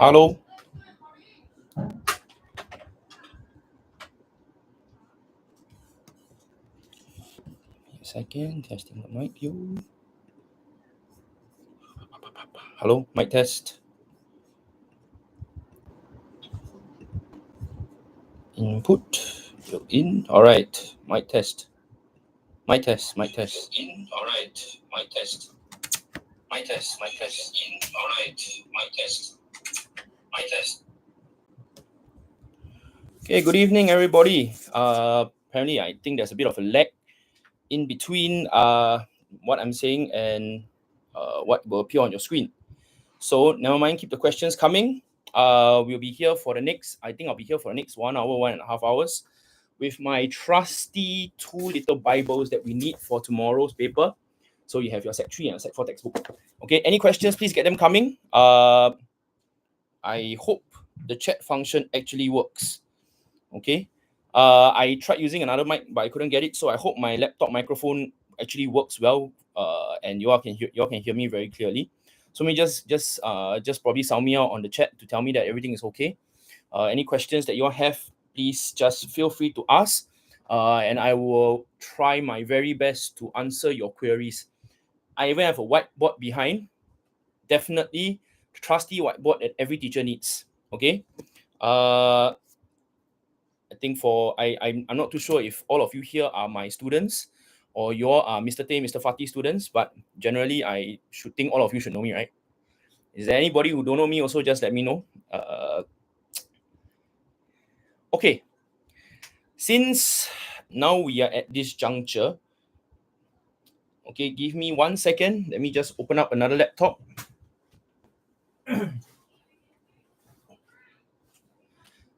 Hello. A second, testing the mic. You. Hello, mic test. Input. You're in. All right. Mic test. Mic test. Mic test. In. All right. Mic test. Mic test. Mic test. In. All right. Mic test. Mic test. Okay. Good evening, everybody. Apparently, I think there's a bit of a lag in between what I'm saying and what will appear on your screen. So never mind, keep the questions coming. We'll be here for the next, I think I'll be here for the next 1 hour, 1.5 hours with my trusty 2 little Bibles that we need for tomorrow's paper. So you have your Sec 3 and Sec 4 textbook. Okay, any questions, please get them coming. I hope the chat function actually works. Okay. I tried using another mic, but I couldn't get it. So I hope my laptop microphone actually works well. And you all can hear me very clearly. So maybe just probably sound me out on the chat to tell me that everything is okay. Any questions that you all have, please just feel free to ask. And I will try my very best to answer your queries. I even have a whiteboard behind. Definitely trusty whiteboard that every teacher needs. Okay. I think I'm not too sure if all of you here are my students or you all are Mr. Tay, Mr. Fatih students, but generally I should think all of you should know me, right? Is there anybody who don't know me? Also, just let me know. Okay. Since now we are at this juncture, okay, give me 1 second. Let me just open up another laptop.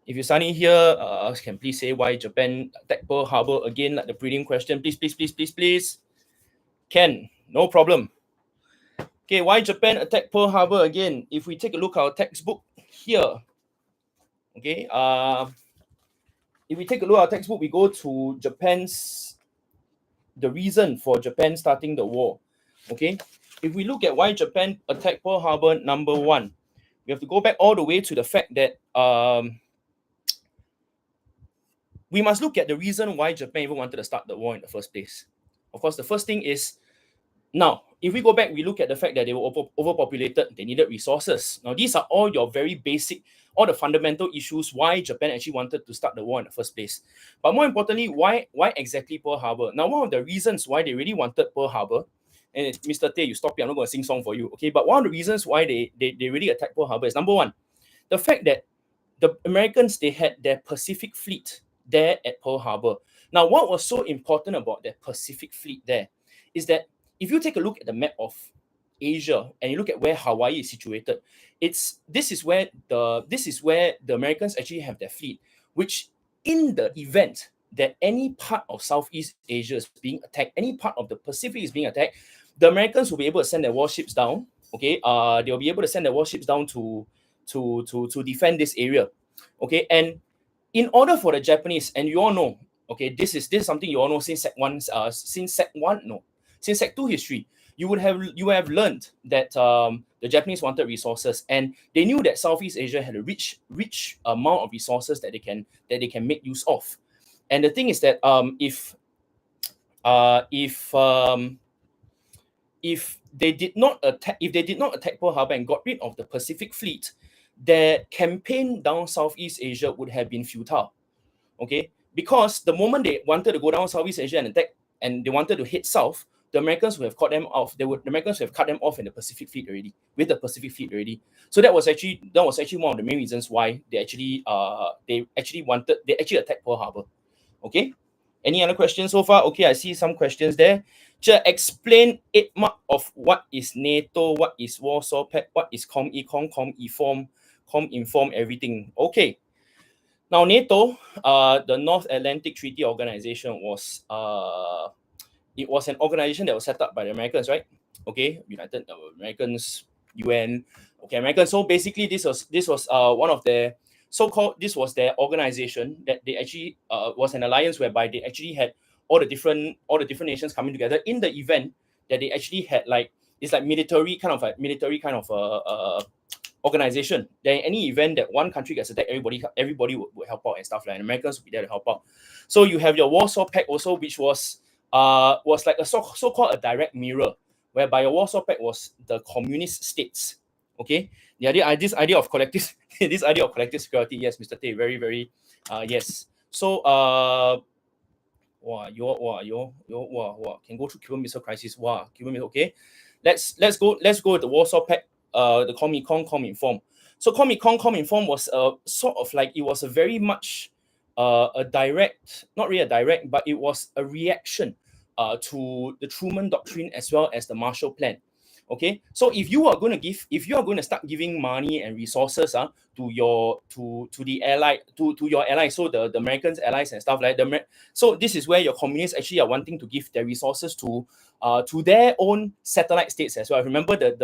If you're studying here, can please say why Japan attacked Pearl Harbor again, like the prelim question. Please. Can, no problem. Okay, why Japan attacked Pearl Harbor again? If we take a look at our textbook here, okay, if we take a look at our textbook, we go to the reason for Japan starting the war, okay? If we look at why Japan attacked Pearl Harbor, number one, we have to go back all the way to the fact that we must look at the reason why Japan even wanted to start the war in the first place. Of course, the first thing is, now, if we go back, we look at the fact that they were overpopulated, they needed resources. Now, these are all your very basic, all the fundamental issues why Japan actually wanted to start the war in the first place. But more importantly, why exactly Pearl Harbor? Now, one of the reasons why they really wanted Pearl Harbor, and Mr. Tay, you stop here, I'm not going to sing song for you, okay? But one of the reasons why they really attacked Pearl Harbor is, number one, the fact that the Americans, they had their Pacific fleet there at Pearl Harbor. Now, what was so important about their Pacific fleet there is that if you take a look at the map of Asia and you look at where Hawaii is situated, this is where the Americans actually have their fleet, which in the event that any part of Southeast Asia is being attacked, any part of the Pacific is being attacked, the Americans will be able to send their warships down. Okay, they'll be able to send their warships down to defend this area. Okay, and in order for the Japanese, and you all know, okay, this is something you all know since since Sec 2 history, you would have learned that the Japanese wanted resources, and they knew that Southeast Asia had a rich amount of resources that they can make use of. And the thing is that if they did not attack Pearl Harbor and got rid of the Pacific fleet, their campaign down Southeast Asia would have been futile. Okay, because the moment they wanted to go down Southeast Asia and attack, and they wanted to head south, the Americans would have cut them off. The Americans would have cut them off in the Pacific fleet already, with the Pacific fleet already. So that was actually one of the main reasons why they actually attacked Pearl Harbor. Okay, any other questions so far? Okay, I see some questions there. Just explain 8 mark of what is NATO, what is Warsaw Pact, what is COM-ECOM, COM-INFORM, everything. Okay. Now, NATO, the North Atlantic Treaty Organization, was an organization that was set up by the Americans, right? Okay, United Americans, UN, okay, Americans. So basically, this was one of their so-called. This was their organization that they actually was an alliance whereby they actually had all the different nations coming together in the event that they actually had it's like military kind of organization. Then in any event that one country gets attacked, everybody would help out and stuff like that. And Americans would be there to help out. So you have your Warsaw Pact also, which was like a so-called a direct mirror, whereby your Warsaw Pact was the communist states. Okay, this idea of collective this idea of collective security. Yes, Mr. Tay, very very yes. So can go through Cuban Missile Crisis. Cuban Missile. Okay, let's go with the Warsaw Pact. The Comintern. So Comintern was sort of like, it was a very much a direct, not really a direct, but it was a reaction to the Truman Doctrine as well as the Marshall Plan. Okay, so if you are going to start giving money and resources to your allies, so the Americans allies and stuff like that. So this is where your communists actually are wanting to give their resources to their own satellite states as well. Remember the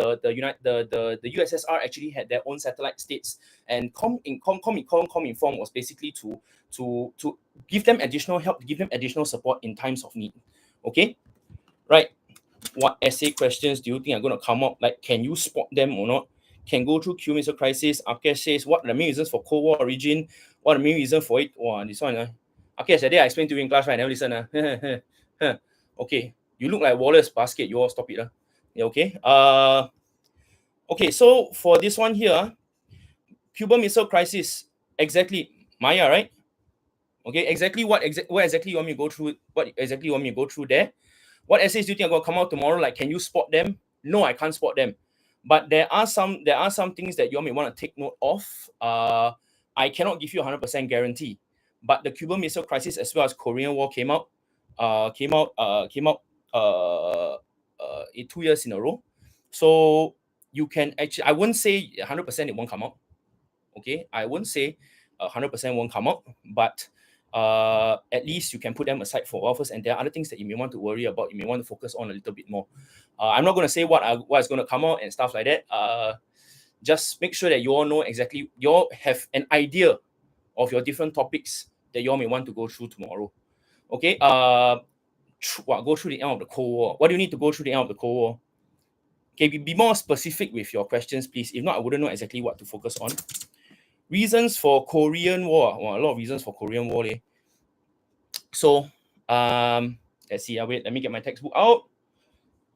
USSR actually had their own satellite states, and Comintern was basically to give them additional help, give them additional support in times of need. Okay, right. What essay questions do you think are going to come up? Like, can you spot them or not? Can go through Cuban Missile Crisis. Akash says, what are the main reasons for Cold War origin? What are the main reasons for it? Wow, this one. Akash, that day I explained to you in class, right? I never listen. Okay, you look like Wallace Basket. You all stop it. Yeah, okay. Okay, so for this one here, Cuban Missile Crisis, exactly, Maya, right? Okay, exactly what exactly you want me to go through? What exactly you want me to go through there? What essays do you think are going to come out tomorrow? Like, can you spot them? No, I can't spot them. But there are some things that you may want to take note of. I cannot give you 100% guarantee. But the Cuban Missile Crisis as well as Korean War came out 2 years in a row. So you can actually, I wouldn't say 100% it won't come out. Okay, I wouldn't say 100% won't come out, but at least you can put them aside for a while first, and there are other things that you may want to worry about, you may want to focus on a little bit more. I'm not going to say what is going to come out and stuff like that. Just make sure that you all know exactly, you all have an idea of your different topics that you all may want to go through tomorrow. Okay, go through the end of the Cold War. What do you need to go through the end of the Cold War? Okay, be more specific with your questions, please. If not, I wouldn't know exactly what to focus on. Reasons for Korean War. Well, a lot of reasons for Korean War. So, let's see. Wait, let me get my textbook out.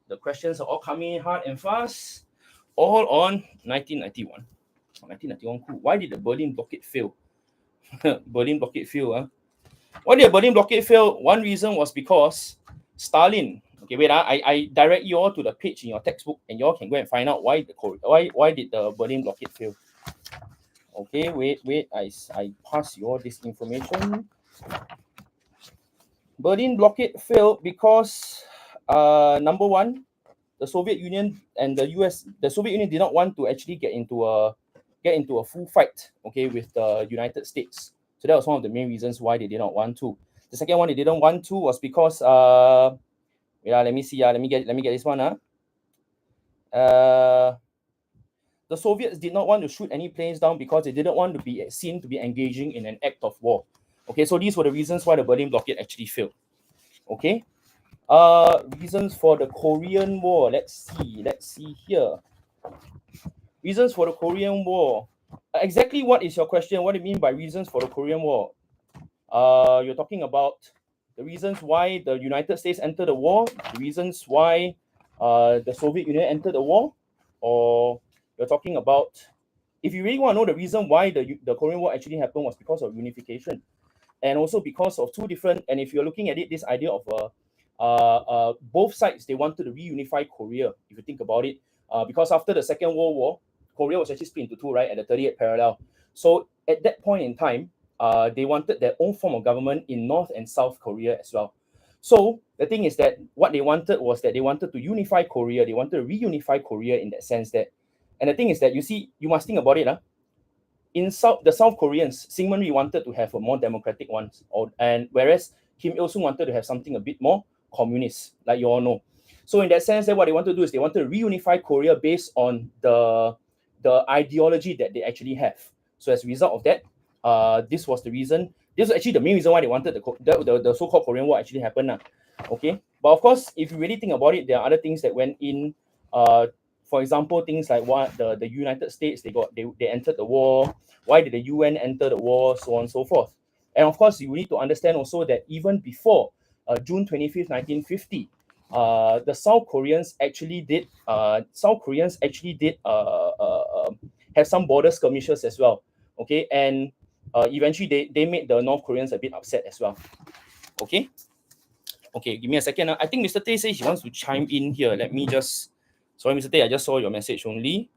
The questions are all coming hard and fast. All on 1991. 1991, cool. Why did the Berlin blockade fail? Berlin blockade fail. Why did the Berlin blockade fail? One reason was because Stalin. Okay, wait. I direct you all to the page in your textbook, and you all can go and find out why did the Berlin blockade fail. Okay, wait. I pass you all this information. Berlin blockade failed because number one, the Soviet Union and the Soviet Union did not want to actually get into a full fight, okay, with the United States. So that was one of the main reasons why they did not want to. The second one they didn't want to was because let me see. Let me get this one. The Soviets did not want to shoot any planes down because they didn't want to be seen to be engaging in an act of war. Okay, so these were the reasons why the Berlin blockade actually failed. Okay, reasons for the Korean War. Let's see here. Reasons for the Korean War. Exactly what is your question? What do you mean by reasons for the Korean War? You're talking about the reasons why the United States entered the war, the reasons why the Soviet Union entered the war, or you're talking about, if you really want to know the reason why the Korean War actually happened was because of unification, and also because of two different, and if you're looking at it, this idea of both sides, they wanted to reunify Korea, if you think about it, because after the Second World War, Korea was actually split into two, right, at the 38th parallel. So at that point in time, they wanted their own form of government in North and South Korea as well. So the thing is that what they wanted was that they wanted to unify Korea, they wanted to reunify Korea in that sense that, and the thing is that, you see, you must think about it. In the South Koreans, Syngman Rhee wanted to have a more democratic one, and whereas Kim Il-sung wanted to have something a bit more communist, like you all know. So in that sense, that what they want to do is they want to reunify Korea based on the ideology that they actually have. So as a result of that, this was the reason. This was actually the main reason why they wanted the so-called Korean War actually happen. Okay, but of course, if you really think about it, there are other things that went in For example, things like what the United States, they entered the war. Why did the UN enter the war? So on and so forth. And of course, you need to understand also that even before June 25th, 1950, the South Koreans actually did have some border skirmishes as well. Okay, and eventually they made the North Koreans a bit upset as well. Okay. Okay, give me a second. I think Mr. Tay says he wants to chime in here. Let me just. Sorry, Mr. Tay, I just saw your message only.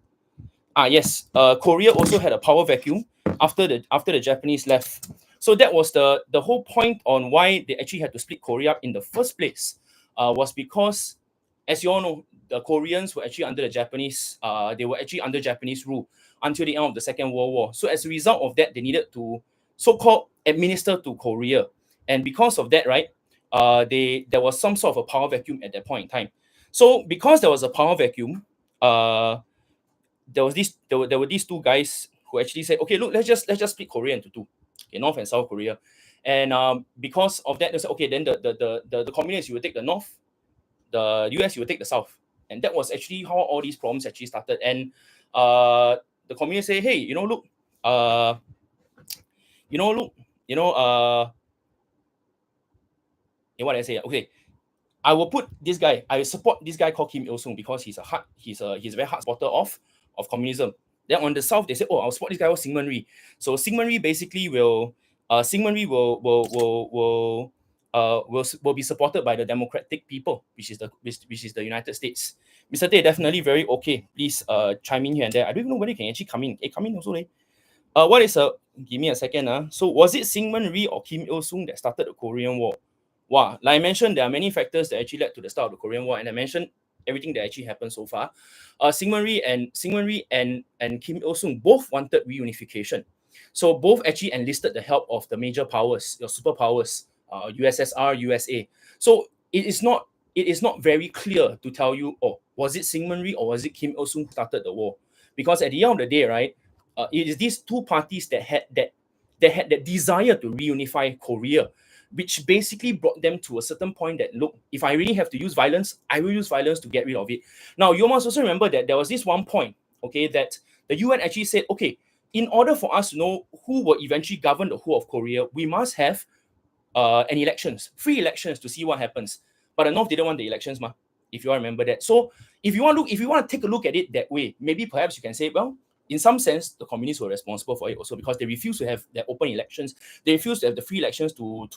Yes. Korea also had a power vacuum after the Japanese left. So that was the whole point on why they actually had to split Korea up in the first place. Was because, as you all know, the Koreans were actually under the Japanese. They were actually under Japanese rule until the end of the Second World War. So as a result of that, they needed to so-called administer to Korea, and because of that, right, there was some sort of a power vacuum at that point in time. So because there was a power vacuum, there were these two guys who actually said, okay, look, let's just split Korea into two, okay, North and South Korea, and because of that, they said, okay, then the communists, you will take the North, the US, you will take the South, and that was actually how all these problems actually started. And the communists say, hey, look, what did I say? Okay, I will put this guy. I support this guy called Kim Il Sung because he's a very hard supporter of communism. Then on the south, they say, oh, I'll support this guy called Syngman Rhee. So Syngman Rhee basically will be supported by the democratic people, which is the United States. Mr. Tay, definitely very okay. Please chime in here and there. I don't even know whether you can actually come in. Come in also, what is a? Give me a second. So was it Syngman Rhee or Kim Il Sung that started the Korean War? Wow, like I mentioned, there are many factors that actually led to the start of the Korean War, and I mentioned everything that actually happened so far. Syngman Rhee and Kim Il Sung both wanted reunification, so both actually enlisted the help of the major powers, your superpowers, USSR, USA. So it is not very clear to tell you, oh, was it Syngman Rhee or was it Kim Il Sung who started the war? Because at the end of the day, right, it is these two parties that had that desire to reunify Korea, which basically brought them to a certain point that, look, if I really have to use violence, I will use violence to get rid of it. Now, you must also remember that there was this one point, okay, that the UN actually said, okay, in order for us to know who will eventually govern the whole of Korea, we must have free elections to see what happens. But the North didn't want the elections, if you all remember that. So if you want to take a look at it that way, maybe perhaps you can say, well, in some sense, the communists were responsible for it also because they refused to have their open elections. They refused to have the free elections to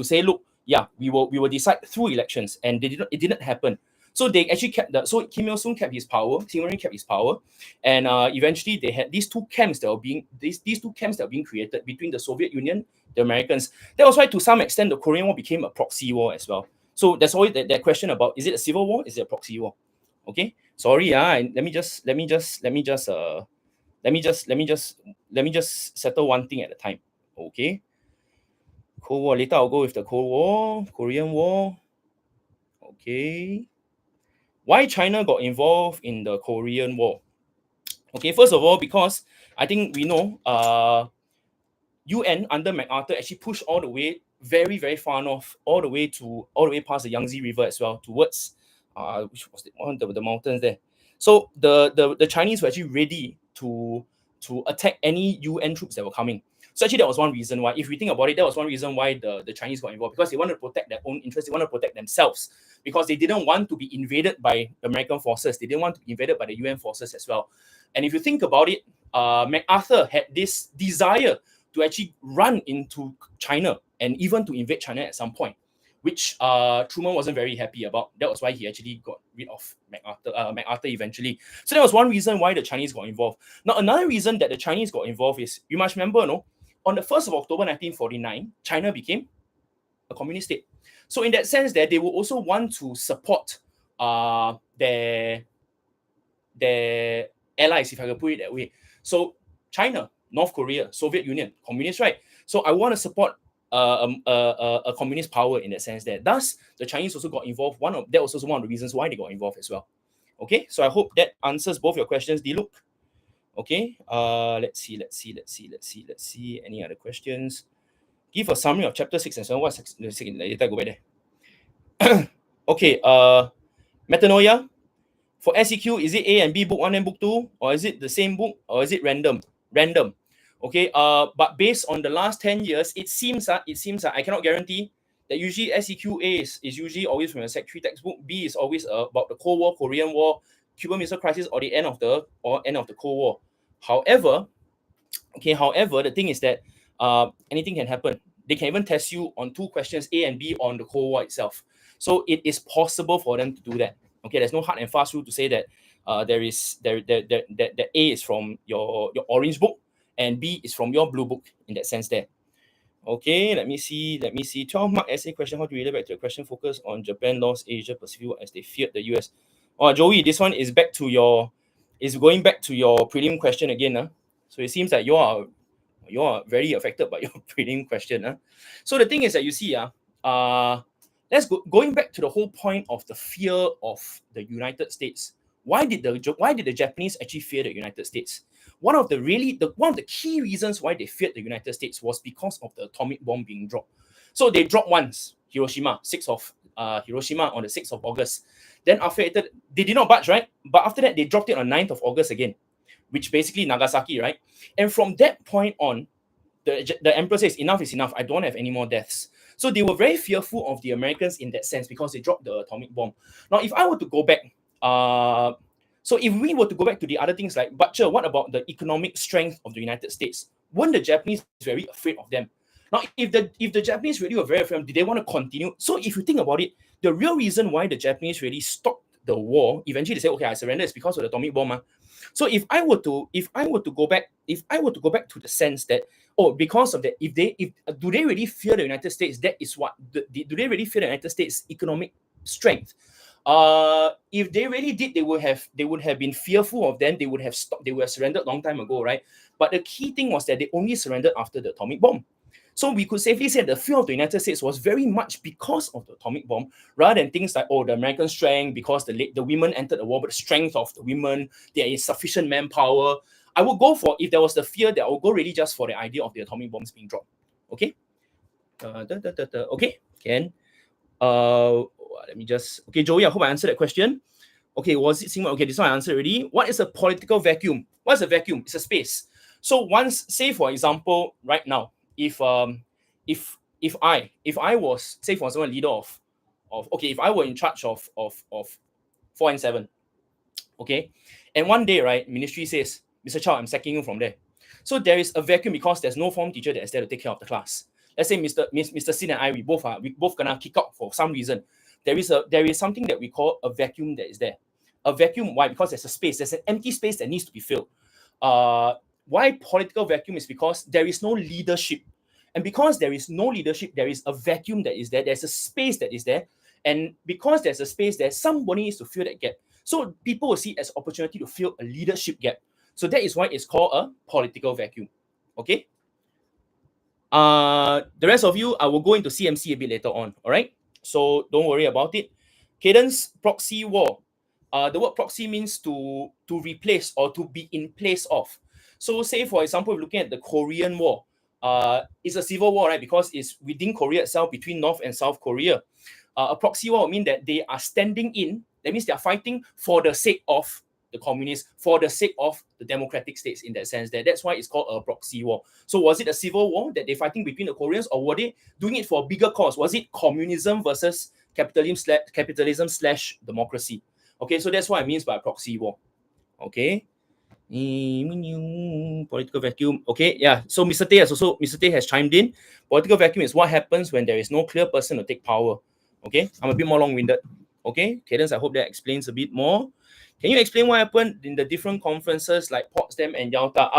say, look, yeah, we will decide through elections, and it didn't happen. So they actually so Kim Il Sung kept his power, Syngman Rhee kept his power, and eventually they had these two camps that were being created between the Soviet Union, the Americans. That was why, to some extent, the Korean War became a proxy war as well. So there's always that question about, is it a civil war? Is it a proxy war? Okay. Sorry, let me just settle one thing at a time. Okay. Cold War. Later I'll go with the Cold War, Korean War. Okay. Why China got involved in the Korean War? Okay, first of all, because I think we know UN under MacArthur actually pushed all the way very, very far north, all the way past the Yangtze River as well, towards which was one of the mountains there. So the Chinese were actually ready to attack any UN troops that were coming. So actually that was one reason why, if we think about it, that was one reason why the Chinese got involved, because they wanted to protect their own interests, they wanted to protect themselves, because they didn't want to be invaded by American forces, they didn't want to be invaded by the UN forces as well. And if you think about it, MacArthur had this desire to actually run into China and even to invade China at some point, which Truman wasn't very happy about. That was why he actually got rid of MacArthur eventually. So that was one reason why the Chinese got involved. Now, another reason that the Chinese got involved is, you must remember, on the 1st of October 1949, China became a communist state. So in that sense, that they will also want to support their allies, if I can put it that way. So China, North Korea, Soviet Union, communist, right? So I want to support a communist power in that sense. That thus the Chinese also got involved. That was also one of the reasons why they got involved as well. Okay, so I hope that answers both your questions, Diluk. Okay, let's see. Any other questions? Give a summary of chapter 6 and 7. What's later? Go back there. Okay, metanoia. For SEQ, is it A and B book 1 and book 2? Or is it the same book? Or is it random? Random. Okay, but based on the last 10 years, it seems I cannot guarantee that usually SEQ-A is usually always from a Sec 3 textbook. B is always about the Cold War, Korean War, Cuban Missile Crisis, or the end of the Cold War. However, the thing is that anything can happen. They can even test you on 2 questions, A and B, on the Cold War itself. So it is possible for them to do that. Okay, there's no hard and fast rule to say that that A is from your orange book and B is from your blue book in that sense there. Okay, let me see. 12-mark essay question. How to relate back to the question focused on Japan lost Asia Pacific as they feared the US? Oh, Joey, this one is going back to your prelim question again. So it seems that you are very affected by your prelim question. So the thing is that you see, going back to the whole point of the fear of the United States. Why did the Japanese actually fear the United States? One of the key reasons why they feared the United States was because of the atomic bomb being dropped. So they dropped once, Hiroshima on the 6th of August. Then after it, they did not budge, right? But after that, they dropped it on 9th of August again, which basically Nagasaki, right? And from that point on, the emperor says, enough is enough. I don't have any more deaths. So they were very fearful of the Americans in that sense because they dropped the atomic bomb. Now, if I were to go back, so if we were to go back to the other things like, Butcher, what about the economic strength of the United States? Weren't the Japanese very afraid of them? Now, if the Japanese really were very afraid of them, did they want to continue? So if you think about it, the real reason why the Japanese really stopped the war, eventually they say, okay, I surrender, is because of the atomic bomb. So if I were to go back to the sense that, because of that, do they really fear the United States? That is what do they really fear the United States' economic strength? If they really did, they would have been fearful of them. They would have stopped. They would have surrendered long time ago, right? But the key thing was that they only surrendered after the atomic bomb. So we could safely say the fear of the United States was very much because of the atomic bomb, rather than things like, the American strength, because the women entered the war, but the strength of the women, there is sufficient manpower. I would go for, if there was the fear, that I would go really just for the idea of the atomic bombs being dropped. Okay? Okay, Ken. Let me just... Okay, Joey, I hope I answered that question. Okay, was it similar? Okay, this one I answered already. What is a political vacuum? What's a vacuum? It's a space. So once, say for example, right now, if I was, say for example, leader of if I were in charge of 4 and 7, okay, and one day, right, ministry says, Mr. Chow, I'm sacking you from there. So there is a vacuum because there's no form teacher that is there to take care of the class. Let's say Mr. Sin and I, we both gonna kick out for some reason. There is something that we call a vacuum that is there. A vacuum, why? Because there's a space, there's an empty space that needs to be filled. Why political vacuum is because there is no leadership. And because there is no leadership, there is a vacuum that is there. There's a space that is there. And because there's a space there, somebody needs to fill that gap. So people will see it as opportunity to fill a leadership gap. So that is why it's called a political vacuum. Okay? The rest of you, I will go into CMC a bit later on. All right? So don't worry about it. Cadence, proxy war. The word proxy means to replace or to be in place of. So say, for example, looking at the Korean War, it's a civil war, right? Because it's within Korea itself, between North and South Korea. A proxy war would mean that they are standing in, that means they are fighting for the sake of the communists, for the sake of the democratic states in that sense. That's why it's called a proxy war. So was it a civil war that they're fighting between the Koreans, or were they doing it for a bigger cause? Was it communism versus capitalism / democracy? Okay, so that's what it means by proxy war. Okay. Political vacuum. Okay, yeah. So Mr. Tay has chimed in. Political vacuum is what happens when there is no clear person to take power. Okay, I'm a bit more long-winded. Okay, Cadence, I hope that explains a bit more. Can you explain what happened in the different conferences like Potsdam and Yalta?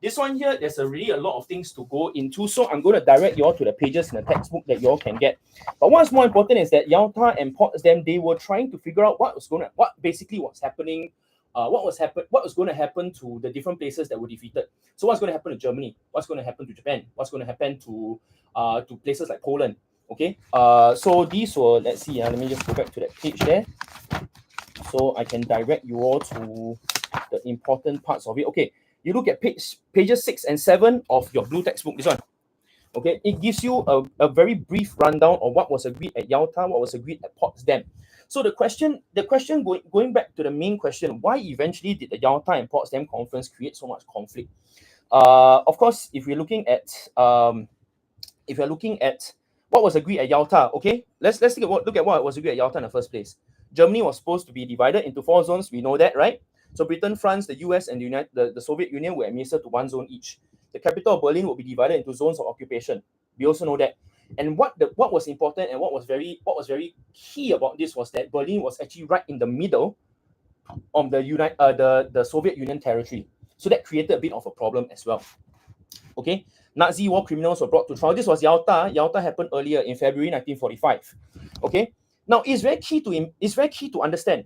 This one here, there's really a lot of things to go into, so I'm going to direct you all to the pages in the textbook that you all can get. But what's more important is that Yalta and Potsdam, they were trying to figure out what basically was happening. What was going to happen to the different places that were defeated. So what's going to happen to Germany? What's going to happen to Japan? What's going to happen to places like Poland? Okay. So these were, let's see. Let me just go back to that page there, so I can direct you all to the important parts of it. Okay. You look at pages 6 and 7 of your blue textbook. This one. Okay. It gives you a very brief rundown of what was agreed at Yalta, what was agreed at Potsdam. So the question going back to the main question, why eventually did the Yalta and Potsdam Conference create so much conflict? Of course, if we're looking at what was agreed at Yalta, okay, let's look at what was agreed at Yalta in the first place. Germany was supposed to be divided into 4 zones. We know that, right? So Britain, France, the US, and the Soviet Union were administered to 1 zone each. The capital of Berlin will be divided into zones of occupation. We also know that. And what was important and what was very key about this was that Berlin was actually right in the middle of the Soviet Union territory. So that created a bit of a problem as well. Okay, Nazi war criminals were brought to trial. This was Yalta. Yalta happened earlier in February 1945. Okay, now it's very key to understand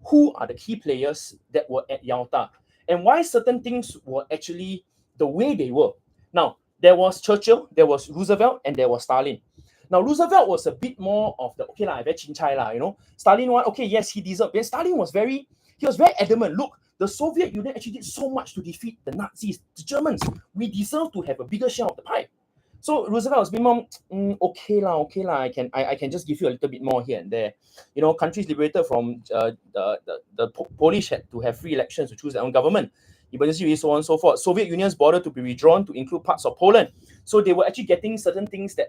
who are the key players that were at Yalta and why certain things were actually the way they were. Now, there was Churchill, there was Roosevelt, and there was Stalin. Now, Roosevelt was a bit more of the, okay, very chin-chai, you know. Stalin one, okay, yes, he deserved it. Stalin was very adamant. Look, the Soviet Union actually did so much to defeat the Nazis, the Germans. We deserve to have a bigger share of the pie. So Roosevelt was a bit more, okay, I can just give you a little bit more here and there. You know, countries liberated from the Polish had to have free elections to choose their own government. Emergency, so on and so forth. Soviet Union's border to be redrawn to include parts of Poland. So they were actually getting certain things that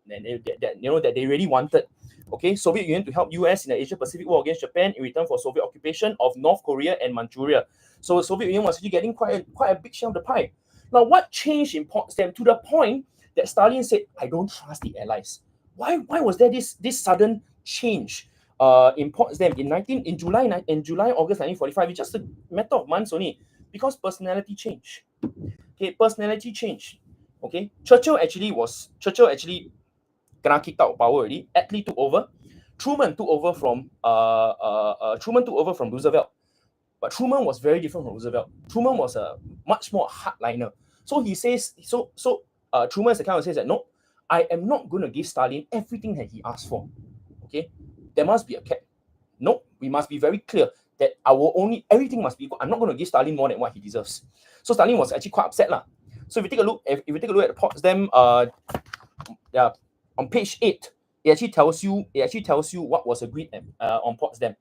they really wanted. Okay, Soviet Union to help US in the Asia Pacific War against Japan in return for Soviet occupation of North Korea and Manchuria. So the Soviet Union was actually getting quite a big share of the pie. Now, what changed in Potsdam to the point that Stalin said, I don't trust the Allies? Why was there this sudden change in Potsdam in July, August 1945? It's just a matter of months only, because personality change. Okay, personality change. Okay, Churchill actually gonna kicked out of power already. Attlee took over. Truman took over from Roosevelt. But Truman was very different from Roosevelt. Truman was a much more hardliner. So he says, Truman is the kind of says that, no, I am not going to give Stalin everything that he asked for. Okay, there must be a cap. No, we must be very clear that everything must be equal. I'm not going to give Stalin more than what he deserves. So Stalin was actually quite upset lah. So if you take a look at the Potsdam, on page 8, it actually tells you what was agreed on Potsdam.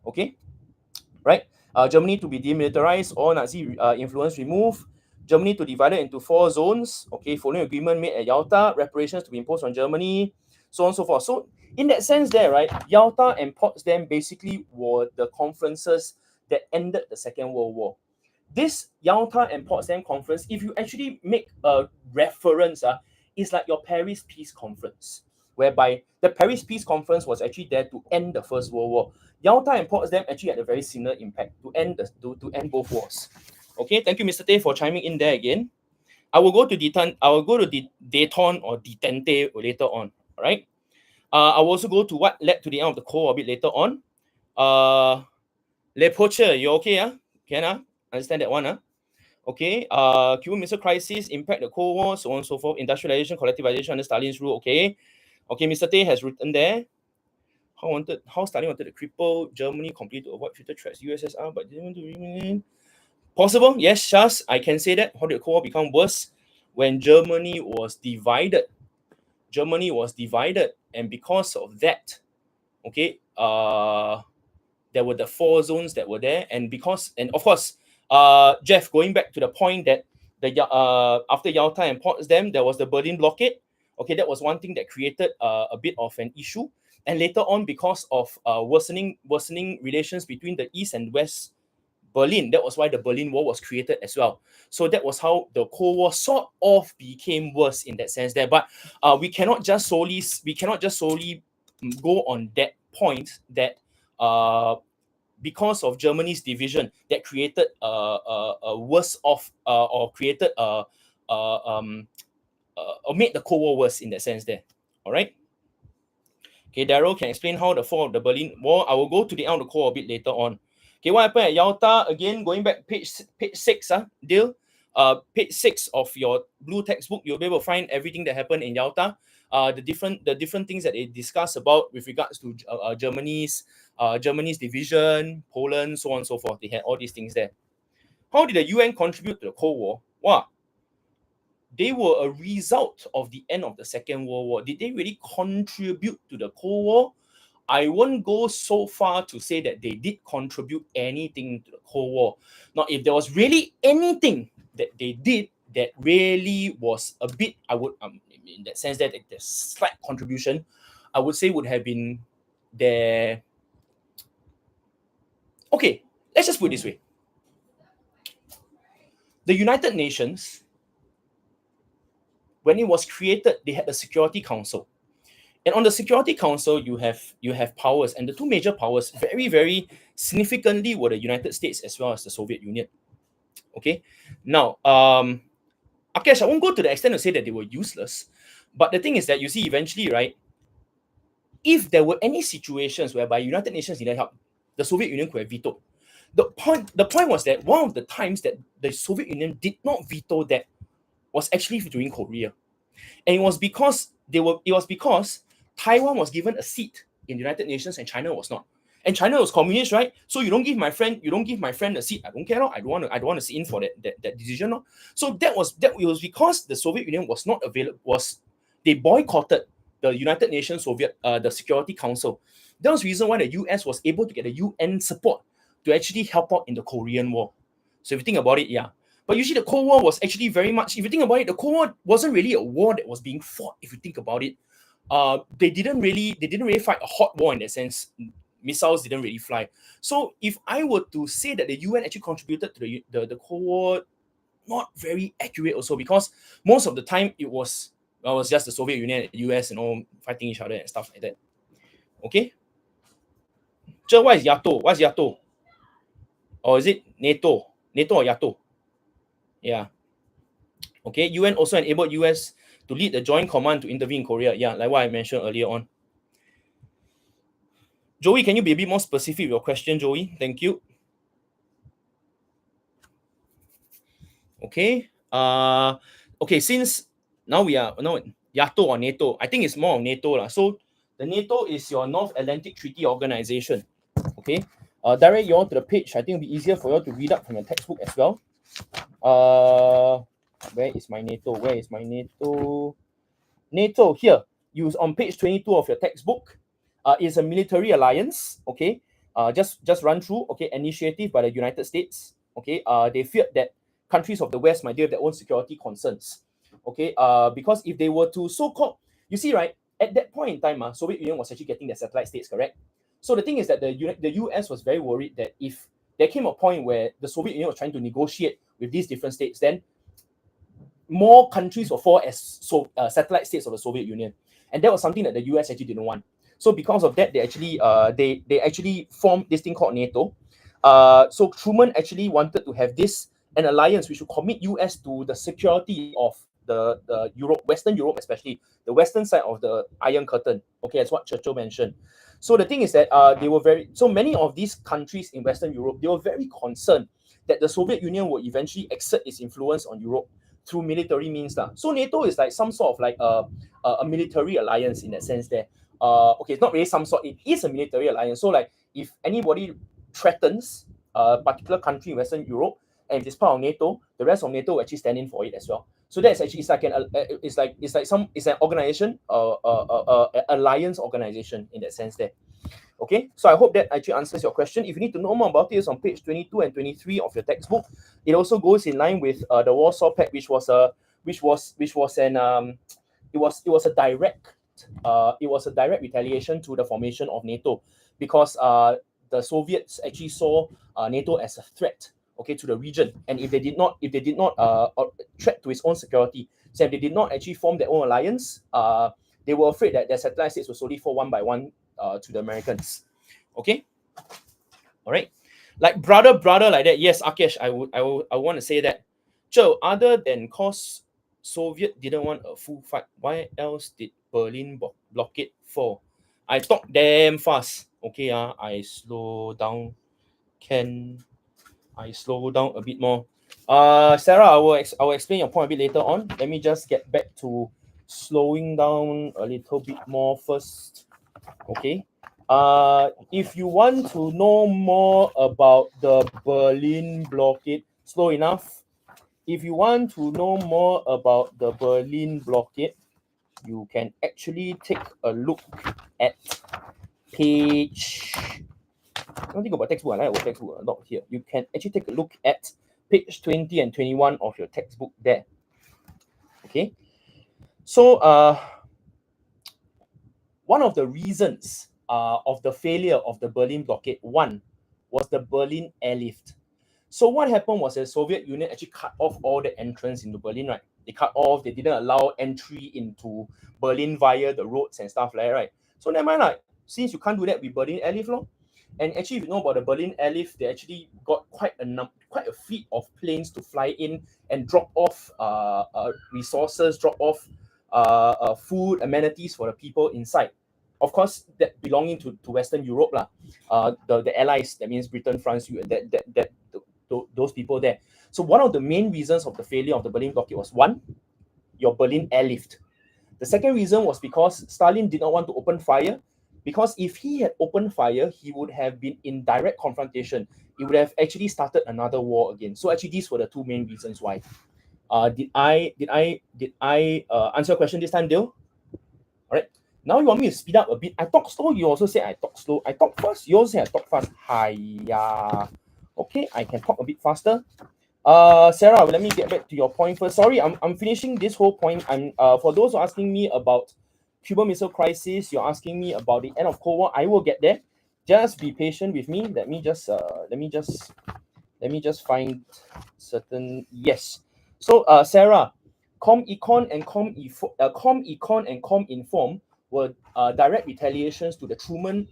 Okay, right? Germany to be demilitarized, all Nazi influence removed. Germany to divide it into 4 zones. Okay, following agreement made at Yalta, reparations to be imposed on Germany, so on and so forth. So in that sense there, right, Yalta and Potsdam basically were the conferences that ended the Second World War. This Yalta and Potsdam conference, if you actually make a reference, it's like your Paris Peace Conference, whereby the Paris Peace Conference was actually there to end the First World War. Yalta and Potsdam actually had a very similar impact to end both wars. Okay, thank you, Mr. Tay, for chiming in there again. I will go to Dayton or Detente later on. All right. I will also go to what led to the end of the Cold War a bit later on. Le Poacher, you okay? Can understand that one? Okay. Cuban Missile Crisis, impact the Cold War, so on and so forth. Industrialization, collectivization under Stalin's rule. Okay. Okay, Mr. Tay has written there. How Stalin wanted to cripple Germany completely to avoid future threats USSR, but didn't want to remain possible. Yes, Shaz, I can say that. How did the Cold War become worse? When Germany was divided. And because of that, okay, there were the 4 zones that were there, and of course, Jeff, going back to the point that after Yalta and Potsdam, there was the Berlin blockade. Okay, that was one thing that created a bit of an issue. And later on, because of worsening relations between the East and West Berlin, that was why the Berlin Wall was created as well. So that was how the Cold War sort of became worse in that sense there. But we cannot just solely go on that point that because of Germany's division that created a worse off or created or made the Cold War worse in that sense there. All right. Okay, Daryl can explain how the fall of the Berlin Wall. I will go to the end of the Cold War a bit later on. Okay, what happened at Yalta? Again, going back page 6, Dil. Page 6 of your blue textbook, you'll be able to find everything that happened in Yalta. The different things that they discuss about with regards to Germany's division, Poland, so on and so forth. They had all these things there. How did the UN contribute to the Cold War? Wow. They were a result of the end of the Second World War. Did they really contribute to the Cold War? I won't go so far to say that they did contribute anything to the Cold War. Now, if there was really anything that they did that really was a bit, I would, in that sense that the slight contribution, I would say would have been their. Okay, let's just put it this way. The United Nations, when it was created, they had the Security Council. And on the Security Council, you have powers, and the two major powers, very, very significantly, were the United States as well as the Soviet Union. Okay, now, Akesh, I won't go to the extent to say that they were useless, but the thing is that you see, eventually, right? If there were any situations whereby United Nations needed help, the Soviet Union could have vetoed. The point was that one of the times that the Soviet Union did not veto that was actually during Korea. And it was because Taiwan was given a seat in the United Nations and China was not. And China was communist, right? So you don't give my friend a seat. I don't care. I don't want to sit in for that decision. No? So it was because the Soviet Union was not available, they boycotted the United Nations the Security Council. That was the reason why the US was able to get the UN support to actually help out in the Korean War. So if you think about it, yeah. But usually the Cold War was actually very much, if you think about it, the Cold War wasn't really a war that was being fought, if you think about it. They didn't really fight a hot war in that sense. Missiles didn't really fly. So if I were to say that the UN actually contributed to the Cold War, not very accurate also, because most of the time it was just the Soviet Union and the US fighting each other and stuff like that. Okay? So what is YATO? What's YATO? Or is it NATO? NATO or YATO? Yeah. Okay, UN also enabled US to lead the joint command to intervene in Korea. Yeah, like what I mentioned earlier on. Joey, can you be a bit more specific with your question, Joey? Thank you. Okay. Okay, since now we are YATO or NATO, I think it's more of NATO lah. So the NATO is your North Atlantic Treaty Organization. Okay. Direct you all to the page. I think it'll be easier for you all to read up from your textbook as well. Where is my NATO? Where is my NATO? NATO here. Use on page 22 of your textbook. Is a military alliance. Okay. Just run through. Okay. Initiative by the United States. Okay. They feared that countries of the West might have their own security concerns. Okay. Because if they were to so-called, you see, right, at that point in time, Soviet Union was actually getting their satellite states, correct? So the thing is that the US was very worried that if there came a point where the Soviet Union was trying to negotiate with these different states, then more countries will fall as satellite states of the Soviet Union, and that was something that the US actually didn't want. So because of that, they actually formed this thing called NATO. So Truman actually wanted to have an alliance which would commit US to the security of the Europe, Western Europe, especially the western side of the Iron Curtain. Okay, that's what Churchill mentioned. So the thing is that many of these countries in Western Europe, they were very concerned that the Soviet Union would eventually exert its influence on Europe through military means. So NATO is like some sort of like a military alliance in that sense there. Okay, it's not really some sort, it is a military alliance. So like if anybody threatens a particular country in Western Europe and if it's part of NATO, the rest of NATO will actually stand in for it as well. So that's actually it's an organization, alliance organization in that sense there. Okay, so I hope that actually answers your question. If you need to know more about it, it's on page 22 and 23 of your textbook. It also goes in line with the Warsaw Pact, which was a direct retaliation to the formation of NATO, because the Soviets actually saw NATO as a threat, okay, to the region, and if they did not threat to its own security, so if they did not actually form their own alliance, they were afraid that their satellite states would slowly fall one by one to the Americans. Okay, all right, like brother like that. Yes, Akesh, I want to say that. Joe, other than cause Soviet didn't want a full fight, why else did Berlin blockade fall? I talk damn fast. Okay, I slow down. Can I slow down a bit more? Sarah, I will explain your point a bit later on. Let me just get back to slowing down a little bit more first. Okay. If you want to know more about the Berlin blockade, slow enough. If you want to know more about the Berlin blockade, you can actually take a look at page, I don't think about textbook, I like our textbook a lot here. You can actually take a look at page 20 and 21 of your textbook there. Okay. So one of the reasons of the failure of the Berlin blockade, one, was the Berlin airlift. So what happened was the Soviet Union actually cut off all the entrance into Berlin, right? They cut off, they didn't allow entry into Berlin via the roads and stuff like that, right? So never mind, like, since you can't do that with Berlin airlift, lor. And actually, if you know about the Berlin airlift, they actually got quite a fleet of planes to fly in and drop off resources, drop off food, amenities for the people inside. Of course, that belonging to Western Europe, the allies, that means Britain, France, those people there. So one of the main reasons of the failure of the Berlin blockade was, one, your Berlin airlift. The second reason was because Stalin did not want to open fire, because if he had opened fire, he would have been in direct confrontation. It would have actually started another war again. So actually, these were the two main reasons why. Did I answer your question this time, Dale? All right. Now you want me to speed up a bit. I talk slow. You also say I talk slow. I talk fast. You also say I talk fast. Hiya. Okay, I can talk a bit faster. Sarah, let me get back to your point first. Sorry, I'm finishing this whole point. I'm for those who are asking me about Cuban Missile Crisis, you're asking me about the end of Cold War. I will get there. Just be patient with me. Let me just find certain. Yes. So Sarah, ComEcon and ComEcon and ComInform were direct retaliations to the Truman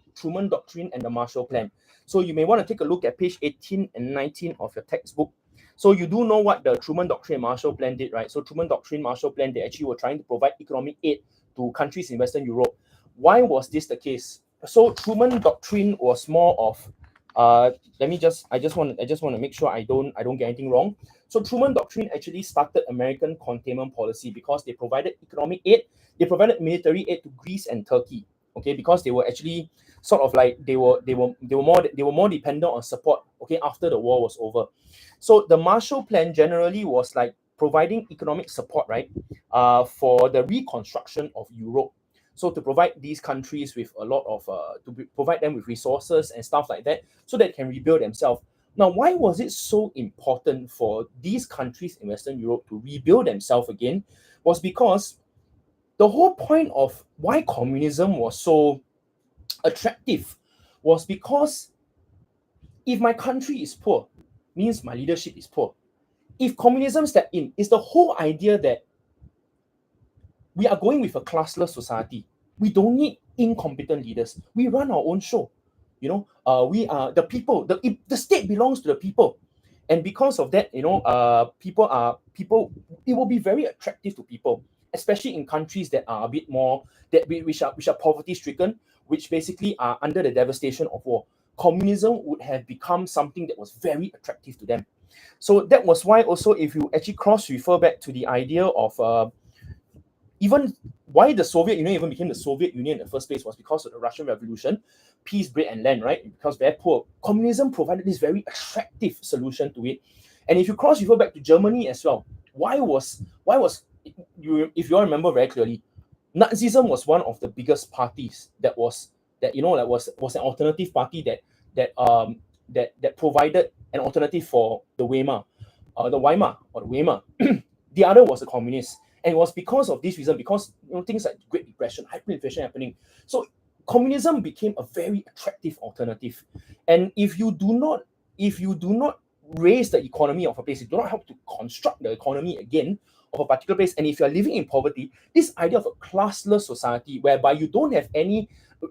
Doctrine and the Marshall Plan. So you may want to take a look at page 18 and 19 of your textbook. So you do know what the Truman Doctrine and Marshall Plan did, right? So Truman Doctrine, Marshall Plan, they actually were trying to provide economic aid to countries in Western Europe. Why was this the case? So Truman Doctrine was more of I just want to make sure I don't get anything wrong. So Truman Doctrine actually started American containment policy because they provided economic aid, they provided military aid to Greece and Turkey. Okay, because they were actually sort of like they were more dependent on support. Okay, after the war was over. So the Marshall Plan generally was like providing economic support, right, for the reconstruction of Europe. So to provide these countries with a lot of provide them with resources and stuff like that, so that they can rebuild themselves. Now, why was it so important for these countries in Western Europe to rebuild themselves again? Was because the whole point of why communism was so attractive was because if my country is poor, means my leadership is poor. If communism step in, it's the whole idea that we are going with a classless society. We don't need incompetent leaders. We run our own show. You know, we are the people. The state belongs to the people, and because of that, you know, people. It will be very attractive to people, especially in countries that are a bit more which are poverty stricken, which basically are under the devastation of war. Communism would have become something that was very attractive to them. So that was why also, if you actually cross refer back to the idea of even why the Soviet Union even became the Soviet Union in the first place was because of the Russian Revolution, peace, bread, and land, right? Because very poor. Communism provided this very attractive solution to it. And if you cross refer back to Germany as well, why was you, if you all remember very clearly, Nazism was one of the biggest parties that was an alternative party that provided an alternative for the Weimar. The other was the communists. And it was because of this reason, because things like Great Depression, hyperinflation happening. So communism became a very attractive alternative. And if you do not raise the economy of a place, you do not help to construct the economy again of a particular place, and if you're living in poverty, this idea of a classless society whereby you don't have any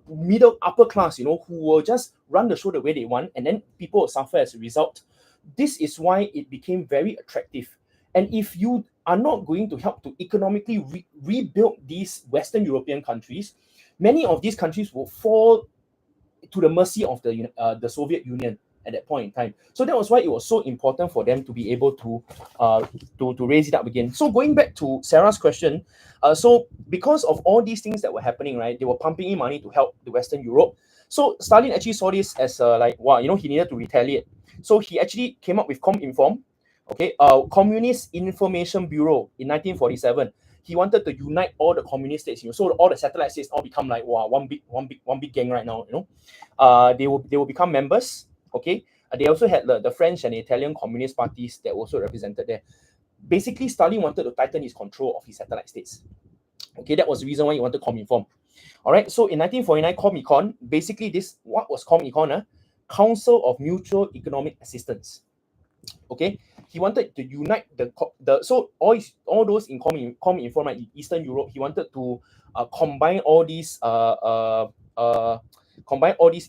middle upper class, who will just run the show the way they want, and then people will suffer as a result. This is why it became very attractive. And if you are not going to help to economically rebuild these Western European countries, many of these countries will fall to the mercy of the Soviet Union at that point in time. So that was why it was so important for them to be able to raise it up again. So going back to Sarah's question, so because of all these things that were happening, right, they were pumping in money to help the Western Europe. So Stalin actually saw this as he needed to retaliate. So he actually came up with ComInform, Communist Information Bureau in 1947. he wanted to unite all the communist states, so all the satellite states all become like, wow, one big gang right now, they will become members, okay. They also had the French and the Italian communist parties that were also represented there. Basically, Stalin wanted to tighten his control of his satellite states. Okay, that was the reason why he wanted Comintern. All right, so in 1949, Comecon, basically what was Comecon? Council of Mutual Economic Assistance. Okay, he wanted to unite so all those in Comintern, right, Eastern Europe, he wanted to combine all these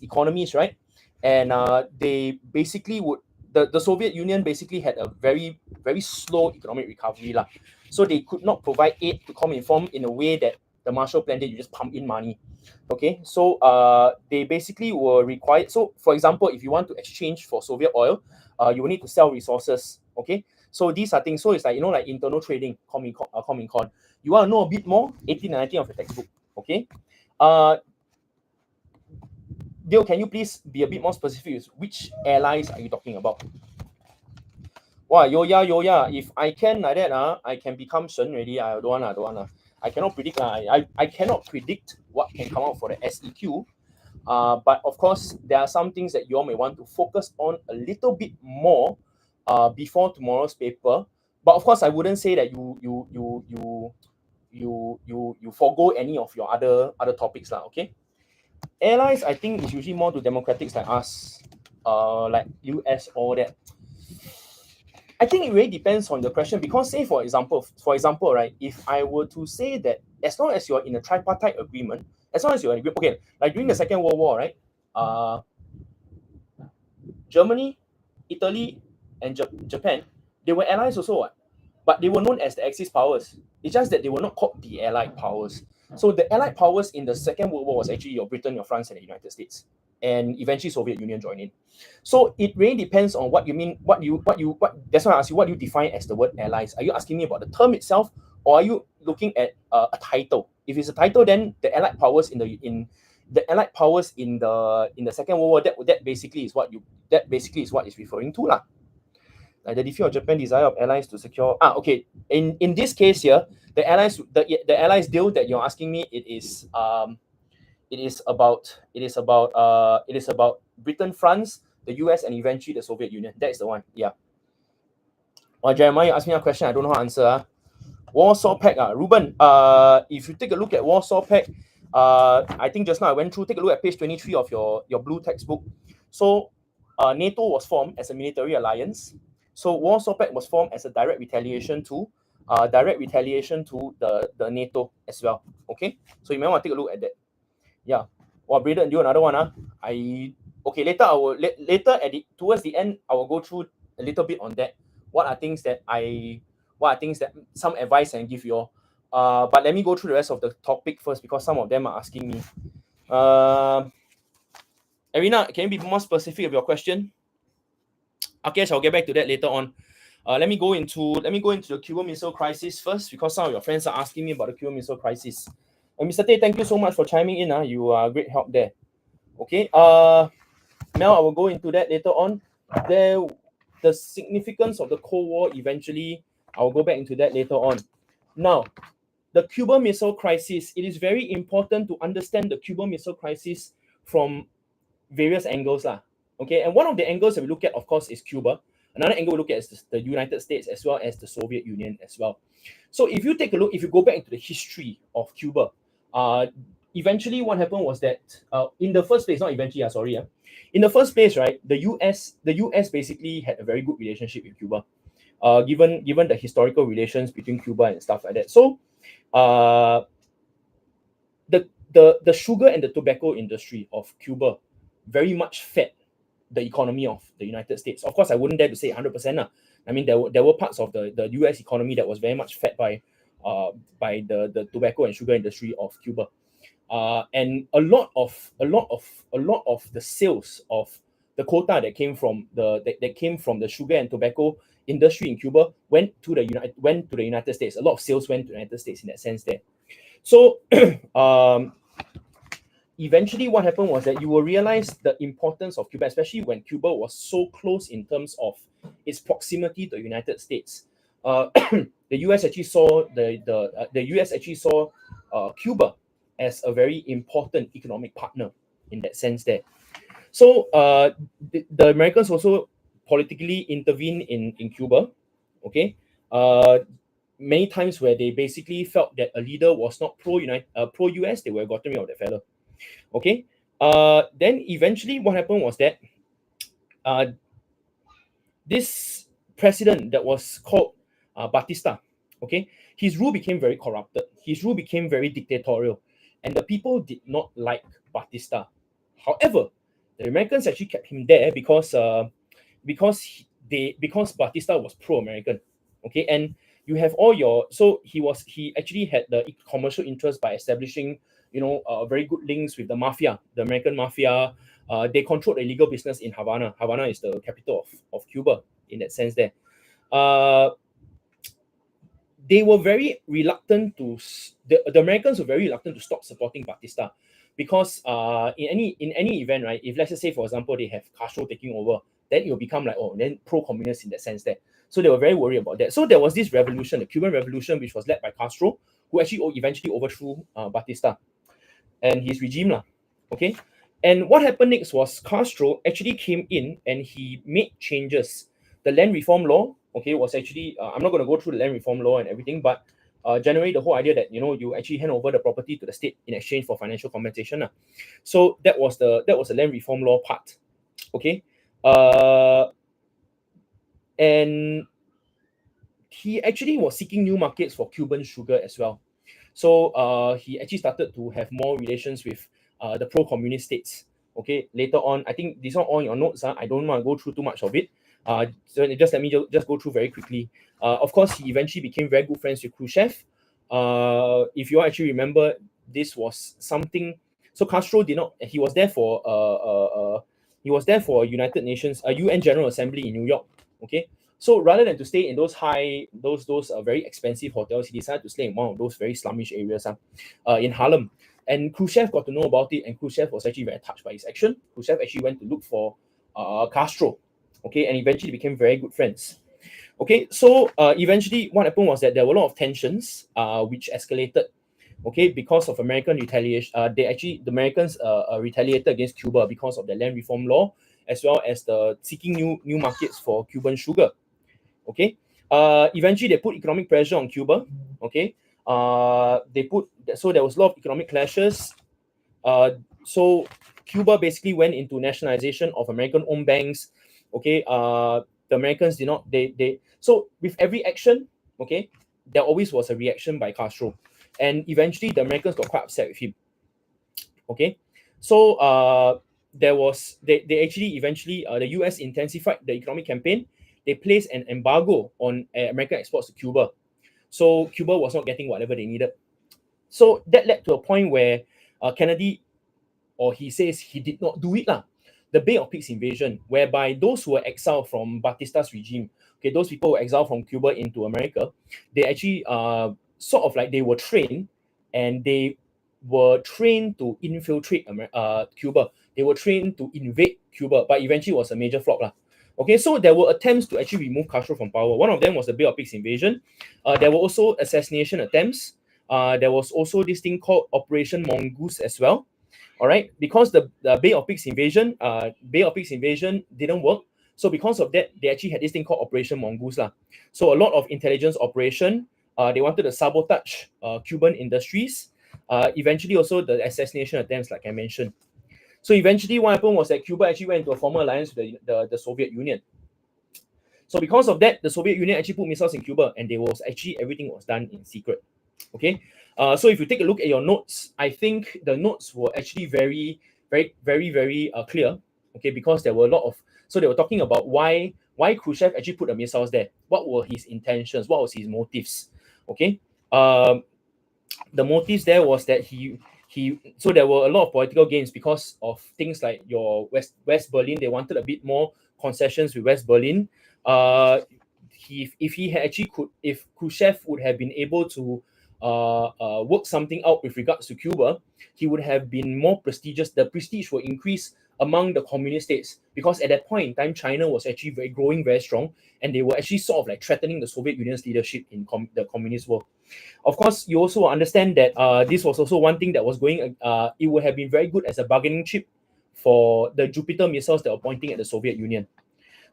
economies, right? And they basically would the Soviet Union basically had a very, very slow economic recovery lah. So they could not provide aid to Comintern in a way that the Marshall Plan did. You just pump in money. Okay, so they basically were required. So for example, if you want to exchange for Soviet oil, you will need to sell resources. Okay, so these are things. So it's like, like internal trading, Comintern. You want to know a bit more? 18 and 19 of the textbook. Okay. Dale, can you please be a bit more specific with which allies are you talking about? Wow, yo, if I can like that, I can become Shen already. I don't want. I cannot predict. I cannot predict what can come out for the SEQ. But of course, there are some things that you all may want to focus on a little bit more before tomorrow's paper. But of course, I wouldn't say that you forego any of your other topics lah. Okay. Allies, I think, is usually more to democratics like us, like US, all that. I think it really depends on the question, because say for example, right, if I were to say that as long as you're in a tripartite agreement, as long as you're in agreement, okay, like during the Second World War, right, Germany, Italy, and Japan, they were allies also, what? But they were known as the Axis powers. It's just that they were not called the Allied powers. So the Allied powers in the Second World War was actually your Britain, your France, and the United States, and eventually Soviet Union joined in. So it really depends on what you mean. That's why I ask you, what do you define as the word allies? Are you asking me about the term itself, or are you looking at a title? If it's a title, then the Allied powers in the Second World War, that basically is what it's referring to lah. Like the defeat of Japan, desire of allies to secure. Okay. In this case here, the allies deal that you're asking me, it is about Britain, France, the US, and eventually the Soviet Union. That is the one. Yeah. Well, Jeremiah, you asked me a question, I don't know how to answer. Warsaw Pact, Ruben, if you take a look at Warsaw Pact, I think just now I went through, take a look at page 23 of your blue textbook. So NATO was formed as a military alliance. So Warsaw Pact was formed as a direct retaliation to the NATO as well. Okay, so you might want to take a look at that. Yeah. Well, Braden, do another one. Later towards the end, I will go through a little bit on that. What are things that some advice I can give you all. But let me go through the rest of the topic first, because some of them are asking me. Arina, can you be more specific of your question? Okay, so I'll get back to that later on. Let me go into the Cuban Missile Crisis first, because some of your friends are asking me about the Cuban Missile Crisis. Mr. Tay, thank you so much for chiming in. You are great help there. Okay. Mel, I will go into that later on. The significance of the Cold War, eventually, I will go back into that later on. Now, the Cuban Missile Crisis, it is very important to understand the Cuban Missile Crisis from various angles. Okay, and one of the angles that we look at, of course, is Cuba. Another angle we look at is the United States, as well as the Soviet Union as well. So if you take a look, if you go back into the history of Cuba, eventually what happened was that in the first place, not eventually, in the first place, right, the US basically had a very good relationship with Cuba, given the historical relations between Cuba and stuff like that. So the sugar and the tobacco industry of Cuba very much fed the economy of the United States. Of course, I wouldn't dare to say 100%. I mean, there were parts of the US economy that was very much fed by the tobacco and sugar industry of Cuba. And a lot of the sales of the quota that came from the sugar and tobacco industry in Cuba went to the United States. A lot of sales went to the United States in that sense there. So eventually what happened was that you will realize the importance of Cuba, especially when Cuba was so close in terms of its proximity to the United States. the US actually saw the US actually saw Cuba as a very important economic partner in that sense there. So the Americans also politically intervene in Cuba, okay? Many times where they basically felt that a leader was not pro US, they would have gotten rid of that fella. Okay. Then eventually what happened was that uh, this president that was called Batista, okay, his rule became very corrupted. His rule became very dictatorial, and the people did not like Batista. However, the Americans actually kept him there because Batista was pro-American, okay, and you have all your he actually had the commercial interest by establishing very good links with the mafia, the American mafia. They controlled the illegal business in Havana. Havana is the capital of Cuba in that sense there. Uh, they were very reluctant the Americans were very reluctant to stop supporting Batista because in any event, right, if let's just say for example they have Castro taking over, then it will become like, oh, then pro-communist in that sense there. So they were very worried about that. So there was this revolution, the Cuban Revolution, which was led by Castro, who actually eventually overthrew Batista and his regime lah. Okay, and what happened next was Castro actually came in and he made changes. The land reform law, okay, was actually I'm not going to go through the land reform law and everything, but generally the whole idea that you actually hand over the property to the state in exchange for financial compensation lah. So that was the land reform law part. Okay, and he actually was seeking new markets for Cuban sugar as well. So he actually started to have more relations with the pro-communist states. Okay, later on, I think these are all in your notes. I don't want to go through too much of it. So just let me just go through very quickly. Of course, he eventually became very good friends with Khrushchev. If you all actually remember, this was something. So Castro did not. He was there for United Nations, UN General Assembly in New York. Okay, so rather than to stay in those very expensive hotels, he decided to stay in one of those very slummish areas in Harlem. And Khrushchev got to know about it, and Khrushchev was actually very touched by his action. Khrushchev actually went to look for Castro, okay, and eventually became very good friends. Okay, so eventually what happened was that there were a lot of tensions which escalated, okay, because of American retaliation. The Americans retaliated against Cuba because of the land reform law, as well as the seeking new markets for Cuban sugar. Okay, eventually they put economic pressure on Cuba. Okay, so there was a lot of economic clashes. So Cuba basically went into nationalization of American-owned banks. Okay, the Americans did not. So with every action, okay, there always was a reaction by Castro, and eventually the Americans got quite upset with him. Okay, so they actually eventually the US intensified the economic campaign. They placed an embargo on American exports to Cuba. So Cuba was not getting whatever they needed. So that led to a point where Kennedy, or he says he did not do it lah. The Bay of Pigs invasion, whereby those who were exiled from Batista's regime, okay, those people who were exiled from Cuba into America, they actually sort of like they were trained, and they were trained to infiltrate Cuba. They were trained to invade Cuba, but eventually it was a major flop lah. Okay, so there were attempts to actually remove Castro from power. One of them was the Bay of Pigs invasion. There were also assassination attempts. There was also this thing called Operation Mongoose as well. All right, because the Bay of Pigs invasion didn't work. So because of that, they actually had this thing called Operation Mongoose lah. So a lot of intelligence operation. They wanted to sabotage Cuban industries. Eventually, also the assassination attempts, like I mentioned. So eventually, what happened was that Cuba actually went into a formal alliance with the Soviet Union. So because of that, the Soviet Union actually put missiles in Cuba, and everything was done in secret. Okay, so if you take a look at your notes, I think the notes were actually very, very, very, very clear. Okay, because there were a lot of, so they were talking about why Khrushchev actually put the missiles there. What were his intentions? What was his motives? Okay, the motives there was that so there were a lot of political gains because of things like your West Berlin. They wanted a bit more concessions with West Berlin. If Khrushchev would have been able to work something out with regards to Cuba, he would have been more prestigious. The prestige will increase among the communist states, because at that point in time, China was actually growing very strong, and they were actually sort of like threatening the Soviet Union's leadership in the communist world. Of course, you also understand that this was also one thing that was going. It would have been very good as a bargaining chip for the Jupiter missiles that were pointing at the Soviet Union.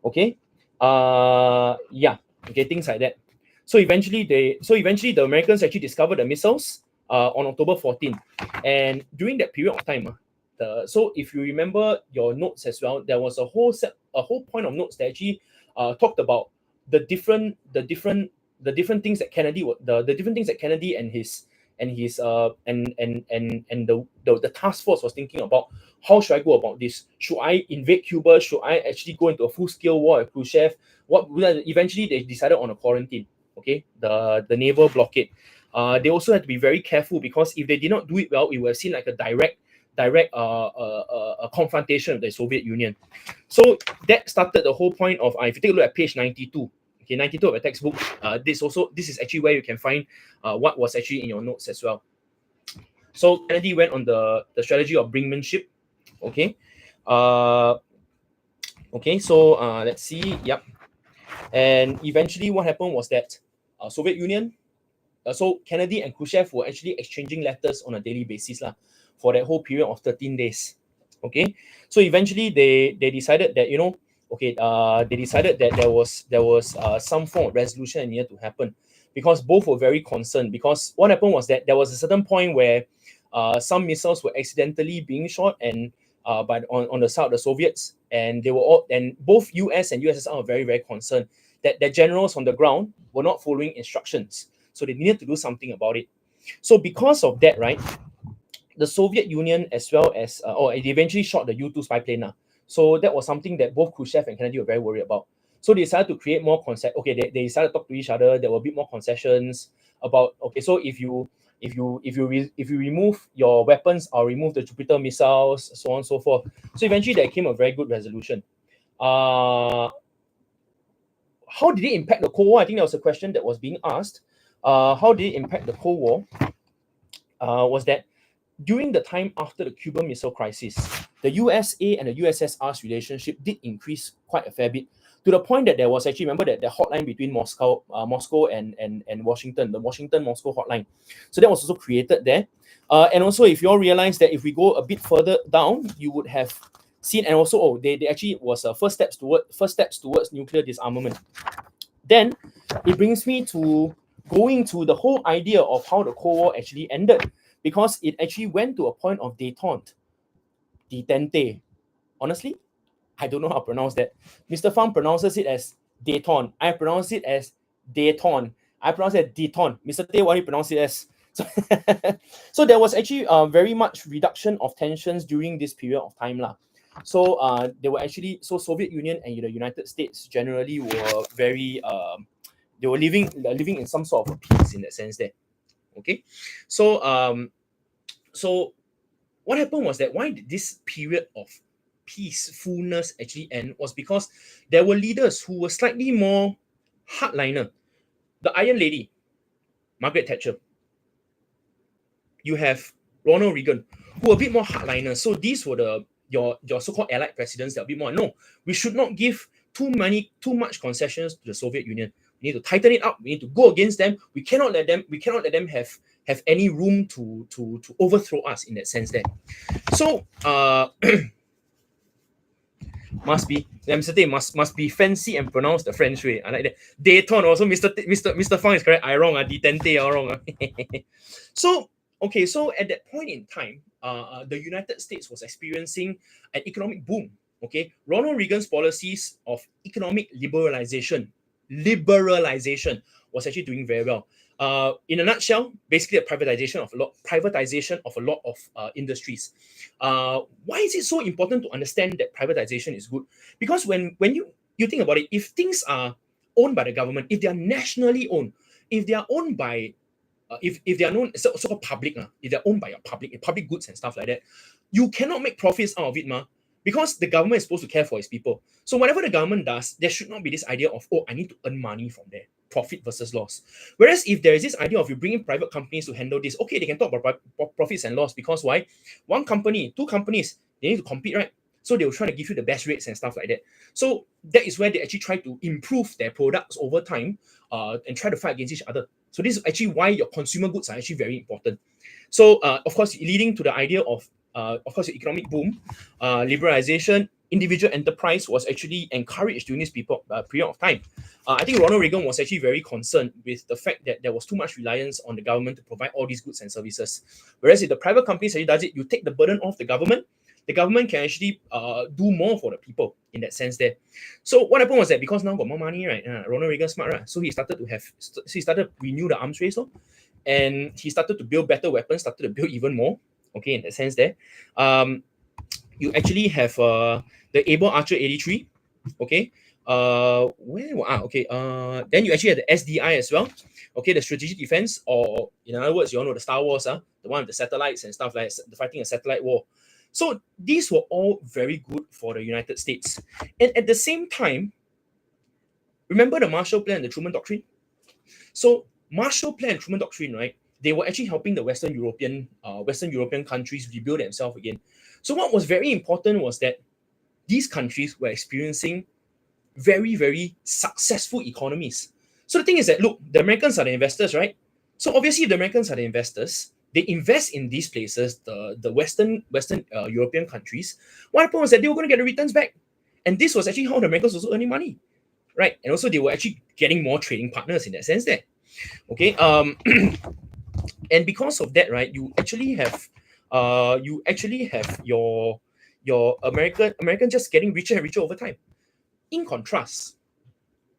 Okay, yeah, okay, things like that. So eventually the Americans actually discovered the missiles on October 14th, and during that period of time, so if you remember your notes as well, there was a whole point of notes that actually talked about the different things that Kennedy the different things that Kennedy and his the task force was thinking about. How should I go about this? Should I invade Cuba? Should I actually go into a full-scale war with Khrushchev? Eventually they decided on a quarantine. Okay, the naval blockade. They also had to be very careful, because if they did not do it well, it would have seen like a direct confrontation with the Soviet Union. So that started the whole point of, if you take a look at page 92, okay, 92 of the textbook, this is actually where you can find what was actually in your notes as well. So Kennedy went on the strategy of brinkmanship. Okay, so let's see. Yep. And eventually what happened was that Soviet Union, so Kennedy and Khrushchev were actually exchanging letters on a daily basis for that whole period of 13 days. Okay, so eventually they decided that, they decided that there was some form of resolution that needed to happen, because both were very concerned. Because what happened was that there was a certain point where some missiles were accidentally being shot and on the side of the Soviets, and both US and USSR were very, very concerned that their generals on the ground were not following instructions. So they needed to do something about it. So because of that, right, the Soviet Union, as well as it eventually shot the U-2 spy plane. So that was something that both Khrushchev and Kennedy were very worried about. So they decided to create more they decided to talk to each other. There were a bit more concessions about, okay, so if you remove your weapons, or remove the Jupiter missiles, so on and so forth. So eventually there came a very good resolution. How did it impact the Cold War? I think that was a question that was being asked. How did it impact the Cold War? Was that during the time after the Cuban Missile Crisis, the USA and the USSR's relationship did increase quite a fair bit, to the point that there was actually, remember that the hotline between Moscow and Washington, the Washington-Moscow hotline. So that was also created there. And also, if you all realize that if we go a bit further down, you would have seen, and also, they actually was first steps towards nuclear disarmament. Then it brings me to going to the whole idea of how the Cold War actually ended, because it actually went to a point of détente. Detente. Honestly, I don't know how to pronounce that. Mr. Fang pronounces it as détente. I pronounce it as détente. I pronounce it détente. Mr. Tay, what do you pronounce it as? So there was actually very much reduction of tensions during this period of time. So they were actually, so Soviet Union and the United States generally were very they were living in some sort of peace in that sense there. Okay, so so what happened was that, why did this period of peacefulness actually end, was because there were leaders who were slightly more hardliner. The Iron Lady, Margaret Thatcher. You have Ronald Reagan, who were a bit more hardliner. So these were your so-called allied presidents that are a bit more, no, we should not give too much concessions to the Soviet Union. We need to tighten it up. We need to go against them. We cannot let them have any room to overthrow us in that sense there. So must be fancy and pronounce the French way. I like that. Dayton also, Mr. Fang is correct. I wrong. Detente wrong. So okay, so at that point in time, the United States was experiencing an economic boom. Okay, Ronald Reagan's policies of economic liberalization was actually doing very well. In a nutshell, basically a privatization of a lot of industries. Why is it so important to understand that privatization is good? Because when you think about it, if things are owned by the government, if they are nationally owned, if they are owned by if they are known so-called public, if they're owned by public goods and stuff like that, you cannot make profits out of it, because the government is supposed to care for its people. So whatever the government does, there should not be this idea of, I need to earn money from there. Profit versus loss. Whereas if there is this idea of you bringing private companies to handle this, okay, they can talk about profits and loss, because why? One company, two companies, they need to compete, right? So they will try to give you the best rates and stuff like that. So that is where they actually try to improve their products over time and try to fight against each other. So this is actually why your consumer goods are actually very important. So of course, leading to the idea of course, economic boom, liberalization, individual enterprise was actually encouraged during this period of time. I think Ronald Reagan was actually very concerned with the fact that there was too much reliance on the government to provide all these goods and services. Whereas if the private companies actually does it, you take the burden off the government can actually do more for the people in that sense there. So what happened was that because now got more money, right? Ronald Reagan smart, right? So he started to renew the arms race, and he started to build better weapons, started to build even more. Okay, in that sense there. You actually have the Able Archer 83. Okay. Then you actually have the SDI as well. Okay, the strategic defense, or in other words, you all know the Star Wars, the one with the satellites and stuff like the fighting a satellite war. So these were all very good for the United States. And at the same time, remember the Marshall Plan and the Truman Doctrine? So Marshall Plan and Truman Doctrine, right? They were actually helping the Western European countries rebuild themselves again. So what was very important was that these countries were experiencing very, very successful economies. So the thing is that, look, the Americans are the investors, right? So obviously, if the Americans are the investors, they invest in these places, the Western European countries. What happened was that they were going to get the returns back. And this was actually how the Americans also earning money, right? And also they were actually getting more trading partners in that sense there. Okay. And because of that, right, you actually have your American just getting richer and richer over time. In contrast,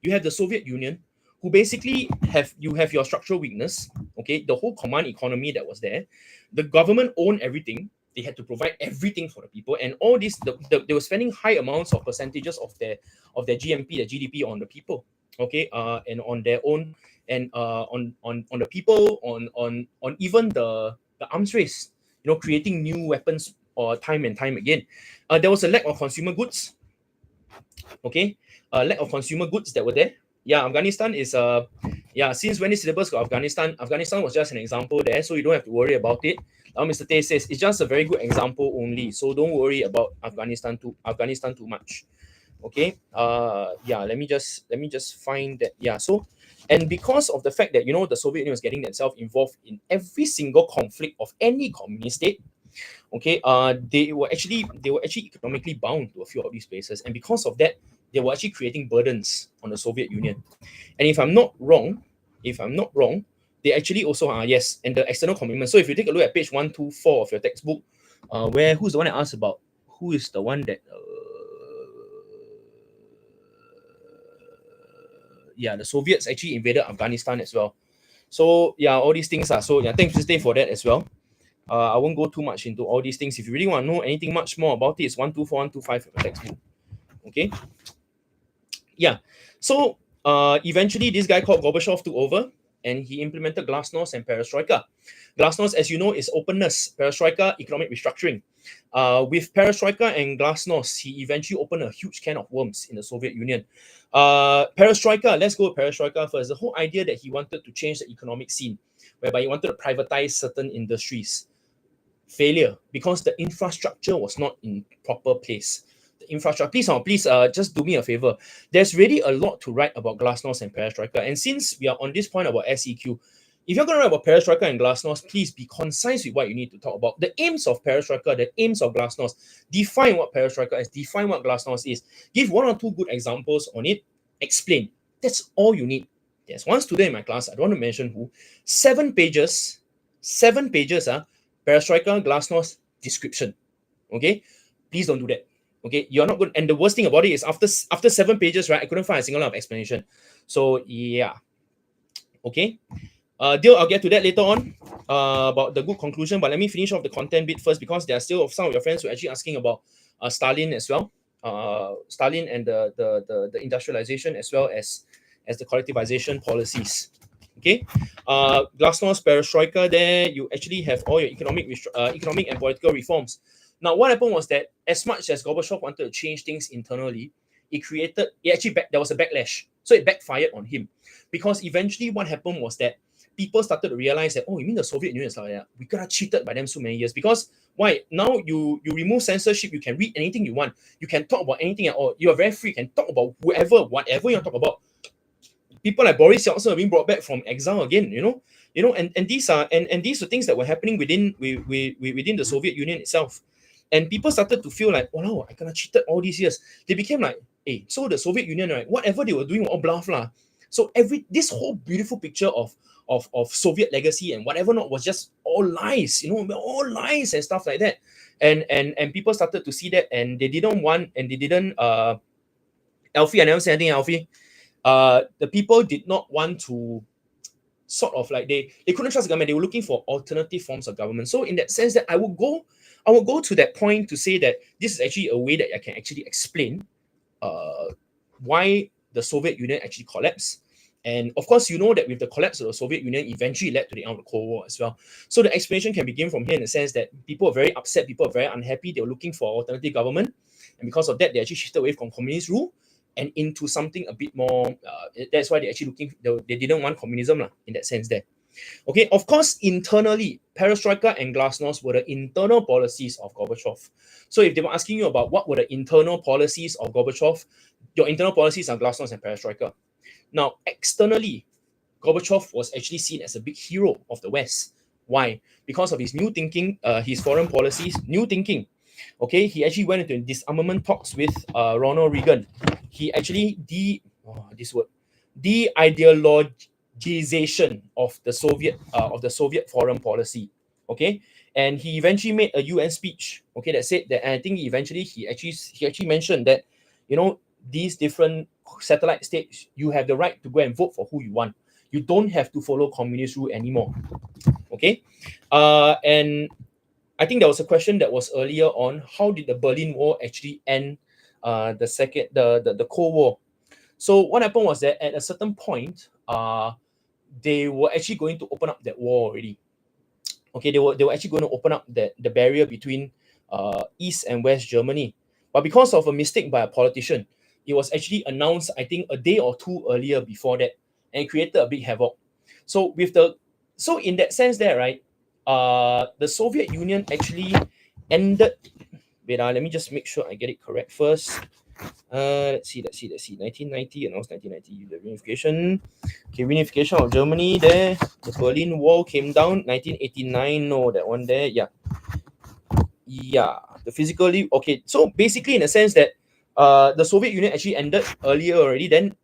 you have the Soviet Union, who basically have your structural weakness. Okay, the whole command economy that was there, the government owned everything. They had to provide everything for the people, and all this they were spending high amounts of percentages of their GMP, their GDP on the people. Okay, and on their own, and on the people, on even the arms race. Creating new weapons time and time again. There was a lack of consumer goods. Okay, lack of consumer goods that were there. Yeah, Afghanistan is since when this syllabus got Afghanistan was just an example there, so you don't have to worry about it. Mr. Tay says it's just a very good example only, so don't worry about Afghanistan too much. Okay, let me just find that. So, and because of the fact that the Soviet Union was getting themselves involved in every single conflict of any communist state. Okay, they were actually economically bound to a few of these places, and because of that, they were actually creating burdens on the Soviet Union. And if I'm not wrong, they actually also are, yes, and the external commitment. So if you take a look at page 124 of your textbook, who's the one that asked about who is the one that the Soviets actually invaded Afghanistan as well. So all these things are thanks to stay for that as well. I won't go too much into all these things. If you really want to know anything much more about it, it's 124, 125 of the textbook. Okay. So eventually this guy called Gorbachev took over, and he implemented Glasnost and Perestroika. Glasnost, as you know, is openness. Perestroika, economic restructuring. With Perestroika and Glasnost, he eventually opened a huge can of worms in the Soviet Union. Perestroika, let's go with Perestroika first. The whole idea that he wanted to change the economic scene, whereby he wanted to privatize certain industries. Failure, because the infrastructure was not in proper place. The infrastructure, please, just do me a favor. There's really a lot to write about Glasnost and Perestroika, and since we are on this point about SEQ, if you're going to write about Perestroika and Glasnost, please be concise with what you need to talk about. The aims of Perestroika, the aims of Glasnost, define what Perestroika is, define what Glasnost is, give one or two good examples on it, explain. That's all you need. There's one student in my class, I don't want to mention who, 7 pages, Perestroika, Glasnost, description. Okay, please don't do that. Okay, you're not good. And the worst thing about it is after 7 pages, right, I couldn't find a single line of explanation. So yeah, okay. Deal, I'll get to that later on about the good conclusion, but let me finish off the content bit first, because there are still some of your friends who are actually asking about Stalin as well. Stalin and the industrialization, as well as the collectivization policies. Okay, Glasnost, Perestroika, there you actually have all your economic and political reforms. Now, what happened was that as much as Gorbachev wanted to change things internally, there was a backlash. So it backfired on him, because eventually what happened was that people started to realize that, oh, you mean the Soviet Union is like that? We got cheated by them so many years. Because why? Now you remove censorship, you can read anything you want. You can talk about anything at all. You are very free, you can talk about whoever, whatever you want to talk about. People like Boris Johnson are being brought back from exile again, and these are things that were happening within the Soviet Union itself. And people started to feel like, oh no, I kinda cheated all these years. They became like, hey, so the Soviet Union, right, whatever they were doing were all bluff lah. So this whole beautiful picture of Soviet legacy and whatever not was just all lies, all lies and stuff like that. And people started to see that, and they didn't Alfie, I never say anything, Alfie. The people did not want to sort of like they couldn't trust the government. They were looking for alternative forms of government. So in that sense, that I would go to that point to say that this is actually a way that I can actually explain why the Soviet Union actually collapsed. And of course, you know that with the collapse of the Soviet Union, eventually led to the end of the Cold War as well. So the explanation can begin from here in the sense that people are very upset, people are very unhappy, they were looking for alternative government. And because of that, they actually shifted away from communist rule and into something a bit more, that's why they're actually they didn't want communism in that sense there. Okay, of course, internally, perestroika and glasnost were the internal policies of Gorbachev. So if they were asking you about what were the internal policies of Gorbachev, your internal policies are glasnost and perestroika. Now, externally, Gorbachev was actually seen as a big hero of the West. Why? Because of his new thinking, his foreign policies, new thinking. Okay, he actually went into disarmament talks with Ronald Reagan. He actually de-ideologization of the Soviet foreign policy. Okay, and he eventually made a UN speech. Okay, that said that, and I think he actually mentioned that, these different satellite states, you have the right to go and vote for who you want. You don't have to follow communist rule anymore. Okay, and I think there was a question that was earlier on, how did the Berlin Wall actually end the Cold War? So what happened was that at a certain point, they were actually going to open up that wall already. Okay, they were actually going to open up the barrier between East and West Germany. But because of a mistake by a politician, it was actually announced, I think, a day or two earlier before that, and it created a big havoc. So in that sense there, right, the Soviet Union actually ended. Wait, let me just make sure I get it correct first. Let's see. 1990, announced 1990, the reunification. Okay, reunification of Germany there. The Berlin Wall came down 1989. No, that one there. Yeah. The physically, okay. So basically, in a sense that the Soviet Union actually ended earlier already. Then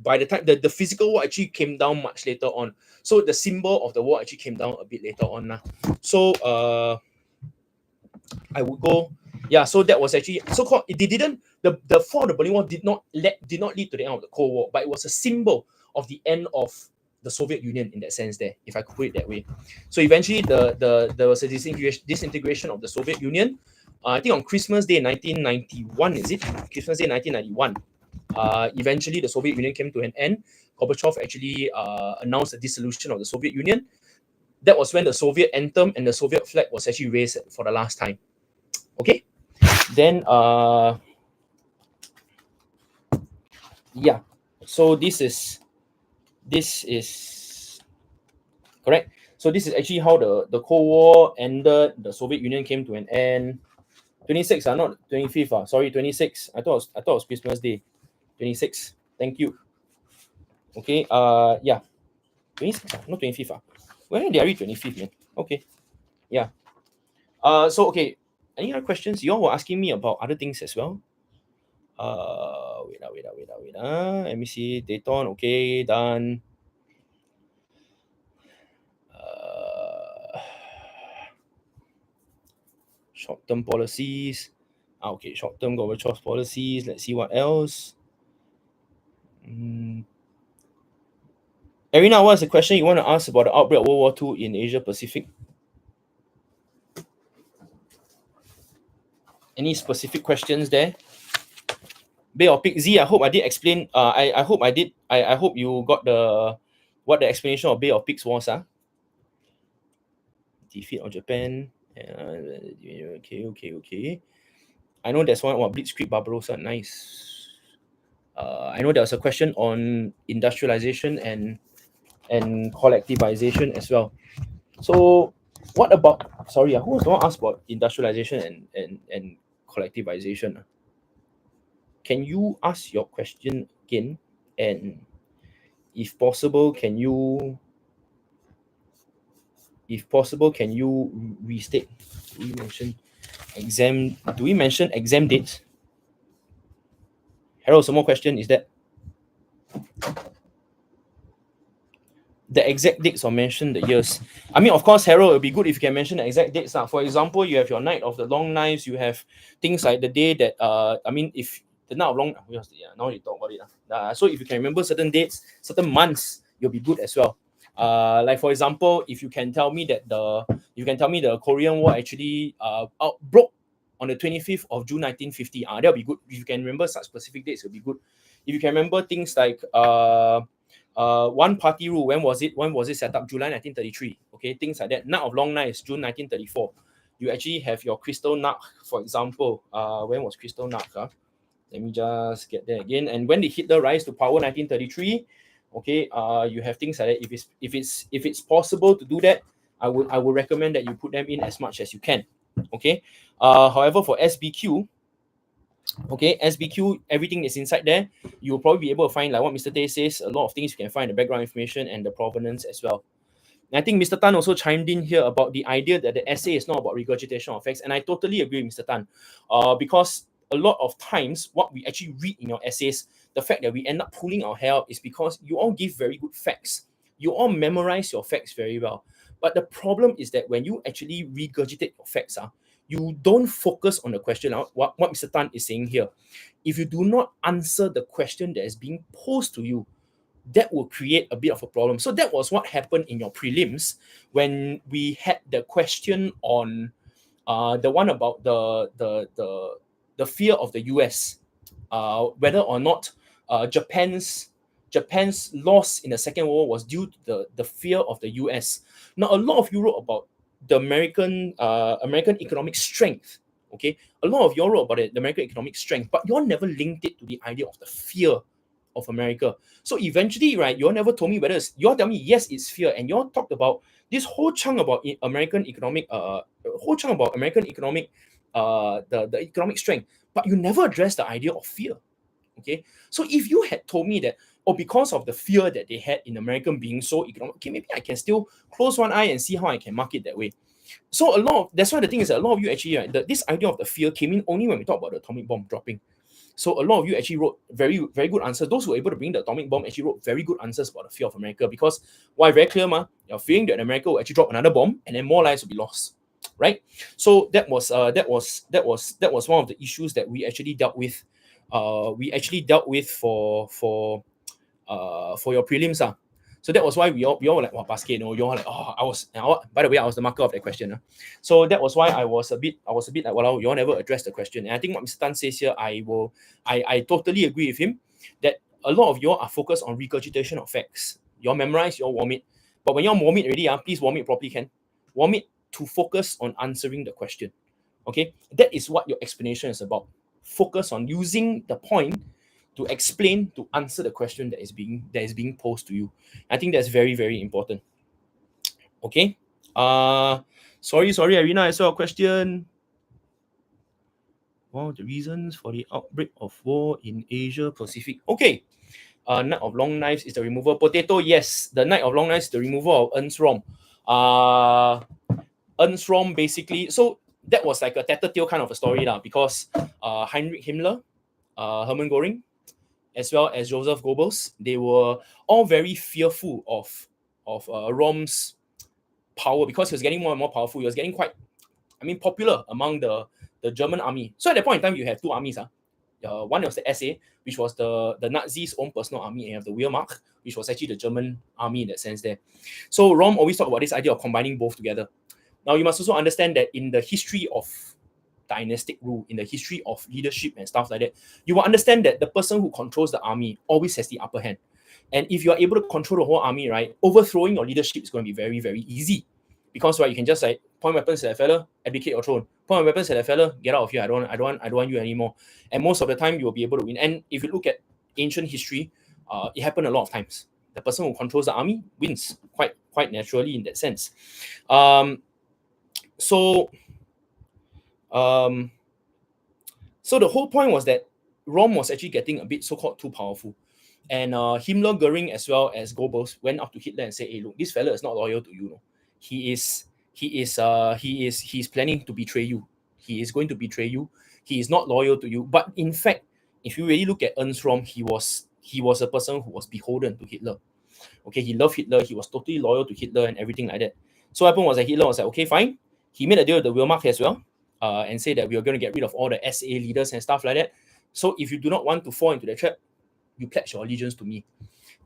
by the time the physical war actually came down much later on. So the symbol of the war actually came down a bit later on. So I would go. Yeah, so that was actually so-called. They didn't. The fall of the Berlin Wall did not lead to the end of the Cold War, but it was a symbol of the end of the Soviet Union in that sense there, if I could put it that way. So eventually there was a disintegration of the Soviet Union. I think on Christmas Day 1991, is it? Christmas Day 1991. Eventually the Soviet Union came to an end. Gorbachev actually announced the dissolution of the Soviet Union. That was when the Soviet anthem and the Soviet flag was actually raised for the last time. Okay, then yeah, so this is correct. So this is actually how the Cold War ended. The Soviet Union came to an end. 26, not 25. Sorry, 26. I thought it was Christmas Day. 26. Thank you. Okay. Yeah. 26. Not 25. When did I read 25th, man? Okay. Yeah. So okay. Any other questions? You all were asking me about other things as well. Wait. Let me see. Dayton. Okay, done. Short-term policies. Okay, short-term Gorbachev policies. Let's see what else. Arina, what's the question you want to ask about the outbreak of World War II in Asia Pacific? Any specific questions there? Bay of Pigs. Z, I hope I did explain. I hope I did. I hope you got what the explanation of Bay of Pigs was. Defeat of Japan. Okay. I know there's one. Blitzkrieg Barbarossa. Nice. I know there was a question on industrialization and and collectivization as well. So what about, sorry, who was the one asked about industrialization and collectivization? Can you ask your question again? And if possible, can you restate? Do we mention exam dates? Harold, some more question is that the exact dates or mention the years. I mean, of course, Harold, it would be good if you can mention the exact dates. For example, you have your Night of the Long Knives, you have things like the day that, I mean, if the Night of Long, now you talk about it. So if you can remember certain dates, certain months, you'll be good as well. Like for example, if you can tell me that the Korean War actually broke on the 25th of June 1950, that'll be good. If you can remember such specific dates, it'll be good. If you can remember things like one party rule, when was it set up? July 1933. Okay, things like that. Night of Long Knives, June 1934. You actually have your Crystal Nut, for example. When was Crystal Nut? Let me just get there again. And when did Hitler rise to power? 1933. Okay, you have things like that. If it's possible to do that, I would recommend that you put them in as much as you can. Okay. However, for SBQ, okay, SBQ, everything is inside there. You'll probably be able to find, like what Mr. Tay says, a lot of things you can find, the background information and the provenance as well. And I think Mr. Tan also chimed in here about the idea that the essay is not about regurgitation of facts. And I totally agree with Mr. Tan. Because a lot of times, what we actually read in your essays, the fact that we end up pulling our hair out is because you all give very good facts. You all memorize your facts very well. But the problem is that when you actually regurgitate your facts, you don't focus on the question. What Mr. Tan is saying here, if you do not answer the question that is being posed to you, that will create a bit of a problem. So that was what happened in your prelims when we had the question on the one about the fear of the US, whether or not Japan's loss in the Second World War was due to the fear of the US. Now, a lot of you wrote about the American economic strength. Okay, a lot of you wrote about it, the American economic strength, but you all never linked it to the idea of the fear of America. So eventually, right, you all never told me whether you all tell me yes, it's fear, and you all talked about this whole chunk about American economic, the economic strength, but you never addressed the idea of fear. Okay, so if you had told me that, oh, because of the fear that they had in American being so economic, okay, maybe I can still close one eye and see how I can mark it that way. So that's why the thing is that a lot of you actually, right, this idea of the fear came in only when we talk about the atomic bomb dropping. So a lot of you actually wrote very, very good answers. Those who were able to bring the atomic bomb actually wrote very good answers about the fear of America, because why? Very clear, you're fearing that America will actually drop another bomb and then more lives will be lost, right? So that was one of the issues that we actually dealt with. For your prelims. So that was why we all were like, wow, basket, you all like, by the way, I was the marker of that question. So that was why I was a bit like, well, you all never addressed the question. And I think what Mr. Tan says here, I totally agree with him, that a lot of you all are focused on regurgitation of facts. You all memorize, you all vomit. But when you all vomit already, please vomit properly, can. Vomit to focus on answering the question. Okay? That is what your explanation is about. Focus on using the point to explain, to answer the question that is being posed to you. I think that's very, very important. Okay. Sorry, Irina, I saw a question. One of the reasons for the outbreak of war in Asia Pacific. Okay. Night of Long Knives is the removal. Potato, yes. The Night of Long Knives is the removal of Ernst Röhm. Ernst Röhm basically, so that was like a tattletale kind of a story because Heinrich Himmler, Hermann Göring, as well as Joseph Goebbels, they were all very fearful of Röhm's power, because he was getting more and more powerful. He was getting quite, popular among the German army. So at that point in time, you have two armies. One was the SA, which was the Nazis' own personal army, and you have the Wehrmacht, which was actually the German army in that sense there. So Röhm always talked about this idea of combining both together. Now, you must also understand that in the history of dynastic rule, in the history of leadership and stuff like that, you will understand that the person who controls the army always has the upper hand. And if you are able to control the whole army, right, overthrowing your leadership is going to be very, very easy. Because, right, you can just like point weapons at that fella, abdicate your throne. Point weapons at that fella, get out of here. I don't want you anymore. And most of the time, you will be able to win. And if you look at ancient history, it happened a lot of times. The person who controls the army wins quite naturally in that sense. So the whole point was that Röhm was actually getting a bit so-called too powerful. And Himmler, Goering, as well as Goebbels went up to Hitler and said, "Hey, look, this fella is not loyal to you. No. He's planning to betray you. He is going to betray you. He is not loyal to you." But in fact, if you really look at Ernst Röhm, he was a person who was beholden to Hitler. Okay, he loved Hitler. He was totally loyal to Hitler and everything like that. So what happened was that Hitler was like, okay, fine. He made a deal with the Wehrmacht as well, and said that we are going to get rid of all the SA leaders and stuff like that. So if you do not want to fall into the trap, you pledge your allegiance to me.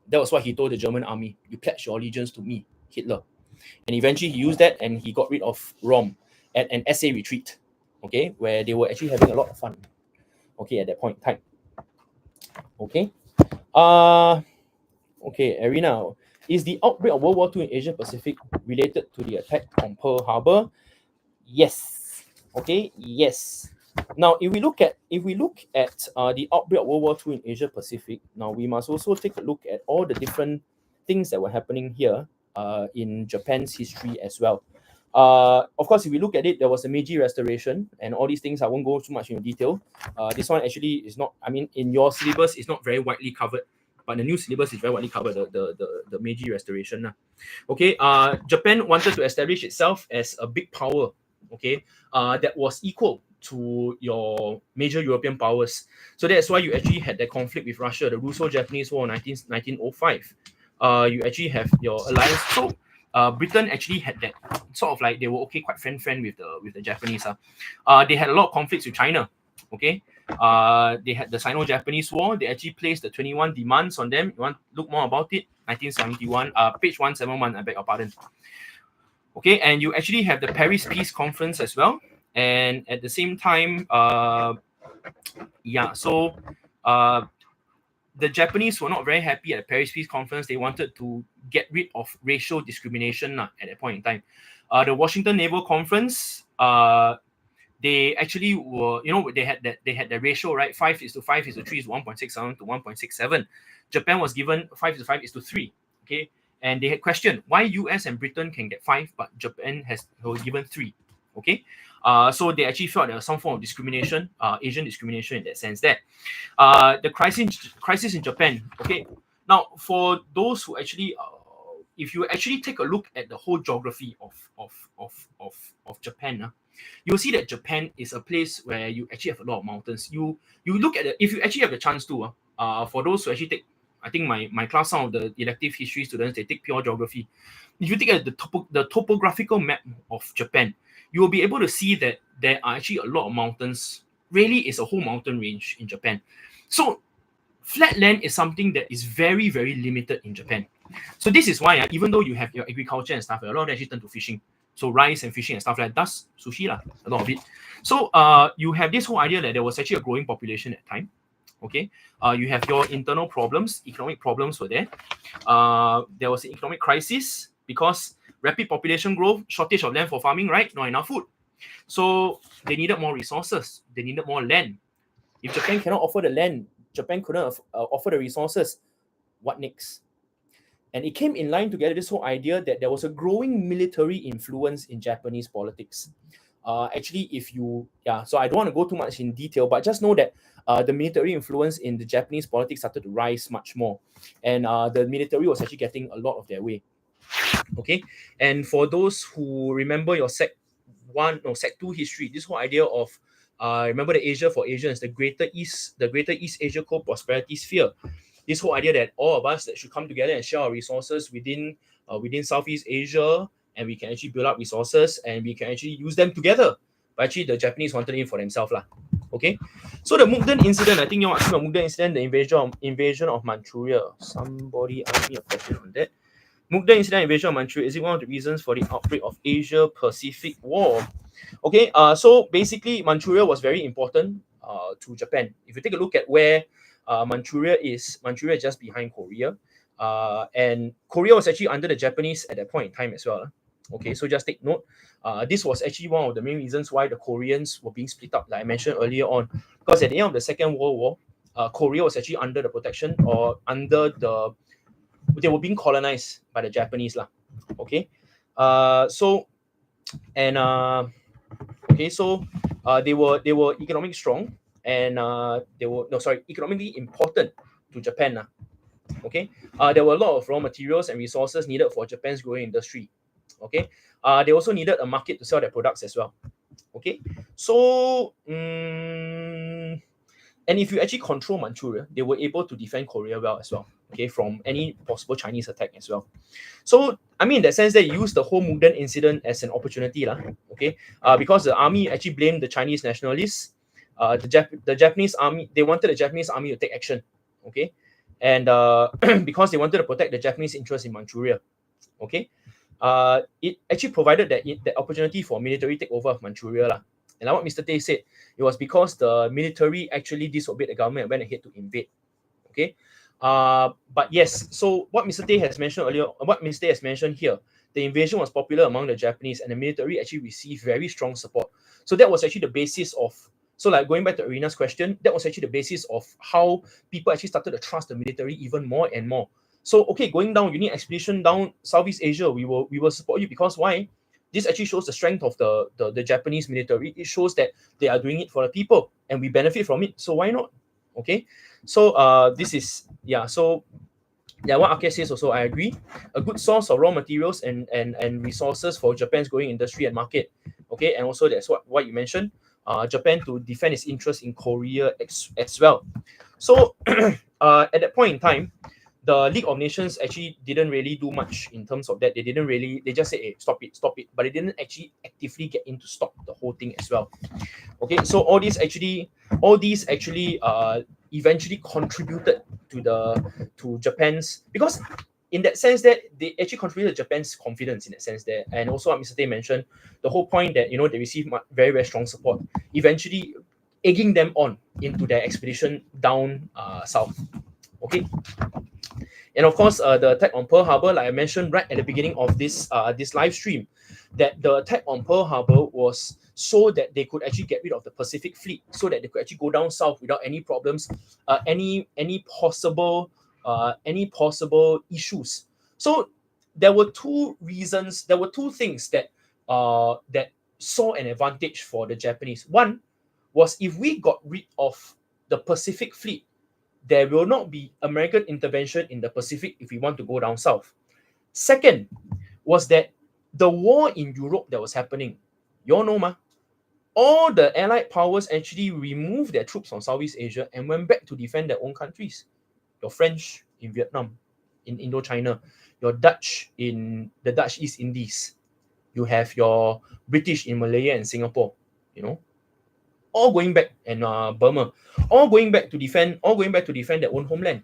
That was what he told the German army. You pledge your allegiance to me, Hitler. And eventually he used that and he got rid of Röhm at an SA retreat, okay, where they were actually having a lot of fun, okay, at that point in time. Okay. Okay, Arena. Is the outbreak of World War II in Asia Pacific related to the attack on Pearl Harbor? Yes. Okay, yes. Now, if we look at the outbreak of World War II in Asia Pacific, now we must also take a look at all the different things that were happening here in Japan's history as well. Of course, if we look at it, there was a Meiji Restoration and all these things. I won't go too much into detail. This one actually is not, I mean, in your syllabus, it's not very widely covered, but the new syllabus is very widely covered, the Meiji Restoration. Okay, Japan wanted to establish itself as a big power, okay, that was equal to your major European powers. So that's why you actually had that conflict with Russia, the Russo-Japanese War in 1905. You actually have your alliance. So Britain actually had that sort of like, they were okay, quite friend with the Japanese. They had a lot of conflicts with China. Okay, they had the Sino-Japanese War. They actually placed the 21 demands on them. You want to look more about it? 1971, page 171. I beg your pardon. Okay, and you actually have the Paris Peace Conference as well. And at the same time, the Japanese were not very happy at the Paris Peace Conference. They wanted to get rid of racial discrimination at that point in time. The Washington Naval Conference, they actually were, they had the ratio, right? 5:5:3 is 1.67 to 1.67. Japan was given 5:5:3. Okay, and they had questioned why US and Britain can get 5, but Japan was given 3. Okay, so they actually felt there was some form of discrimination, Asian discrimination in that sense. That the crisis in Japan. Okay, now for those who actually, if you actually take a look at the whole geography of Japan, you'll see that Japan is a place where you actually have a lot of mountains. You look at it, if you actually have the chance to, for those who actually take, I think my class, some of the elective history students, they take pure geography. If you take at the topographical map of Japan, you will be able to see that there are actually a lot of mountains. Really, it's a whole mountain range in Japan. So flat land is something that is very, very limited in Japan. So this is why, even though you have your agriculture and stuff, a lot of actually turn to fishing. So rice and fishing and stuff like that, thus sushi, a lot of it. So you have this whole idea that there was actually a growing population at the time. Okay, you have your internal problems, economic problems were there. There was an economic crisis because rapid population growth, shortage of land for farming, right? Not enough food. So they needed more resources. They needed more land. If Japan cannot offer the land, Japan couldn't offer the resources. What next? And it came in line together, this whole idea that there was a growing military influence in Japanese politics. Actually, so I don't want to go too much in detail, but just know that the military influence in the Japanese politics started to rise much more. And the military was actually getting a lot of their way. Okay, and for those who remember your Sec 2 history, this whole idea of remember the Asia for Asians, the Greater East Asia Co-Prosperity Sphere. This whole idea that all of us that should come together and share our resources within Southeast Asia, and we can actually build up resources and we can actually use them together. But actually, the Japanese wanted it for themselves, Okay, so the Mukden incident, I think you're asking about Mukden incident, the invasion of Manchuria. Somebody asked me a question on that. Mukden incident, invasion of Manchuria, is it one of the reasons for the outbreak of Asia Pacific War? Okay, so basically Manchuria was very important to Japan. If you take a look at where Manchuria is just behind Korea, and Korea was actually under the Japanese at that point in time as well. Okay, so just take note. This was actually one of the main reasons why the Koreans were being split up, like I mentioned earlier on, because at the end of the Second World War, Korea was actually under the protection or under the they were being colonized by the Japanese lah. Okay, they were economically strong, and they were economically important to Japan lah. Okay, there were a lot of raw materials and resources needed for Japan's growing industry. Okay, they also needed a market to sell their products as well. Okay, so and if you actually control Manchuria, they were able to defend Korea well as well. Okay, from any possible Chinese attack as well. So I mean, in that sense, they used the whole Mukden incident as an opportunity lah. Okay, because the army actually blamed the Chinese nationalists. The Japanese army, they wanted the Japanese army to take action. Okay, and because they wanted to protect the Japanese interests in Manchuria. Okay, it actually provided that opportunity for military takeover of Manchuria lah. And like what Mr. Tay said, it was because the military actually disobeyed the government and went ahead to invade. Okay, but yes, so what Mr. Tay has mentioned earlier, what Mr. Tay has mentioned here, the invasion was popular among the Japanese, and the military actually received very strong support. So that was actually the basis of, so like going back to Arena's question, that was actually the basis of how people actually started to trust the military even more and more. So okay, going down, you need expedition down Southeast Asia, we will support you, because why? This actually shows the strength of the Japanese military. It shows that they are doing it for the people, and we benefit from it. So why not? Okay, so this is what Akeh says also, I agree. A good source of raw materials and resources for Japan's growing industry and market. Okay, and also that's what you mentioned. Japan to defend its interest in Korea as well. So at that point in time, the League of Nations actually didn't really do much in terms of that. They just said, hey, stop it. But they didn't actually actively get in to stop the whole thing as well. Okay, so all these actually eventually contributed to Japan's, because in that sense that they actually contributed to Japan's confidence in that sense there. And also what Mr. Tay mentioned, the whole point that, they received very, very strong support, eventually egging them on into their expedition down south. Okay. And of course, the attack on Pearl Harbor, like I mentioned right at the beginning of this live stream, that the attack on Pearl Harbor was so that they could actually get rid of the Pacific Fleet, so that they could actually go down south without any problems, any possible issues. So there were two reasons, there were two things that saw an advantage for the Japanese. One was, if we got rid of the Pacific Fleet, there will not be American intervention in the Pacific if we want to go down south. Second was that the war in Europe that was happening, you all know, all the Allied powers actually removed their troops from Southeast Asia and went back to defend their own countries. Your French in Vietnam, in Indochina, your Dutch in the Dutch East Indies, you have your British in Malaya and Singapore, all going back, and Burma, all going back to defend their own homeland.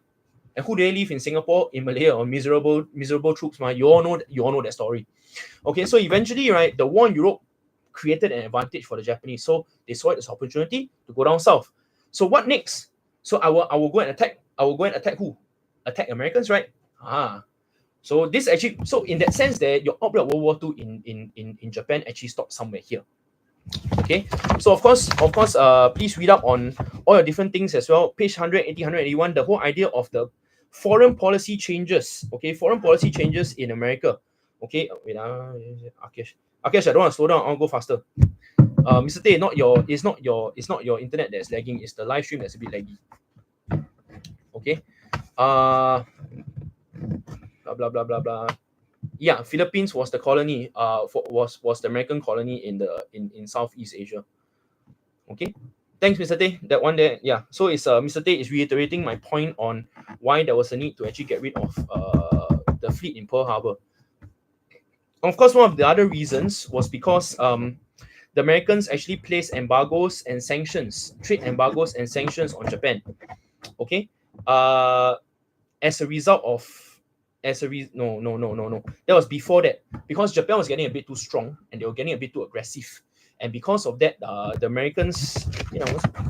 And who do they live in Singapore, in Malaya, or miserable troops? You all know that story. Okay, so eventually, right, the war in Europe created an advantage for the Japanese. So they saw it as an opportunity to go down south. So what next? So I will go and attack. I will go and attack who? Attack Americans, right? So this actually, so in that sense, there, your outbreak of World War II in Japan actually stopped somewhere here. Okay, so of course, please read up on all your different things as well. Page 180, 181, the whole idea of the foreign policy changes. Okay, foreign policy changes in America. Okay, wait, Akesh, I don't want to slow down. I'll go faster. Mr. Tay, it's not your internet that's lagging. It's the live stream that's a bit laggy. Okay, blah blah blah blah blah. Yeah, Philippines was the colony. Was the American colony in Southeast Asia. Okay, thanks, Mr. Tay. That one there, yeah. So it's Mr. Tay is reiterating my point on why there was a need to actually get rid of the fleet in Pearl Harbor. Of course, one of the other reasons was because the Americans actually placed embargoes and sanctions, trade embargoes and sanctions on Japan. Okay, as a result of. No. That was before that, because Japan was getting a bit too strong and they were getting a bit too aggressive, and because of that, the Americans,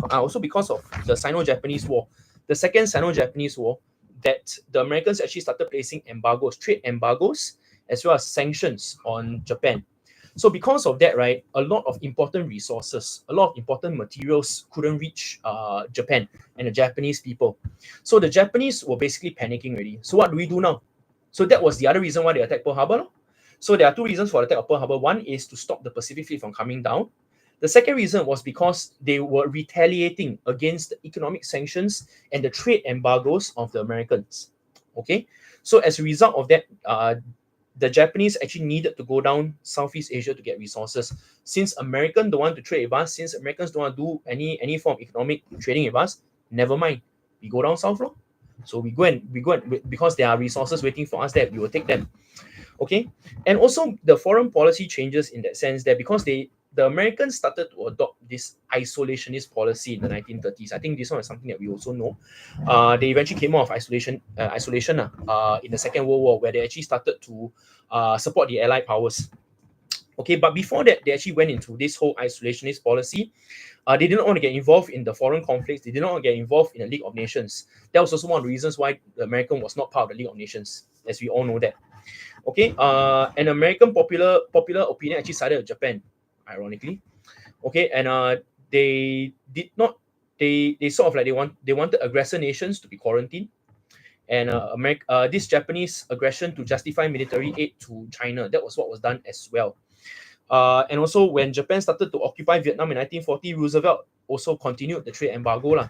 also because of the Sino-Japanese War, the second Sino-Japanese War, that the Americans actually started placing embargoes, trade embargoes, as well as sanctions on Japan. So because of that, right, a lot of important resources, a lot of important materials couldn't reach Japan and the Japanese people. So the Japanese were basically panicking already. So what do we do now? So that was the other reason why they attacked Pearl Harbor. So there are two reasons for the attack of Pearl Harbor. One is to stop the Pacific Fleet from coming down. The second reason was because they were retaliating against the economic sanctions and the trade embargoes of the Americans. Okay, so as a result of that, the Japanese actually needed to go down Southeast Asia to get resources. Since Americans don't want to trade with us, since Americans don't want to do any form of economic trading with us, never mind, we go down south, lor. So we go and because there are resources waiting for us there, we will take them. Okay, and also the foreign policy changes in that sense that because the Americans started to adopt this isolationist policy in the 1930s. I think this one is something that we also know. They eventually came out of isolation in the Second World War, where they actually started to support the Allied powers. Okay, but before that, they actually went into this whole isolationist policy. They didn't want to get involved in the foreign conflicts. They did not want to get involved in the League of Nations. That was also one of the reasons why the American was not part of the League of Nations, as we all know that. Okay, an American popular opinion actually sided with Japan, ironically. Okay, and they did not. They sort of like they wanted aggressor nations to be quarantined, and this Japanese aggression to justify military aid to China. That was what was done as well. And also when Japan started to occupy Vietnam in 1940, Roosevelt also continued the trade embargo lah.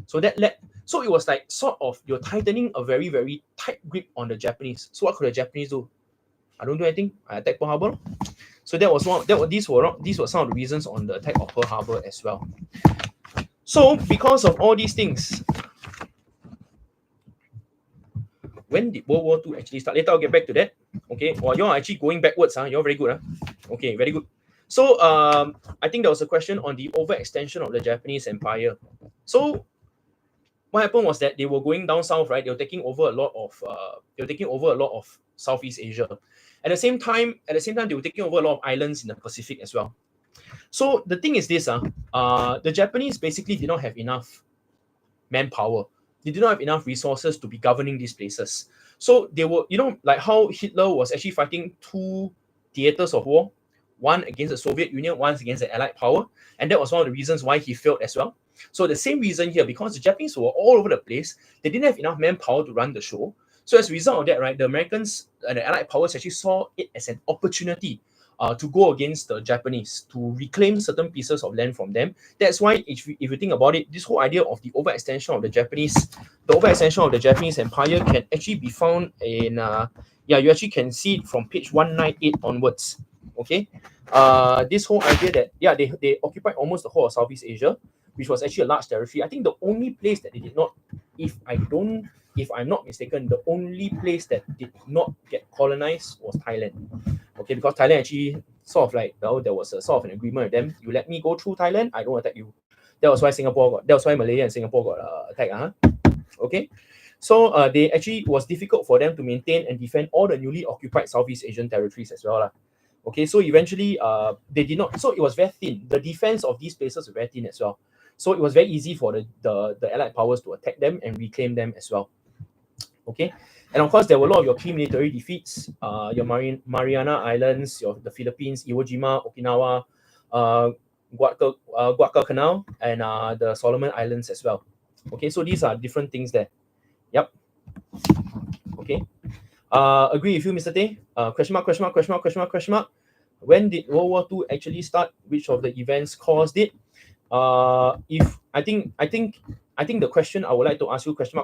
So that led. So it was like sort of you're tightening a very very tight grip on the Japanese. So what could the Japanese do? I don't do anything. I attack Pearl Harbor. So that was one. These were some of the reasons on the attack of Pearl Harbor as well. So because of all these things, when did World War II actually start? Later I'll get back to that. Okay. Well, you're actually going backwards. You're very good. Okay, very good. So I think there was a question on the overextension of the Japanese Empire. So what happened was that they were going down south, right? They were taking over a lot of Southeast Asia. At the same time, they were taking over a lot of islands in the Pacific as well. So the thing is this, the Japanese basically did not have enough manpower. They did not have enough resources to be governing these places. So they were, like how Hitler was actually fighting two theaters of war, one against the Soviet Union, one against the Allied power. And that was one of the reasons why he failed as well. So the same reason here, because the Japanese were all over the place, they didn't have enough manpower to run the show. So as a result of that, right, the Americans and the Allied powers actually saw it as an opportunity to go against the Japanese, to reclaim certain pieces of land from them. That's why, if you think about it, this whole idea of the overextension of the Japanese Empire can actually be found in, you actually can see it from page 198 onwards. Okay, this whole idea that they occupied almost the whole of Southeast Asia, which was actually a large territory. I think the only place that they did not, if I'm not mistaken, the only place that did not get colonized was Thailand. Okay, because Thailand actually sort of like, well, there was a sort of an agreement with them. You let me go through Thailand, I don't attack you. That was why Malaysia and Singapore got attacked. Okay, so they actually was difficult for them to maintain and defend all the newly occupied Southeast Asian territories as well. Okay, so eventually they did not, so it was very thin. The defense of these places were very thin as well. So it was very easy for the Allied powers to attack them and reclaim them as well. Okay, and of course there were a lot of your key military defeats, your Mariana Islands, the Philippines, Iwo Jima, Okinawa, Guadalcanal, and the Solomon Islands as well. Okay, so these are different things there. Yep. Okay. Agree with you, Mr. Tay. Question mark. When did World War II actually start? Which of the events caused it? I think the question I would like to ask you, question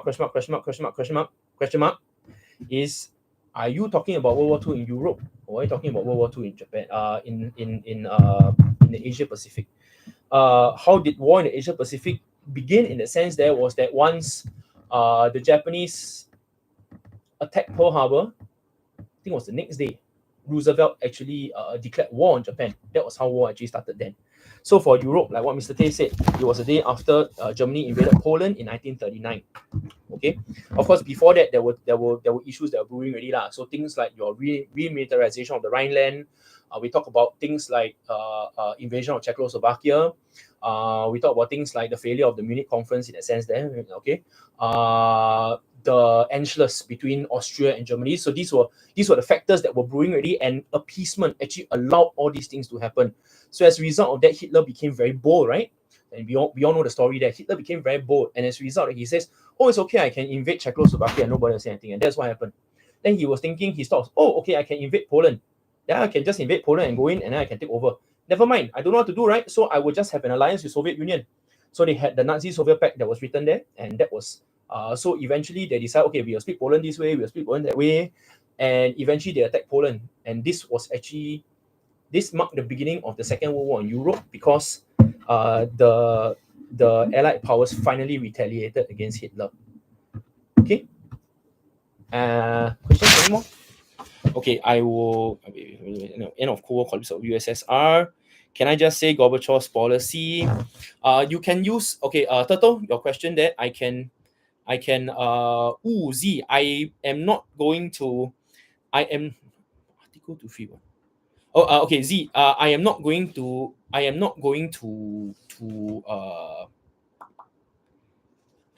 mark, is, are you talking about World War II in Europe, or are you talking about World War II in Japan? In the Asia Pacific. How did war in the Asia Pacific begin? In the sense there was that once the Japanese attacked Pearl Harbor, I think it was the next day, Roosevelt actually declared war on Japan. That was how war actually started then. So for Europe, like what Mr. Tay said, it was the day after Germany invaded Poland in 1939. Okay, of course before that there were issues that were brewing already lah. So things like your remilitarization of the Rhineland. We talk about things like invasion of Czechoslovakia. We talk about things like the failure of the Munich Conference in a sense there. Okay, the Anschluss between Austria and Germany. So these were the factors that were brewing already, and appeasement actually allowed all these things to happen. So as a result of that, Hitler became very bold, right? And we all know the story there. Hitler became very bold, and as a result, he says, "Oh, it's okay, I can invade Czechoslovakia, and nobody will say anything." And that's what happened. then he was thinking, he thought, oh, okay, I can invade Poland. Yeah, I can just invade Poland and go in, and then I can take over. Never mind, I don't know what to do, right? So I will just have an alliance with Soviet Union. So they had the Nazi-Soviet pact that was written there, and that was so eventually they decided, okay, we'll split Poland this way, we'll split Poland that way, and eventually they attacked Poland. And this marked the beginning of the Second World War in Europe, because the Allied powers finally retaliated against Hitler. Okay. Questions anymore? Okay, I will. End of Cold War collapse of USSR. Can I just say Gorbachev's policy? You can use. Okay, Turtle, your question there. I can. Z. I am not going to. I am. Article 231. Oh, okay, Z. I am not going to.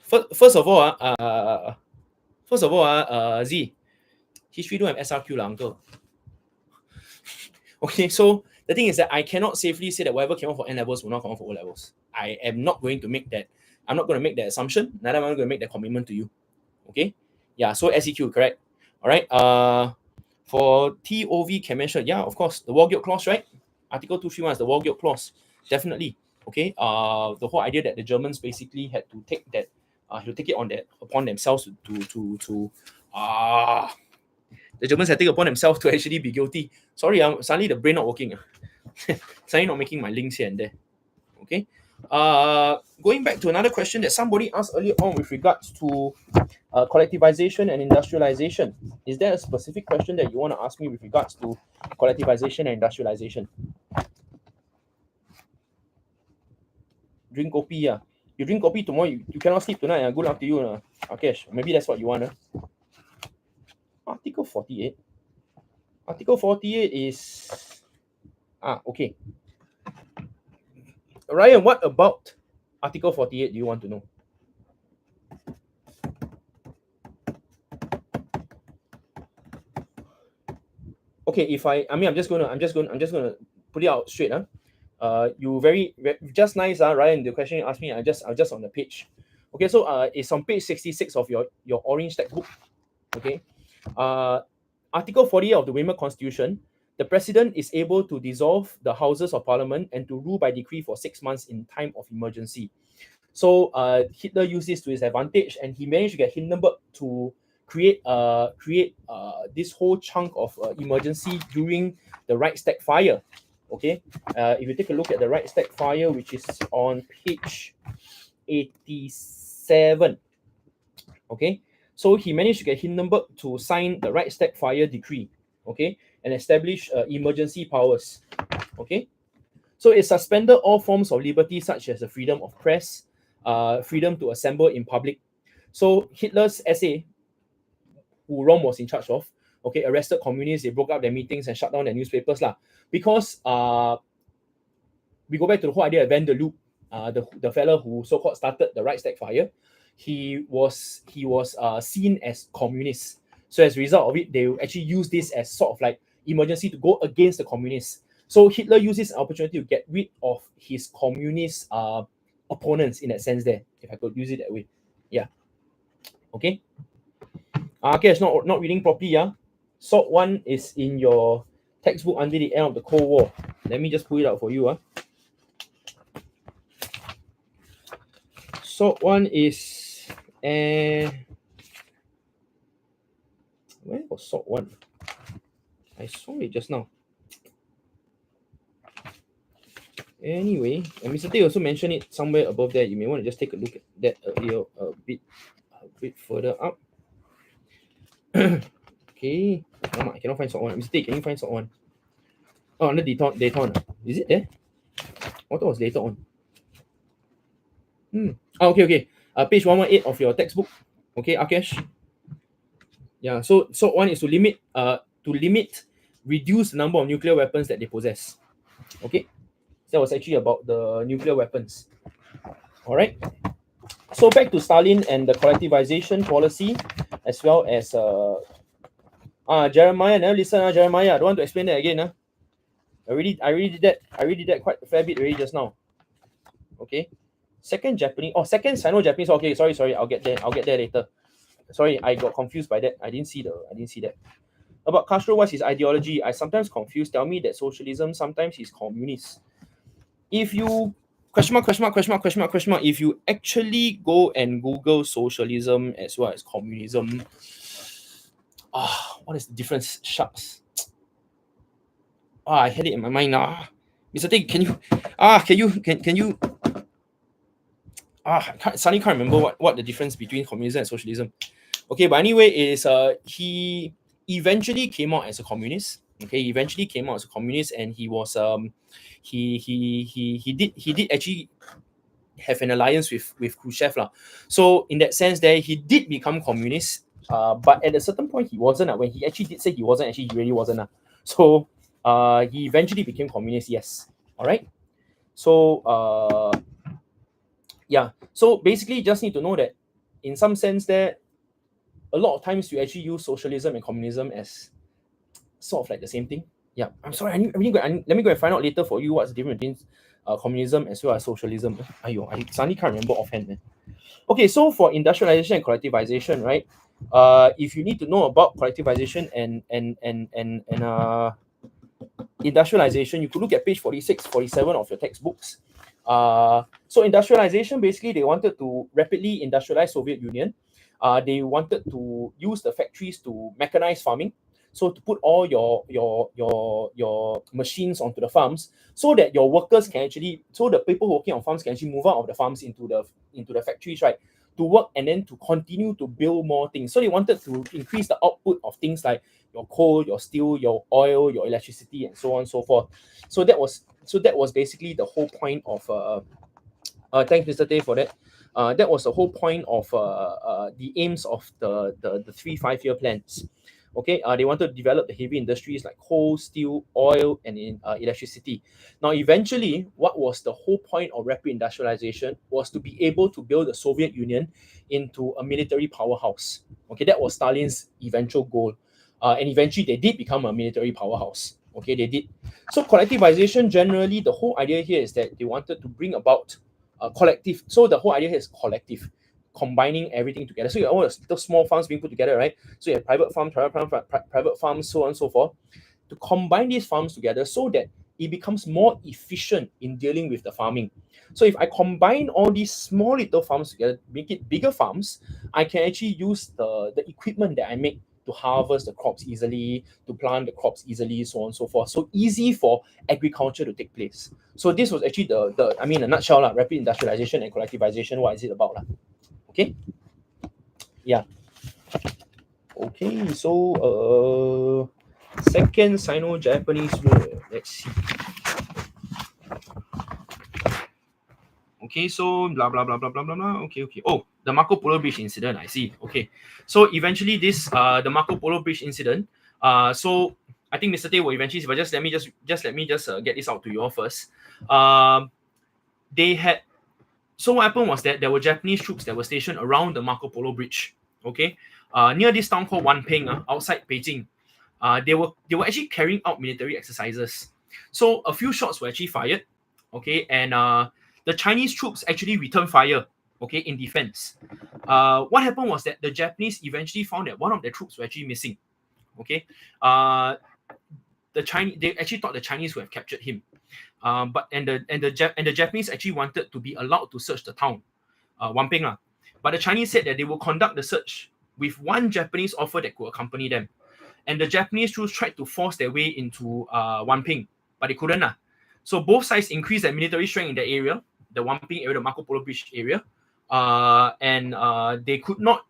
First of all, Z. History don't have SRQ lah, uncle. Okay, so the thing is that I cannot safely say that whatever came out for N levels will not come out for O levels. I am not going to make that. I'm not going to make that assumption. Neither am I going to make that commitment to you. Okay. Yeah. So SEQ, correct. All right. For TOV can mention. Yeah, of course, the war guilt clause, right? Article 231 is the war guilt clause. Definitely. Okay. The whole idea that the Germans basically had to take that. To take it upon themselves the Germans had taken upon themselves to actually be guilty. Sorry, suddenly the brain not working. Suddenly not making my links here and there. Okay. Going back to another question that somebody asked earlier on with regards to collectivization and industrialization. Is there a specific question that you want to ask me with regards to collectivization and industrialization? Drink kopi, yeah. You drink kopi tomorrow, you cannot sleep tonight. Good luck to you. Okay, maybe that's what you want. Article 48. Article 48 is... okay. Ryan, what about Article 48 do you want to know? Okay, I'm just gonna put it out straight. You just nice, Ryan. The question you asked me, I just on the page. Okay, so it's on page 66 of your orange textbook. Okay. Article 48 of the Weimar Constitution, the president is able to dissolve the houses of parliament and to rule by decree for 6 months in time of emergency. So Hitler used this to his advantage, and he managed to get Hindenburg to create this whole chunk of emergency during the Reichstag fire. Okay, if you take a look at the Reichstag fire, which is on page 87. Okay, so he managed to get Hindenburg to sign the Reichstag fire decree. Okay, and establish emergency powers. Okay, so it suspended all forms of liberty such as the freedom of press, freedom to assemble in public. So Hitler's SA, who Rome was in charge of, okay, arrested communists. They broke up their meetings and shut down their newspapers lah. Because we go back to the whole idea of Van der Loop, the fellow who so-called started the Reichstag fire. He was seen as communist. So as a result of it, they actually use this as sort of like emergency to go against the communists. So Hitler uses an opportunity to get rid of his communist opponents in that sense there, if I could use it that way. Yeah. Okay. Okay, it's not reading properly. Sort 1 is in your textbook under the end of the Cold War. Let me just pull it out for you. Sort 1 is where was Sort 1? I saw it just now. Anyway, and Mr. Tay also mentioned it somewhere above there. You may want to just take a look at that a bit further up. Okay. I cannot find Sort 1. Mr. Tay, can you find Sort 1? Oh, under Dayton. Is it there? I thought it was later on. Okay. Page 118 of your textbook. Okay, Akesh. Yeah, so Sort 1 is to reduce the number of nuclear weapons that they possess. Okay. That was actually about the nuclear weapons. All right. So back to Stalin and the collectivization policy, as well as Jeremiah. Never listen, Jeremiah. I don't want to explain that again. I already did that. I already did that quite a fair bit already just now. Okay. Second Sino-Japanese. Okay, sorry. I'll get there later. Sorry, I got confused by that. I didn't see that. About Castro, what's his ideology? I sometimes confused. Tell me that socialism sometimes he's communist. If you question mark, question mark, question mark, question mark, question mark, if you actually go and Google socialism as well as communism, what is the difference? Shucks. I had it in my mind now. Mr. Tay, can you suddenly can't remember what the difference between communism and socialism. Okay, but anyway, is he eventually came out as a communist. Okay, he eventually came out as a communist, and he was he did actually have an alliance with Khrushchev lah. So in that sense, there he did become communist. But at a certain point, he wasn't. When he actually did say he wasn't, actually he really wasn't. So he eventually became communist. Yes. All right. So yeah. So basically, you just need to know that in some sense, there a lot of times you actually use socialism and communism as sort of like the same thing. Yeah, I'm sorry. Let me go and find out later for you what's the difference between communism as well as socialism. I suddenly can't remember offhand, man. Okay, so for industrialization and collectivization, right? If you need to know about collectivization and industrialization, you could look at page 46, 47 of your textbooks. So industrialization, basically, they wanted to rapidly industrialize Soviet Union. They wanted to use the factories to mechanize farming. So to put all your machines onto the farms, so that your workers can actually, so the people working on farms can actually move out of the farms into the factories, right? To work and then to continue to build more things. So they wanted to increase the output of things like your coal, your steel, your oil, your electricity, and so on and so forth. So that was basically the whole point of thanks, Mr. Tay, for that. That was the whole point of the aims of the 3 5-year plans. Okay, they wanted to develop the heavy industries like coal, steel, oil, and electricity. Now, eventually, what was the whole point of rapid industrialization was to be able to build the Soviet Union into a military powerhouse. Okay, that was Stalin's eventual goal. And eventually, they did become a military powerhouse. Okay, they did. So, collectivization generally, the whole idea here is that they wanted to bring about collective. So the whole idea here is collective, combining everything together. So you have all the small farms being put together, right? So you have private farms, so on and so forth. To combine these farms together so that it becomes more efficient in dealing with the farming. So if I combine all these small little farms together, make it bigger farms, I can actually use the equipment that I make to harvest the crops easily, to plant the crops easily, so on and so forth. So easy for agriculture to take place. So this was actually I mean, a nutshell, rapid industrialization and collectivization. What is it about? Okay. Yeah. Okay, so second Sino-Japanese War. Let's see. Okay, so blah blah blah blah blah blah blah. Okay. Oh, the Marco Polo Bridge incident. I see. Okay, so eventually this the Marco Polo Bridge incident. So I think Mr. Tay will eventually, but let me get this out to you all first. They had, so what happened was that there were Japanese troops that were stationed around the Marco Polo Bridge. Okay, near this town called Wanping, outside Beijing. They were actually carrying out military exercises. So a few shots were actually fired. Okay, and the Chinese troops actually returned fire. Okay, in defense. What happened was that the Japanese eventually found that one of the troops were actually missing. Okay, they actually thought the Chinese would have captured him. But the Japanese actually wanted to be allowed to search the town, Wanping lah. But the Chinese said that they will conduct the search with one Japanese officer that could accompany them. And the Japanese troops tried to force their way into Wanping, but they couldn't. So both sides increased their military strength in the area, the Wanping area, the Marco Polo Bridge area, and they could not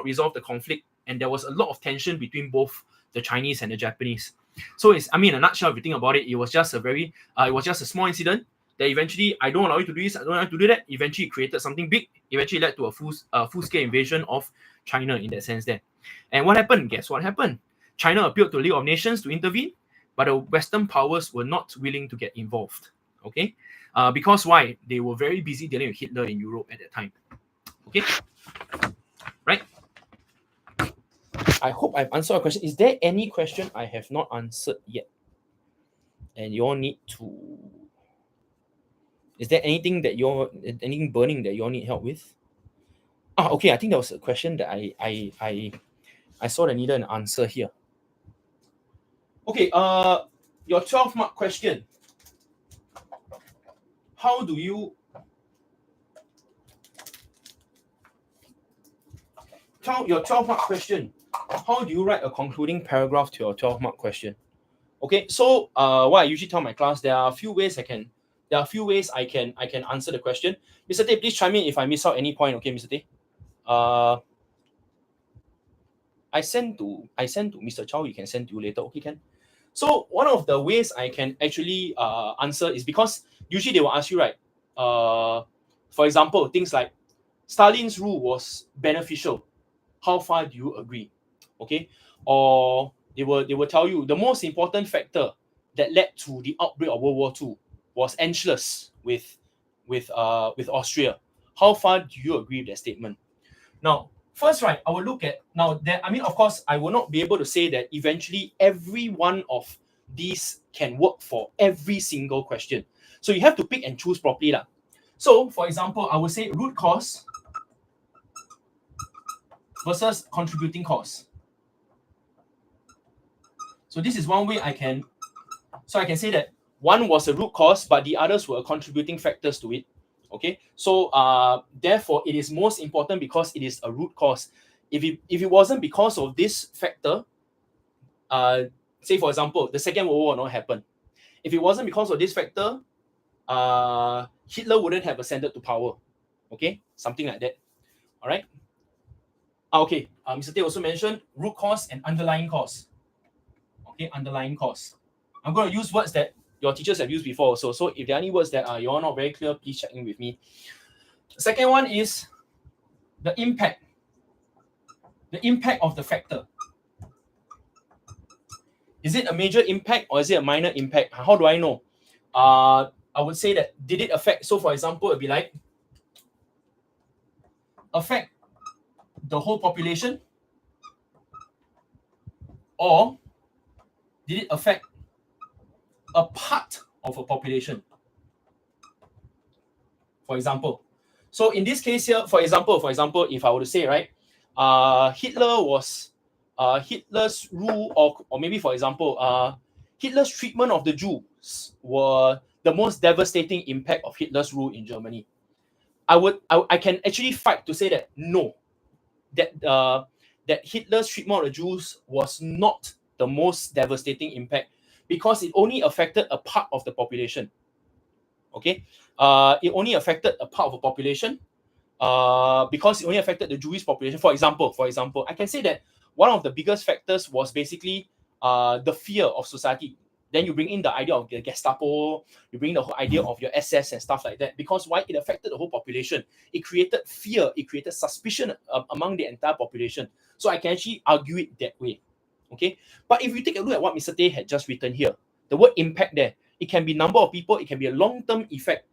resolve the conflict, and there was a lot of tension between both the Chinese and the Japanese. So it's, I mean, in a nutshell, if you think about it, it was just a small incident that eventually, I don't allow you to do this, I don't allow you to do that. Eventually created something big. Eventually led to a full-scale invasion of China in that sense there. And what happened? Guess what happened? China appealed to the League of Nations to intervene, but the Western powers were not willing to get involved. Okay, because why? They were very busy dealing with Hitler in Europe at that time. Okay, right? I hope I've answered your question. Is there any question I have not answered yet? And you all need to. Is there anything burning that you all need help with? Okay, I think that was a question that I saw that needed an answer here. Okay, your 12-mark question. How do you your 12-mark question? How do you write a concluding paragraph to your 12-mark question? Okay, so what I usually tell my class, there are a few ways I can answer the question. Mr. Tay, please chime in if I miss out any point. Okay, Mr. Tay. I send to Mr. Chow. He can send to you later. Okay, can. So one of the ways I can actually answer is because usually they will ask you, right? For example, things like Stalin's rule was beneficial. How far do you agree? Okay, or they will tell you the most important factor that led to the outbreak of World War II was Anschluss with Austria. How far do you agree with that statement? Now, first, right, I will look at now that, I mean, of course, I will not be able to say that eventually every one of these can work for every single question. So you have to pick and choose properly. So, for example, I would say root cause versus contributing cause. So this is one way I can say that one was a root cause, but the others were contributing factors to it. Okay, so therefore it is most important because it is a root cause. If it wasn't because of this factor, say for example, the Second World War will not happen. If it wasn't because of this factor, Hitler wouldn't have ascended to power. Okay, something like that. All right. Okay, Mr. Tay also mentioned root cause and underlying cause. Okay, underlying cause. I'm going to use words that your teachers have used before also. So if there are any words that you're not very clear, please check in with me. The second one is the impact. The impact of the factor. Is it a major impact or is it a minor impact? How do I know? I would say that did it affect? So for example, it'd be like affect the whole population, or did it affect a part of a population? For example, so in this case here, for example, if I were to say, right, Hitler's rule, or maybe for example, Hitler's treatment of the Jews were the most devastating impact of Hitler's rule in Germany. I can actually fight to say that no, that Hitler's treatment of the Jews was not the most devastating impact because it only affected a part of the population. Okay, it only affected a part of the population because it only affected the Jewish population. For example, I can say that one of the biggest factors was basically the fear of society. Then you bring in the idea of the Gestapo, you bring the whole idea of your SS and stuff like that. Because why? It affected the whole population. It created fear, it created suspicion among the entire population. So I can actually argue it that way. Okay, but if you take a look at what Mr. Tay had just written here, the word impact there, it can be number of people, it can be a long-term effect.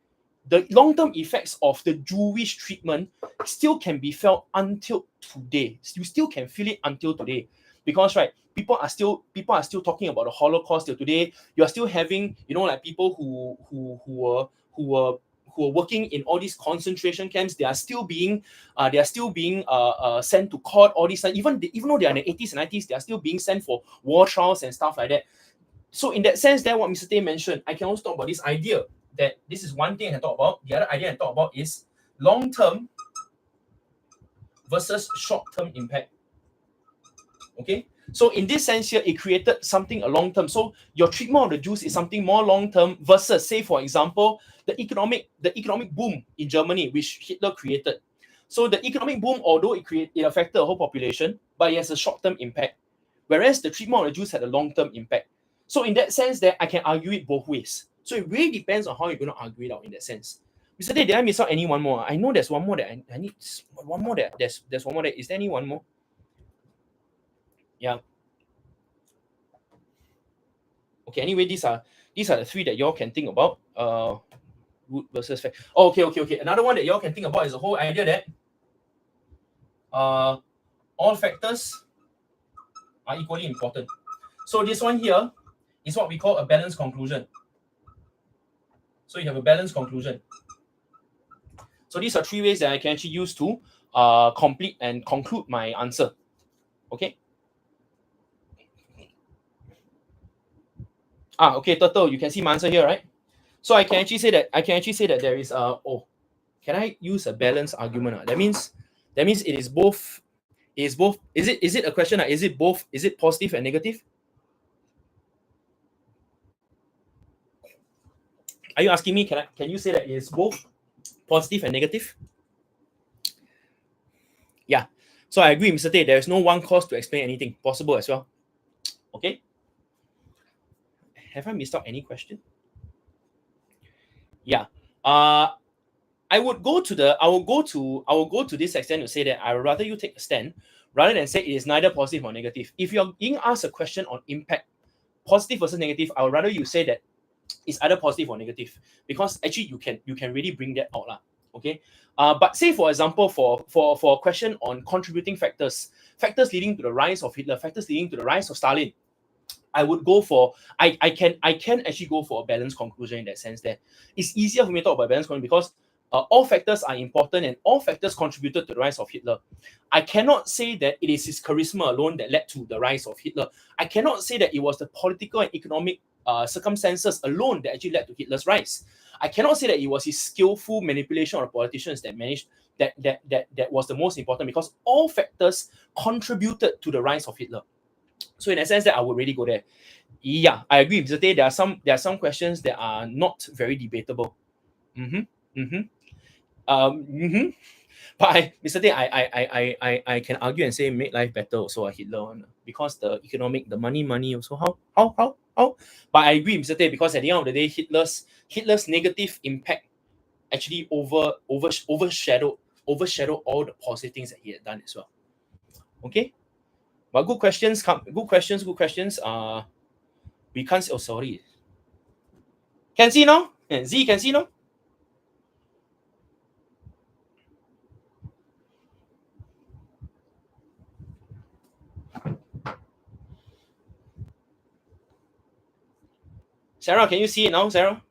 The long-term effects of the Jewish treatment still can be felt until today. You still can feel it until today, because right, people are still talking about the Holocaust till today. You are still having, like people who were working in all these concentration camps. They are still being sent to court. All these, even though they are in the 80s and 90s, they are still being sent for war trials and stuff like that. So in that sense, that what Mr. Tay mentioned, I can also talk about this idea that this is one thing I can talk about. The other idea I talk about is long-term versus short-term impact. Okay, so in this sense here, it created something a long-term. So your treatment of the Jews is something more long-term versus, say, for example, the economic boom in Germany, which Hitler created. So the economic boom, although it affected the whole population, but it has a short-term impact, whereas the treatment of the Jews had a long-term impact. So in that sense, that I can argue it both ways. So it really depends on how you're going to argue it out in that sense. Mr. Day, did I miss out any one more? I know there's one more that I need. One more that there's one more that. Is there any one more? Yeah. Okay. Anyway, these are the three that y'all can think about. Root versus fact. Oh, okay. Another one that y'all can think about is the whole idea that all factors are equally important. So this one here is what we call a balanced conclusion. So you have a balanced conclusion. So these are three ways that I can actually use to complete and conclude my answer. Okay. Okay, Turtle, you can see my answer here, right? So I can actually say that there is can I use a balanced argument? That means it is both. Is it a question? Is it both? Is it positive and negative? Are you asking me? Can you say that it is both positive and negative? Yeah. So I agree, Mr. Tay. There is no one cause to explain anything. Possible as well. Okay. Have I missed out any question? Yeah. I will go to this extent to say that I would rather you take a stand rather than say it is neither positive or negative. If you're being asked a question on impact, positive versus negative, I would rather you say that it's either positive or negative, because actually you can really bring that out lah. Okay. But say for example for a question on contributing factors leading to the rise of Hitler, factors leading to the rise of Stalin, I would go for I can actually go for a balanced conclusion in that sense that it's easier for me to talk about balanced conclusion because all factors are important and all factors contributed to the rise of Hitler. I cannot say that it is his charisma alone that led to the rise of Hitler. I cannot say that it was the political and economic circumstances alone that actually led to Hitler's rise. I cannot say that it was his skillful manipulation of politicians that managed that was the most important, because all factors contributed to the rise of Hitler. So in a sense that I would really go there. Yeah, I agree. Mr. Tay, there are some questions that are not very debatable. Mm-hmm. Mm-hmm. Mm-hmm. But Mr. Tay, I can argue and say make life better also a Hitler one, because the economic, the money also how. But I agree, Mr. Tay, because at the end of the day, Hitler's negative impact actually overshadowed all the positive things that he had done as well. Okay. But good questions come. Good questions. We can't. Oh, sorry. Can see now. Z can see now. Sarah, can you see it now, Sarah?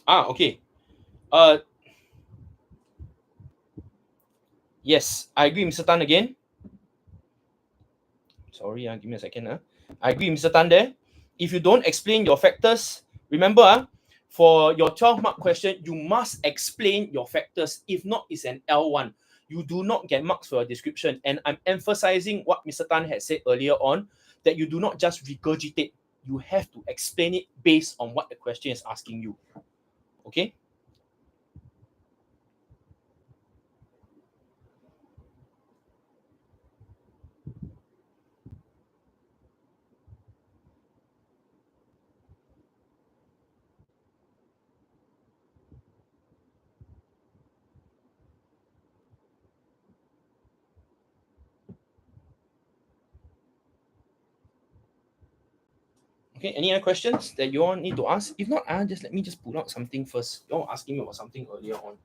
Okay. Uh, yes, I agree, Mr. Tan again. Sorry, give me a second. I agree, Mr. Tan there. If you don't explain your factors, remember, for your 12-mark question, you must explain your factors. If not, it's an L1. You do not get marks for your description. And I'm emphasizing what Mr. Tan had said earlier on, that you do not just regurgitate. You have to explain it based on what the question is asking you. Okay? Okay, any other questions that you all need to ask? If not, just let me just pull out something first. You all asking me about something earlier on.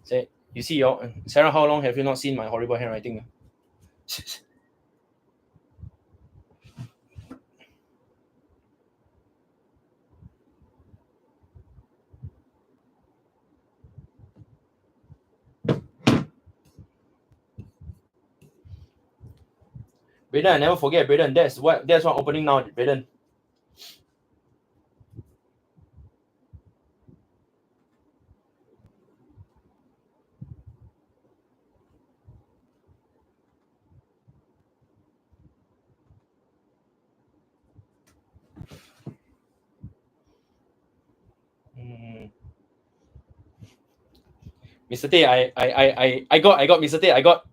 Say, you see, Sarah, how long have you not seen my horrible handwriting? Braden, I never forget, Braden. That's what opening now, Braden. Mr. Tay, I got Mr. Tay, I got.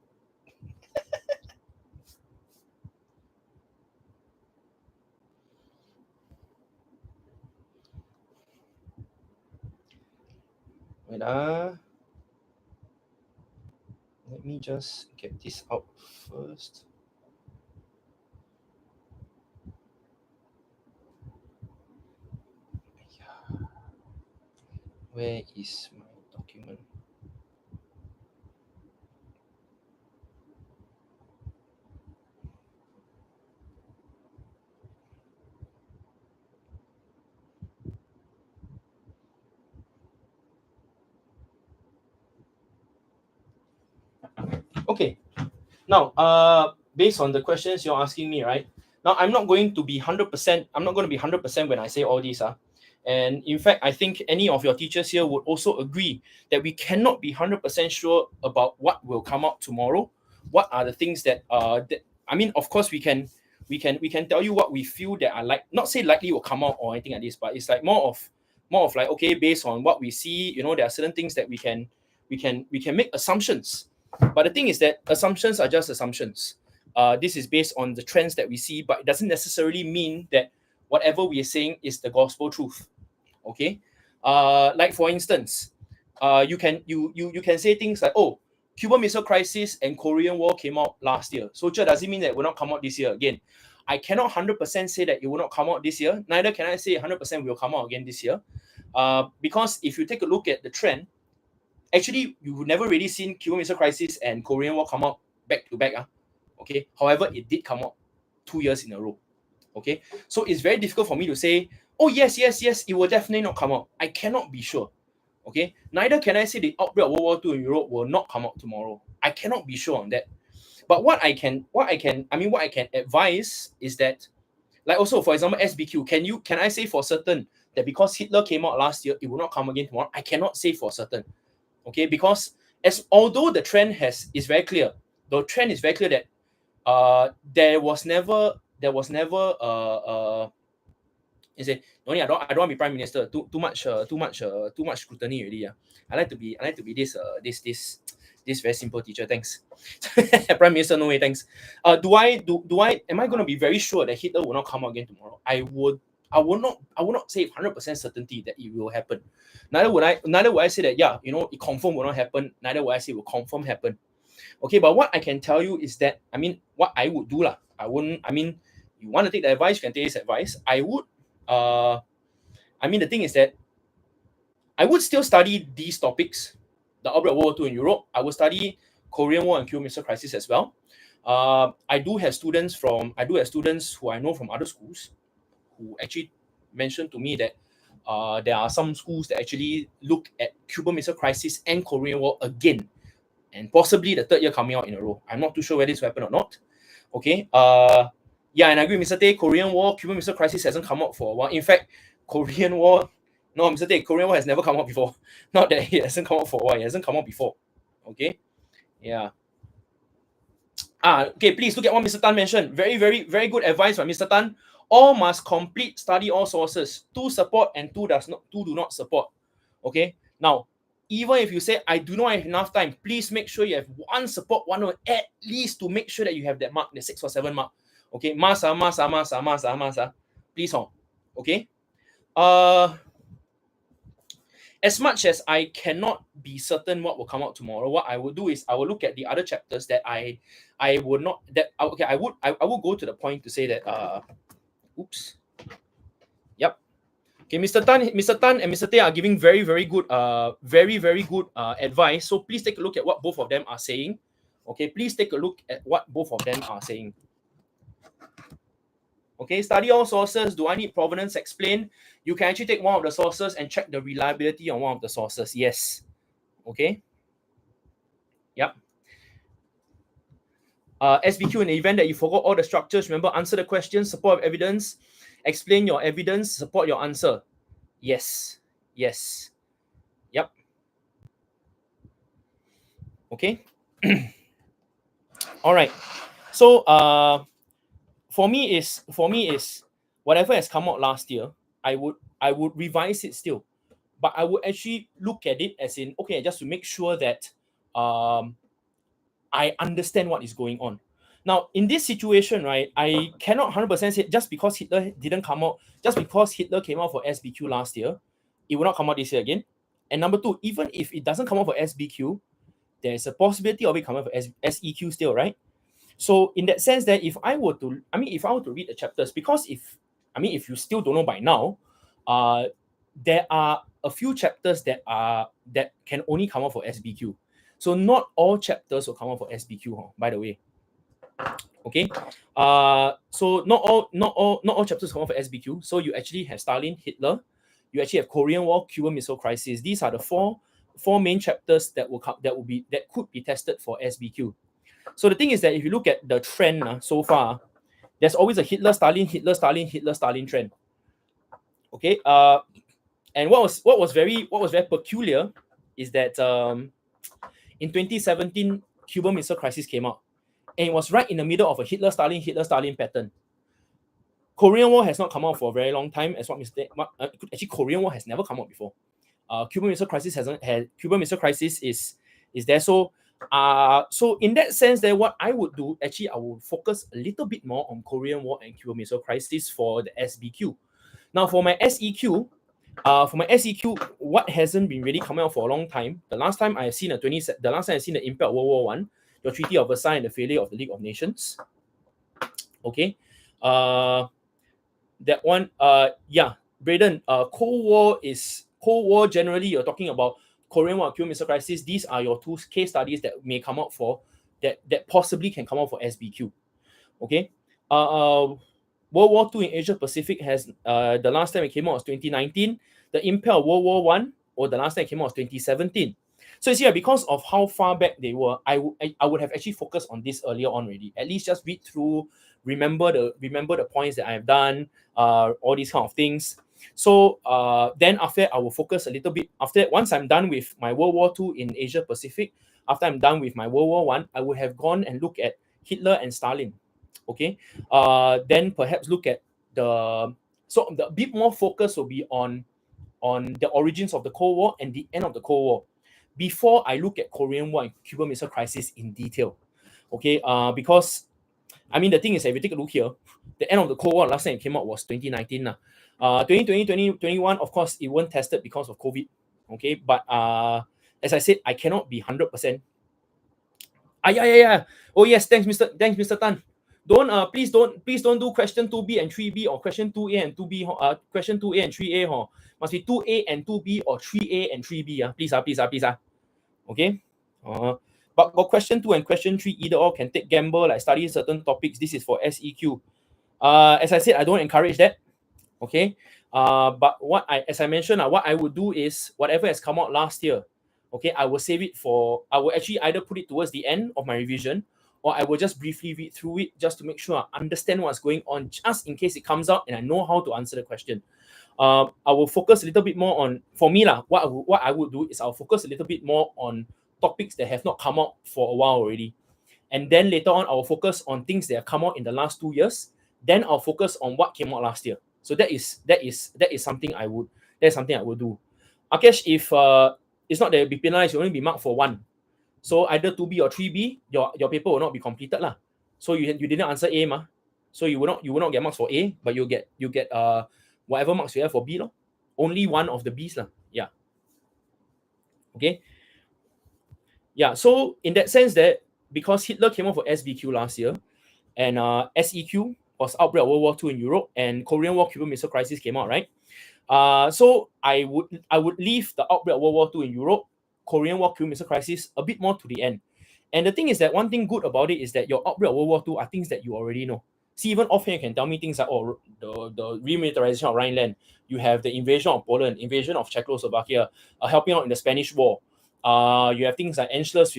Wait, let me just get this out first. Where is my document? Okay. Now, based on the questions you're asking me, right? Now, I'm not going to be 100%. I'm not going to be 100% when I say all these. And in fact, I think any of your teachers here would also agree that we cannot be 100% sure about what will come out tomorrow. What are the things that I mean, of course, we can tell you what we feel that are like, not say likely will come out or anything like this, but it's like more of like, okay, based on what we see, there are certain things that we can make assumptions. But the thing is that assumptions are just assumptions. This is based on the trends that we see, but it doesn't necessarily mean that whatever we are saying is the gospel truth. Okay, like for instance, you can say things like, oh, Cuban Missile Crisis and Korean War came out last year. So does it mean that it will not come out this year again? I cannot 100% say that it will not come out this year. Neither can I say 100% will come out again this year. Because if you take a look at the trend, actually, you've never really seen Cuban Missile Crisis and Korean War come out back to back. Okay. However, it did come out 2 years in a row. Okay. So it's very difficult for me to say, oh, yes, it will definitely not come out. I cannot be sure. Okay. Neither can I say the outbreak of World War II in Europe will not come out tomorrow. I cannot be sure on that. But what I can advise is that, like also, for example, SBQ, can I say for certain that because Hitler came out last year, it will not come again tomorrow? I cannot say for certain. Okay, because although the trend is very clear, the trend is very clear that there was never is it only I don't want to be prime minister, too much scrutiny already. Yeah. I like to be this very simple teacher, thanks. Prime minister, no way, thanks. Am I going to be very sure that Hitler will not come out again tomorrow? I will not say 100% certainty that it will happen. Neither would I say that, yeah, it confirm will not happen. Neither would I say it will confirm happen. Okay, but what I can tell you is that, what I would do lah. You want to take the advice, you can take this advice. I would, the thing is that I would still study these topics, the outbreak of World War II in Europe. I would study Korean War and Cuban Missile Crisis as well. I do have students who I know from other schools who actually mentioned to me that there are some schools that actually look at Cuban Missile Crisis and Korean War again, and possibly the third year coming out in a row. I'm not too sure whether this will happen or not. Okay. Yeah, and I agree, Mr. Tay, Korean War, Cuban Missile Crisis hasn't come out for a while. In fact, Korean War, no, Mr. Tay, Korean War has never come out before. Not that it hasn't come out for a while, it hasn't come out before. Okay. Yeah. Okay, please look at what Mr. Tan mentioned. Very, very, very good advice from Mr. Tan. All must complete study all sources. 2 support and 2 do not support. Okay. Now, even if you say I do not have enough time, please make sure you have 1 support, 1 at least to make sure that you have that mark, the 6 or 7 mark. Okay. Masa. Please on. Okay. As much as I cannot be certain what will come out tomorrow, what I will do is I will look at the other chapters that I would not that okay I would go to the point to say that oops. Yep. Okay, Mr. Tan and Mr. Tay are giving very, very good advice. So please take a look at what both of them are saying. Okay, please take a look at what both of them are saying. Okay, study all sources. Do I need provenance explained? You can actually take one of the sources and check the reliability on one of the sources. Yes. Okay. Yep. SBQ, in the event that you forgot all the structures, remember, answer the question, support of evidence, explain your evidence, support your answer. Yes. Yep. Okay. All right. So for me is whatever has come out last year, I would revise it still, but I would actually look at it as in, okay, just to make sure that I understand what is going on. Now, in this situation, right, I cannot 100% say just because Hitler didn't come out, just because Hitler came out for SBQ last year, it will not come out this year again. And number 2, even if it doesn't come out for SBQ, there's a possibility of it coming out for SEQ still, right? So in that sense, that if I were to read the chapters, because if you still don't know by now, there are a few chapters that can only come out for SBQ. So not all chapters will come out for SBQ, by the way. Okay. So not all chapters come out for SBQ. So you actually have Stalin, Hitler, you actually have Korean War, Cuban Missile Crisis. These are the four main chapters that could be tested for SBQ. So the thing is that if you look at the trend so far, there's always a Hitler, Stalin, Hitler, Stalin, Hitler, Stalin trend. Okay. And what was very peculiar is that in 2017, Cuban Missile Crisis came out, and it was right in the middle of a Hitler, Stalin pattern. Korean War has not come out for a very long time, as what Mr. Actually, Korean War has never come out before. Cuban Missile Crisis Cuban Missile Crisis is there. So in that sense, that what I would do, actually, I will focus a little bit more on Korean War and Cuban Missile Crisis for the SBQ. Now, for my SEQ, what hasn't been really coming out for a long time. The last time I've seen the impact of World War One, the Treaty of Versailles, and the failure of the League of Nations. Okay, that one. Yeah, Braden. Cold War. Generally, you're talking about Korean War, Cuban Missile Crisis. These are your two case studies that may come out for that possibly can come out for SBQ. Okay. World War II in Asia Pacific has the last time it came out was 2019. The impact of World War One, or the last time it came out was 2017. So you see, because of how far back they were, I would have actually focused on this earlier on already. At least just read through, remember the points that I have done, all these kind of things. So then after that, I will focus a little bit. After that, once I'm done with my World War II in Asia Pacific, after I'm done with my World War One, I would have gone and look at Hitler and Stalin. Okay, then perhaps look at the bit more focus will be on the origins of the Cold War and the end of the Cold War before I look at Korean War and Cuban Missile Crisis in detail. Okay, because I mean the thing is, if you take a look here, the end of the Cold War last time it came out was 2019. 2020, 2021, of course, it weren't tested because of COVID. Okay, but as I said, I cannot be 100%. Yeah. Oh yes, thanks, Mr. Tan. Please don't do question 2B and 3B or question 2A and 2B. Question 2A and 3A. Must be 2A and 2B or 3A and 3B. Please. Okay. But for question 2 and question 3, either or can take gamble, like study certain topics. This is for SEQ. As I said, I don't encourage that. Okay. But as I mentioned, what I would do is whatever has come out last year, okay, I will save it I will actually either put it towards the end of my revision, or I will just briefly read through it just to make sure I understand what's going on, just in case it comes out and I know how to answer the question. I will focus a little bit more on, for me what I would do is I'll focus a little bit more on topics that have not come out for a while already. And then later on, I'll focus on things that have come out in the last 2 years. Then I'll focus on what came out last year. So that is something I would do. Akesh, if it's not that you'll be penalized, you'll only be marked for 1. So either 2B or 3B, your paper will not be completed lah. So you didn't answer A ma. So you will not get marks for A, but you get whatever marks you have for B lo. Only one of the B's lah. Yeah. Okay. Yeah. So in that sense, that because Hitler came out for SBQ last year, and SEQ was outbreak of World War II in Europe, and Korean War, Cuban Missile Crisis came out, right? So I would leave the outbreak of World War II in Europe, Korean War, Cuban Missile Crisis a bit more to the end. And the thing is that one thing good about it is that your outbreak of World War II are things that you already know. See, even offhand you can tell me things like, oh, the remilitarization of Rhineland, you have the invasion of Poland, invasion of Czechoslovakia, helping out in the Spanish War. You have things like Anschluss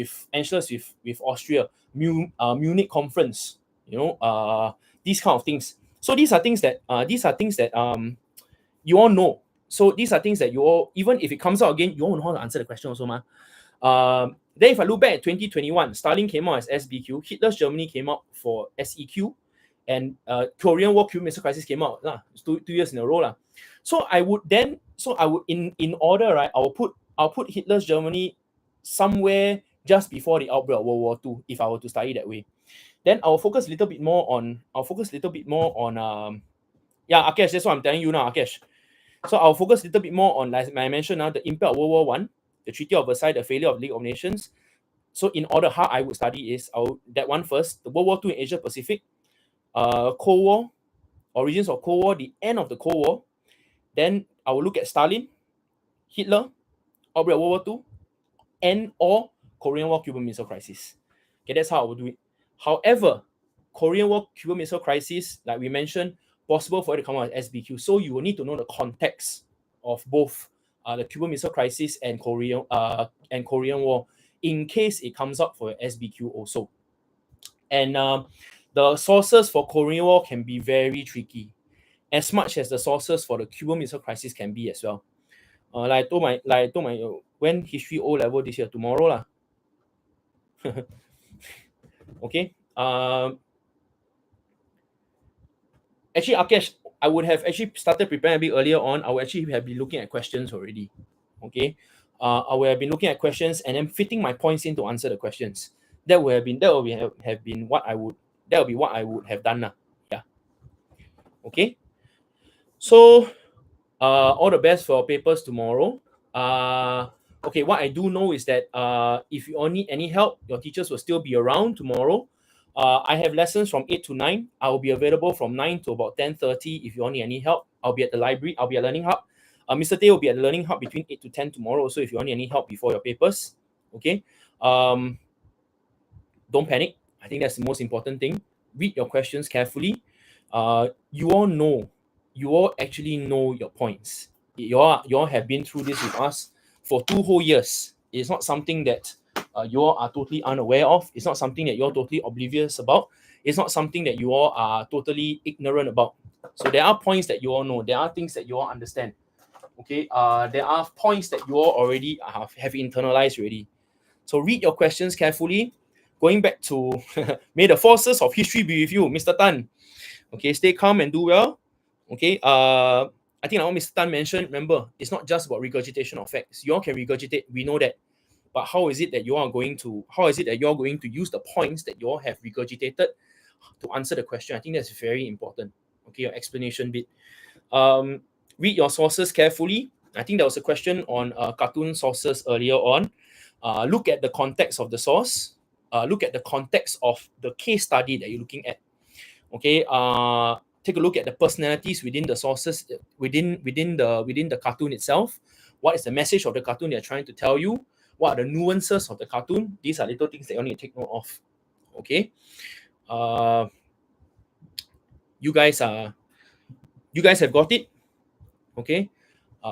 with Austria, Munich Conference, these kind of things. So these are things that you all know. So these are things that you all, even if it comes out again, you all know how to answer the question also, ma. Then if I look back at 2021, Stalin came out as SBQ, Hitler's Germany came out for SEQ, and Korean War, Cuban Missile Crisis came out. It's 2 years in a row. So I would in order, right, I'll put Hitler's Germany somewhere just before the outbreak of World War II, if I were to study that way. Then I'll focus a little bit more on yeah, Akesh, that's what I'm telling you now, Akesh. So I'll focus a little bit more on, like I mentioned now, the impact of World War One, the Treaty of Versailles, the failure of the League of Nations. So in order, how I would study is that one first, the World War II in Asia Pacific, Cold War, origins of Cold War, the end of the Cold War. Then I will look at Stalin, Hitler, outbreak of World War II, and or Korean War, Cuban Missile Crisis. Okay, that's how I would do it. However, Korean War, Cuban Missile Crisis, like we mentioned, possible for it to come out as SBQ. So you will need to know the context of both the Cuban Missile Crisis and Korean War in case it comes up for SBQ also. And the sources for Korean War can be very tricky, as much as the sources for the Cuban Missile Crisis can be as well. Like I told my when history O level this year tomorrow lah. Okay. Actually, Akesh, I would have actually started preparing a bit earlier on. I would actually have been looking at questions already. Okay. I would have been looking at questions and then fitting my points in to answer the questions. That would have been what I would have done now. Yeah. Okay. So all the best for papers tomorrow. Okay, what I do know is that if you all need any help, your teachers will still be around tomorrow. I have lessons from 8 to 9. I will be available from 9 to about 10:30 if you all need any help. I'll be at the library. I'll be at Learning Hub. Mr. Tay will be at the Learning Hub between 8 to 10 tomorrow. So if you all need any help before your papers, okay. Don't panic. I think that's the most important thing. Read your questions carefully. You all actually know your points. You all have been through this with us for 2 whole years. It's not something that you all are totally unaware of. It's not something that you're totally oblivious about. It's not something that you all are totally ignorant about. So there are points that you all know. There are things that you all understand. Okay. There are points that you all already have internalized already. So read your questions carefully. Going back to may the forces of history be with you, Mr. Tan. Okay, stay calm and do well. Okay, I think like what Mr. Tan mentioned, remember, it's not just about regurgitation of facts. You all can regurgitate, we know that. But how is it that you're going to use the points that you all have regurgitated to answer the question? I think that's very important. Okay, your explanation bit. Read your sources carefully. I think there was a question on cartoon sources earlier on. Look at the context of the source. Look at the context of the case study that you're looking at. Okay. Take a look at the personalities within the sources within the cartoon itself. What is the message of the cartoon they're trying to tell you? What are the nuances of the cartoon? These are little things that you need to take note of. Okay. You guys have got it. Okay.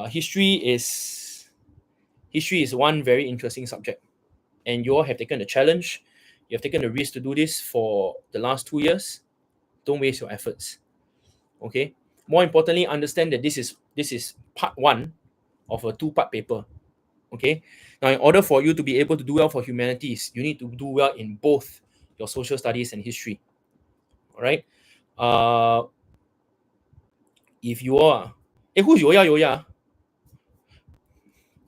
History is one very interesting subject, and you all have taken the challenge. You have taken the risk to do this for the last 2 years. Don't waste your efforts. Okay. More importantly, understand that this is part 1 of a 2-part paper. Okay. Now, in order for you to be able to do well for humanities, you need to do well in both your social studies and history. All right. If you are, who's Yoya?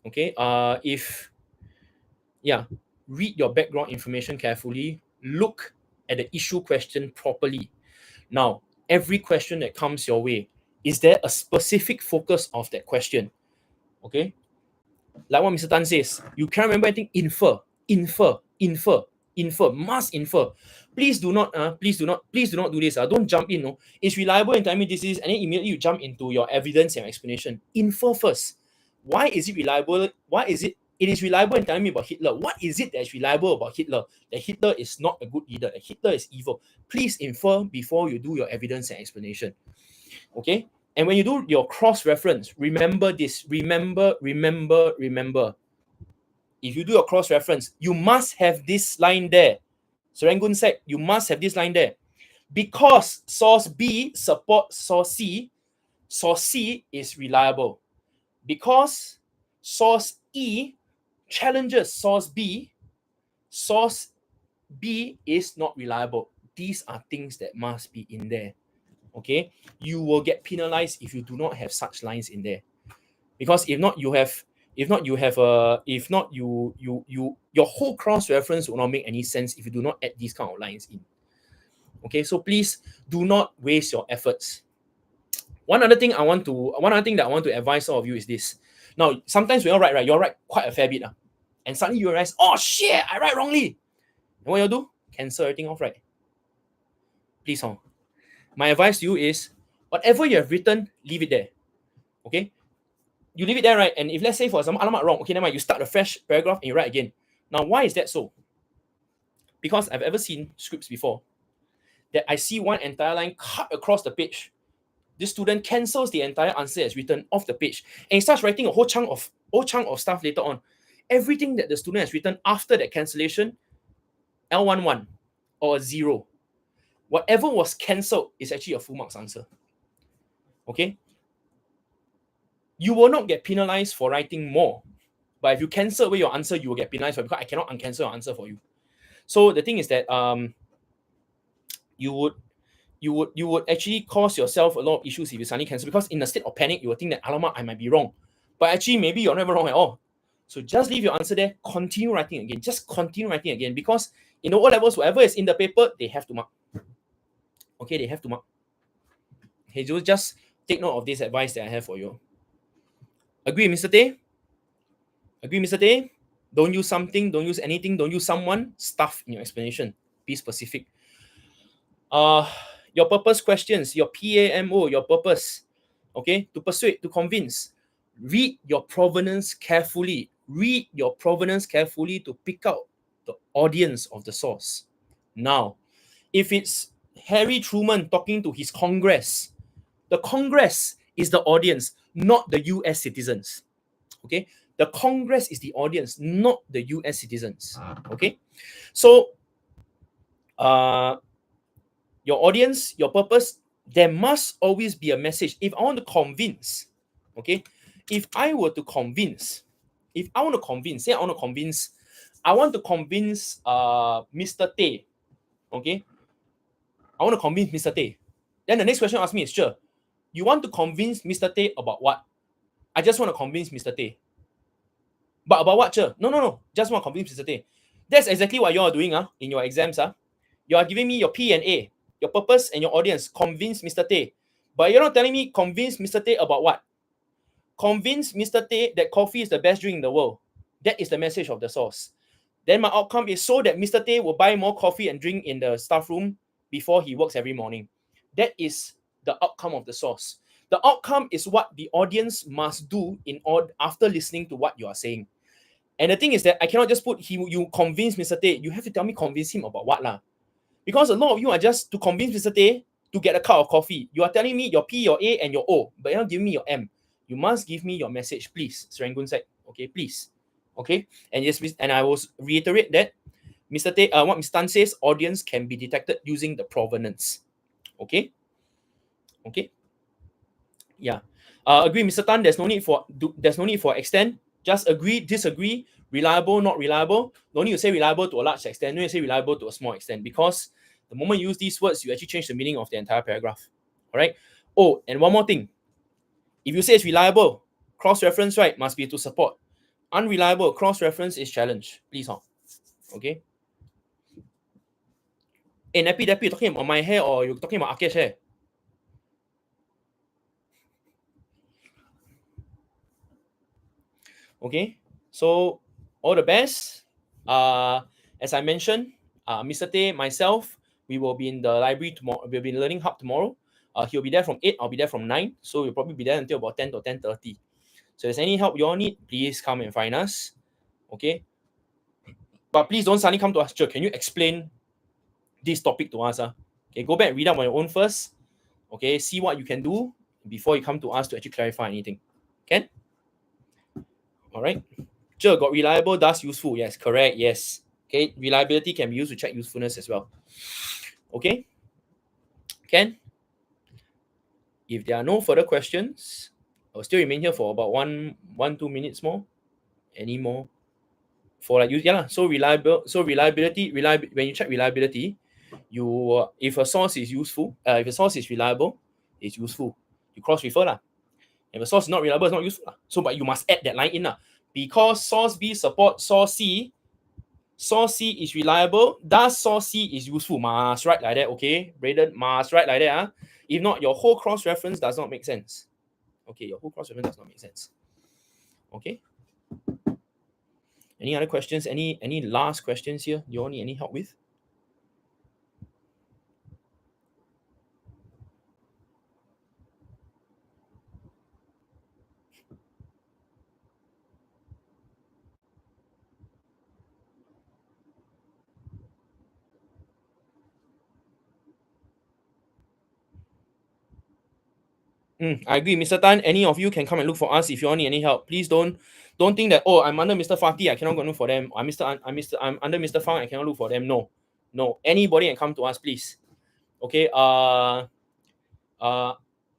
Okay. Read your background information carefully. Look at the issue question properly. Now, every question that comes your way, is there a specific focus of that question? Okay. Like what Mr. Tan says, you can't remember anything, infer, must infer. Please do not do this. Don't jump in. No, it's reliable and tell me this is, and then immediately you jump into your evidence and explanation. Infer first. Why is it reliable? It is reliable and telling me about Hitler. What is it that is reliable about Hitler? That Hitler is not a good leader, that Hitler is evil. Please infer before you do your evidence and explanation. Okay? And when you do your cross-reference, remember this. Remember. If you do your cross-reference, you must have this line there. Serangoon Sec, you must have this line there. Because source B supports source C is reliable. Because source E challenges source B is not reliable. These are things that must be in there. Okay, you will get penalized if you do not have such lines in there, because if not your whole cross reference will not make any sense if you do not add these kind of lines in. Okay, so please do not waste your efforts. One other thing that I want to advise all of you is this. Now, sometimes when you write quite a fair bit, and suddenly you realize, oh shit, I write wrongly. And what you do? Cancel everything off, right? Please, my advice to you is, whatever you have written, leave it there. Okay? You leave it there, right? And if let's say for example, alamat wrong, okay, never mind, you start a fresh paragraph and you write again. Now, why is that so? Because I've ever seen scripts before that I see one entire line cut across the page. This student cancels the entire answer as written off the page and he starts writing a whole chunk of stuff later on. Everything that the student has written after that cancellation, L11, or a 0. Whatever was cancelled is actually a full marks answer. Okay? You will not get penalized for writing more. But if you cancel away your answer, you will get penalized because I cannot uncancel your answer for you. So the thing is that you would actually cause yourself a lot of issues if you suddenly cancel, because in a state of panic, you will think that, alamak, I might be wrong. But actually, maybe you're never wrong at all. So just leave your answer there, continue writing again. Just continue writing again, because in the O-levels, whatever is in the paper, they have to mark. Okay, they have to mark. Okay, just take note of this advice that I have for you. Agree, Mr. Tay? Agree, Mr. Tay? Don't use something, don't use anything, don't use someone, stuff in your explanation. Be specific. Your purpose questions, your PAMO, your purpose. Okay, to persuade, to convince. Read your provenance carefully. Read your provenance carefully to pick out the audience of the source. Now, if it's Harry Truman talking to his Congress, the Congress is the audience, not the US citizens. Okay, the Congress is the audience, not the US citizens. Okay, so your audience, your purpose, there must always be a message. If I want to convince, okay, if I want to convince, I want to convince Mr. Tay, okay, I want to convince Mr. Tay. Then the next question ask me is, sure, you want to convince Mr. Tay about what? I just want to convince Mr. Tay. But about what, sure? No. Just want to convince Mr. Tay. That's exactly what you are doing in your exams. You are giving me your P and A, your purpose and your audience. Convince Mr. Tay. But you're not telling me convince Mr. Tay about what? Convince Mr. Tay that coffee is the best drink in the world. That is the message of the source. Then my outcome is so that Mr. Tay will buy more coffee and drink in the staff room before he works every morning. That is the outcome of the source. The outcome is what the audience must do in order after listening to what you are saying. And the thing is that I cannot just put you convince Mr. Tay. You have to tell me convince him about what lah. Because a lot of you are just to convince Mr. Tay to get a cup of coffee. You are telling me your P, your A, and your O, but you're not giving me your M. You must give me your message, please. Serangoon side. Okay, please. Okay. And yes, and I will reiterate that Mr. Tay, what Mr. Tan says, audience can be detected using the provenance. Okay. Okay. Yeah. Agree, Mr. Tan. There's no need for extend. Just agree, disagree, reliable, not reliable. No need to say reliable to a large extent. No need to say reliable to a small extent, because the moment you use these words, you actually change the meaning of the entire paragraph. All right. Oh, and one more thing. If you say it's reliable, cross-reference, right, must be to support. Unreliable, cross-reference is challenge. Please, okay. Hey, Nappy, you talking about my hair or you talking about Akesh's hair? Okay, so all the best. As I mentioned, Mr. Tay, myself, we will be in the library tomorrow. We'll be in the Learning Hub tomorrow. He'll be there from 8, I'll be there from 9. So we'll probably be there until about 10 to 10:30. So if there's any help you all need, please come and find us. Okay. But please don't suddenly come to us, can you explain this topic to us? Okay, go back and read up on your own first. Okay, see what you can do before you come to us to actually clarify anything. Can? All right. Sure, got reliable, thus useful. Yes, correct. Yes. Okay, reliability can be used to check usefulness as well. Okay. Can? If there are no further questions, I'll still remain here for about 2 minutes more. Any more? For like so reliability, when you check reliability, you if a source is useful, if a source is reliable, it's useful. You cross-refer lah. If a source is not reliable, it's not useful. So, but you must add that line in. Because source B supports source C is reliable, thus source C is useful. Must write like that, okay? Braden, must write like that. If not, your whole cross-reference does not make sense. Okay, your whole cross-reference does not make sense. Okay? Any other questions? Any last questions here you all need any help with? I agree, Mr. Tan. Any of you can come and look for us if you all need any help. Please don't think that, oh, I'm under Mr. Fatih, I cannot go look for them. I'm under Mr. Fang, I cannot look for them. No, No, anybody can come to us, please. Okay.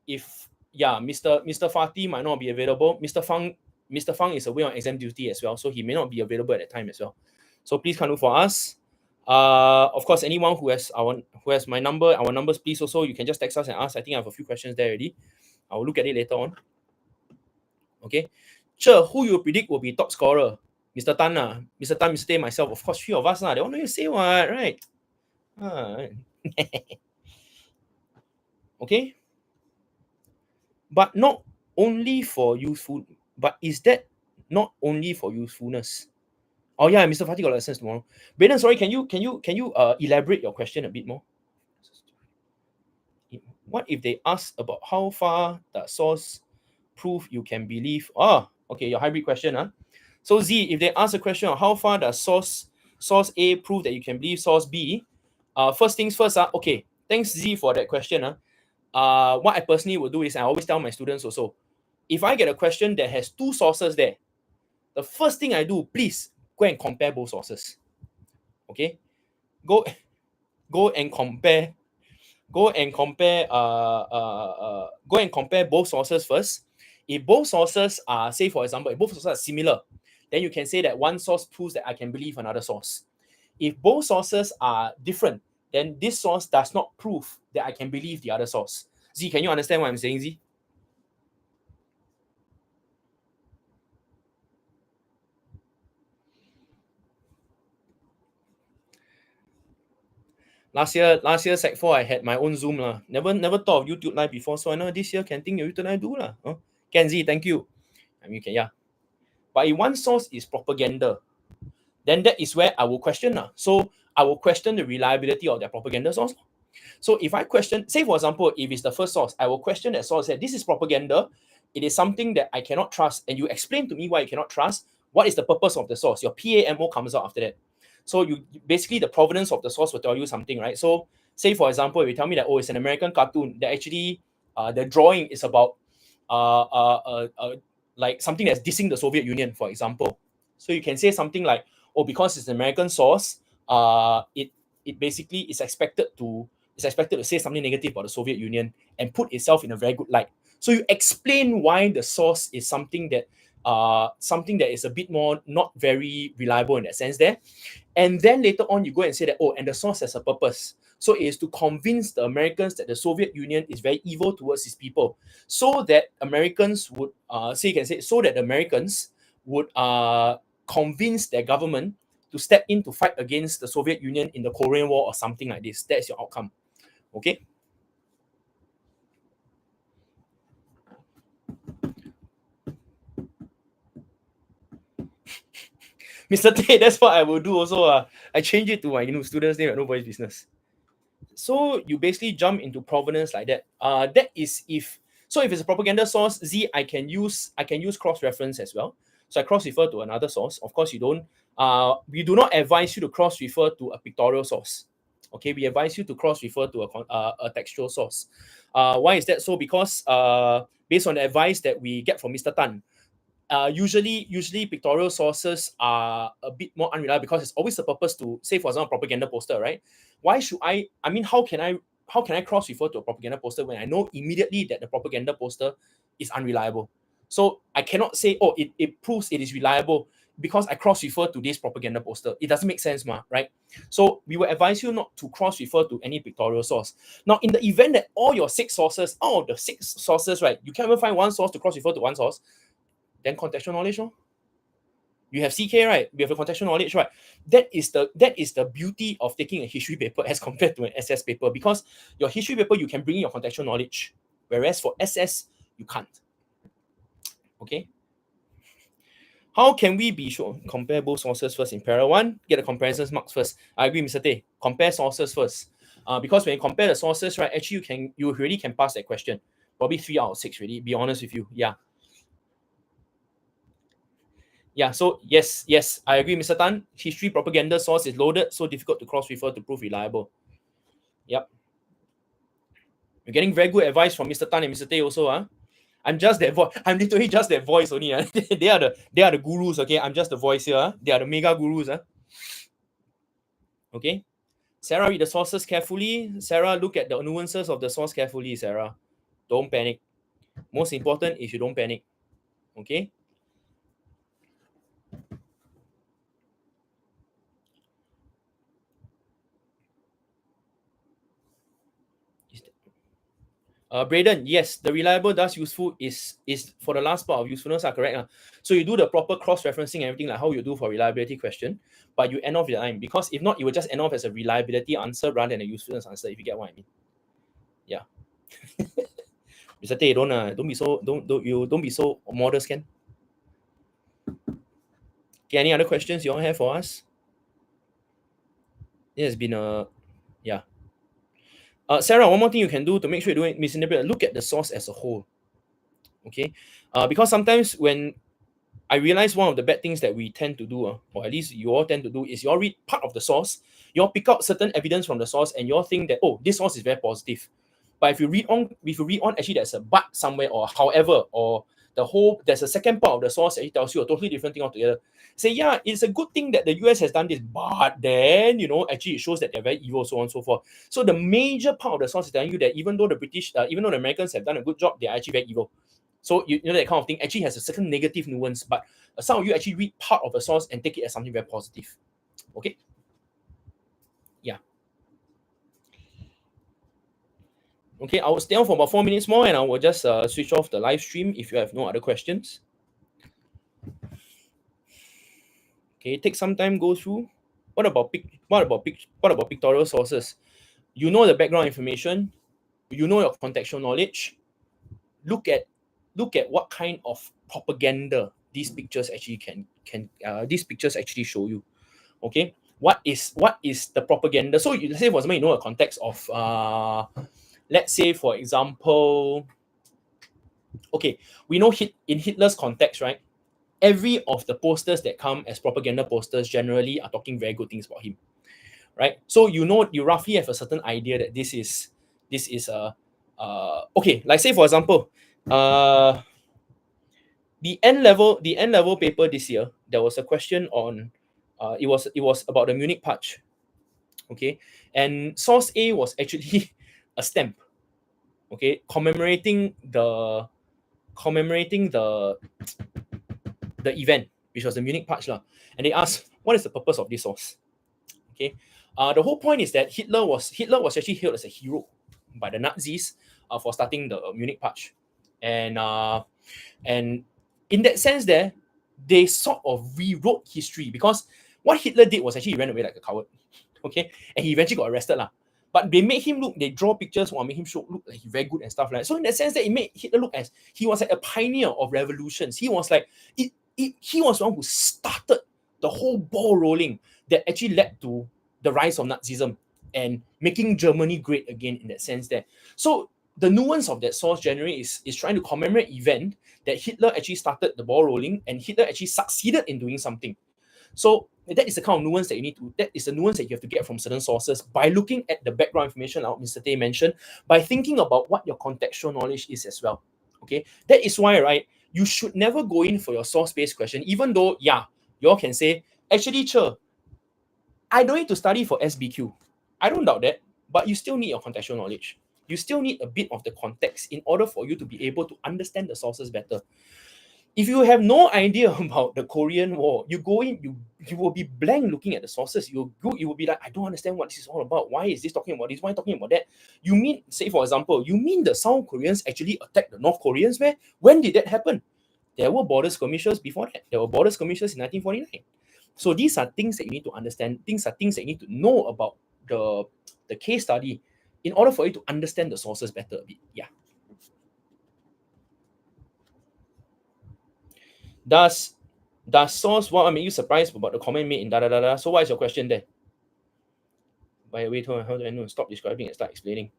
If Mr. Fatih might not be available. Mr. Fang is away on exam duty as well, so he may not be available at that time as well. So please come look for us. Of course, anyone who has my number, our numbers, please also you can just text us and ask. I think I have a few questions there already. I will look at it later on. Okay. Sure, who you predict will be top scorer? Mr. Tan, Mr. Tan, Mr. Tay, myself. Of course, three of us. They want to say what, right? Okay. But not only for useful, but is that not only for usefulness? Oh yeah, Mr. Fatih got lessons tomorrow. Brandon, sorry, can you elaborate your question a bit more? What if they ask about how far the source prove you can believe? Okay, your hybrid question, So Z, if they ask a question on how far does source A prove that you can believe source B, first things first, okay, thanks Z for that question. What I personally would do is I always tell my students also, if I get a question that has two sources there, the first thing I do, please go and compare both sources. Okay, go and compare both sources first. If both sources are, say for example, if both sources are similar, then you can say that one source proves that I can believe another source. If both sources are different, then this source does not prove that I can believe the other source. Z, can you understand what I'm saying, Z? Last year Sec 4, I had my own Zoom. Never thought of YouTube Live before, so I know this year can think of YouTube Live do. Ken Z, thank you. I mean, yeah. But if one source is propaganda, then that is where I will question. So I will question the reliability of their propaganda source. So if I question, say for example, if it's the first source, I will question that source, that this is propaganda, it is something that I cannot trust, and you explain to me why you cannot trust, what is the purpose of the source? Your PAMO comes out after that. So you basically, the provenance of the source will tell you something, right? So say for example, if you tell me that, oh, it's an American cartoon, that actually the drawing is about like something that's dissing the Soviet Union, for example. So you can say something like, oh, because it's an American source, it basically is expected to say something negative about the Soviet Union and put itself in a very good light. So you explain why the source is something that is a bit more not very reliable in that sense there. And then later on, you go and say that, oh, and the source has a purpose. So it is to convince the Americans that the Soviet Union is very evil towards its people, so that Americans would, so that the Americans would convince their government to step in to fight against the Soviet Union in the Korean War or something like this. That's your outcome. Okay? Mr. Tay, that's what I will do also. I change it to my students' name at nobody's business. So you basically jump into provenance like that. That is if it's a propaganda source, Z, I can use cross-reference as well. So I cross-refer to another source. Of course, we do not advise you to cross-refer to a pictorial source. Okay, we advise you to cross-refer to a textual source. Why is that so? Because based on the advice that we get from Mr. Tan, usually pictorial sources are a bit more unreliable because it's always the purpose to, say for example, propaganda poster, right? Why should I mean, how can I cross refer to a propaganda poster when I know immediately that the propaganda poster is unreliable? So I cannot say, oh, it proves it is reliable because I cross refer to this propaganda poster. It doesn't make sense, right? So we will advise you not to cross refer to any pictorial source. Now, in the event that all the six sources, right, you can't even find one source to cross refer to one source, then contextual knowledge. You have CK, right? We have a contextual knowledge, right? That is the beauty of taking a history paper as compared to an SS paper, because your history paper, you can bring in your contextual knowledge, whereas for SS, you can't. Okay? How can we be sure? Compare both sources first in parallel. One, get the comparisons marks first. I agree, Mr. Tay. Compare sources first. Because when you compare the sources, right, actually you really can pass that question. Probably 3 out of 6, really, be honest with you. Yeah. Yeah, so yes, I agree, Mr. Tan. History propaganda source is loaded, so difficult to cross-refer to prove reliable. Yep. You're getting very good advice from Mr. Tan and Mr. Tay also. I'm just that voice. I'm literally just that voice only. They are the gurus, okay? I'm just the voice here. They are the mega gurus. Okay. Sarah, read the sources carefully. Sarah, look at the nuances of the source carefully, Sarah. Don't panic. Most important is you don't panic. Okay? Braden, yes, the reliable thus useful is for the last part of usefulness are correct. So you do the proper cross-referencing and everything like how you do for reliability question, but you end off the line, because if not, it will just end off as a reliability answer rather than a usefulness answer, if you get what I mean. Yeah. Mr. Tay, don't be so modest, can? Okay, any other questions you all have for us? It has been yeah. Sarah, one more thing you can do to make sure you don't misinterpret, look at the source as a whole. Okay? Because sometimes when I realize one of the bad things that we tend to do, or at least you all tend to do, is you all read part of the source, you all pick out certain evidence from the source, and you all think that, oh, this source is very positive. But if you read on, actually there's a but somewhere, or however, or there's a second part of the source that it tells you a totally different thing altogether. Say, yeah, it's a good thing that the US has done this, but then, actually it shows that they're very evil, so on and so forth. So the major part of the source is telling you that even though the Americans have done a good job, they're actually very evil. So you know that kind of thing actually has a certain negative nuance, but some of you actually read part of a source and take it as something very positive. Okay? Yeah. Okay, I will stay on for about 4 minutes more and I will just switch off the live stream if you have no other questions. Okay, take some time, go through. What about pictorial sources? You know the background information, you know your contextual knowledge. Look at what kind of propaganda these pictures actually these pictures actually show you. Okay, what is the propaganda? So let's say, for example, you know a context of let's say, for example, okay, we know in Hitler's context, right? Every of the posters that come as propaganda posters generally are talking very good things about him, right? So you roughly have a certain idea that this is a okay, like say for example, the N level paper this year, there was a question on it was about the Munich Putsch. Okay, and source A was actually a stamp, okay, commemorating the event, which was the Munich Putsch lah. And they asked, what is the purpose of this source? Okay, the whole point is that Hitler was actually hailed as a hero by the Nazis for starting the Munich Putsch, and in that sense, they sort of rewrote history, because what Hitler did was actually he ran away like a coward. Okay, and he eventually got arrested lah. But they made him they draw pictures or make him look like he's very good and stuff like that. So in that sense, that it made Hitler look as he was like a pioneer of revolutions. He was like he was the one who started the whole ball rolling that actually led to the rise of Nazism and making Germany great again, in that sense there. So the nuance of that source generally is trying to commemorate event that Hitler actually started the ball rolling and Hitler actually succeeded in doing something. So that is the kind of nuance that that is the nuance that you have to get from certain sources by looking at the background information like Mr. Tay mentioned, by thinking about what your contextual knowledge is as well. Okay, that is why, right, you should never go in for your source-based question, even though, yeah, you all can say, actually, I don't need to study for SBQ. I don't doubt that, but you still need your contextual knowledge. You still need a bit of the context in order for you to be able to understand the sources better. If you have no idea about the Korean War, you go in, you will be blank looking at the sources. You will be like, I don't understand what this is all about. Why is this talking about this? Why talking about that? You mean, say for example, you mean the South Koreans actually attacked the North Koreans, man? When did that happen? There were border skirmishes before that. There were border skirmishes in 1949. So these are things that you need to understand. Things that you need to know about the case study in order for you to understand the sources better a bit. Yeah. Does source what made you surprised about the comment made in da da da da? So what is your question there? By the way, how do I know? Stop describing and start explaining.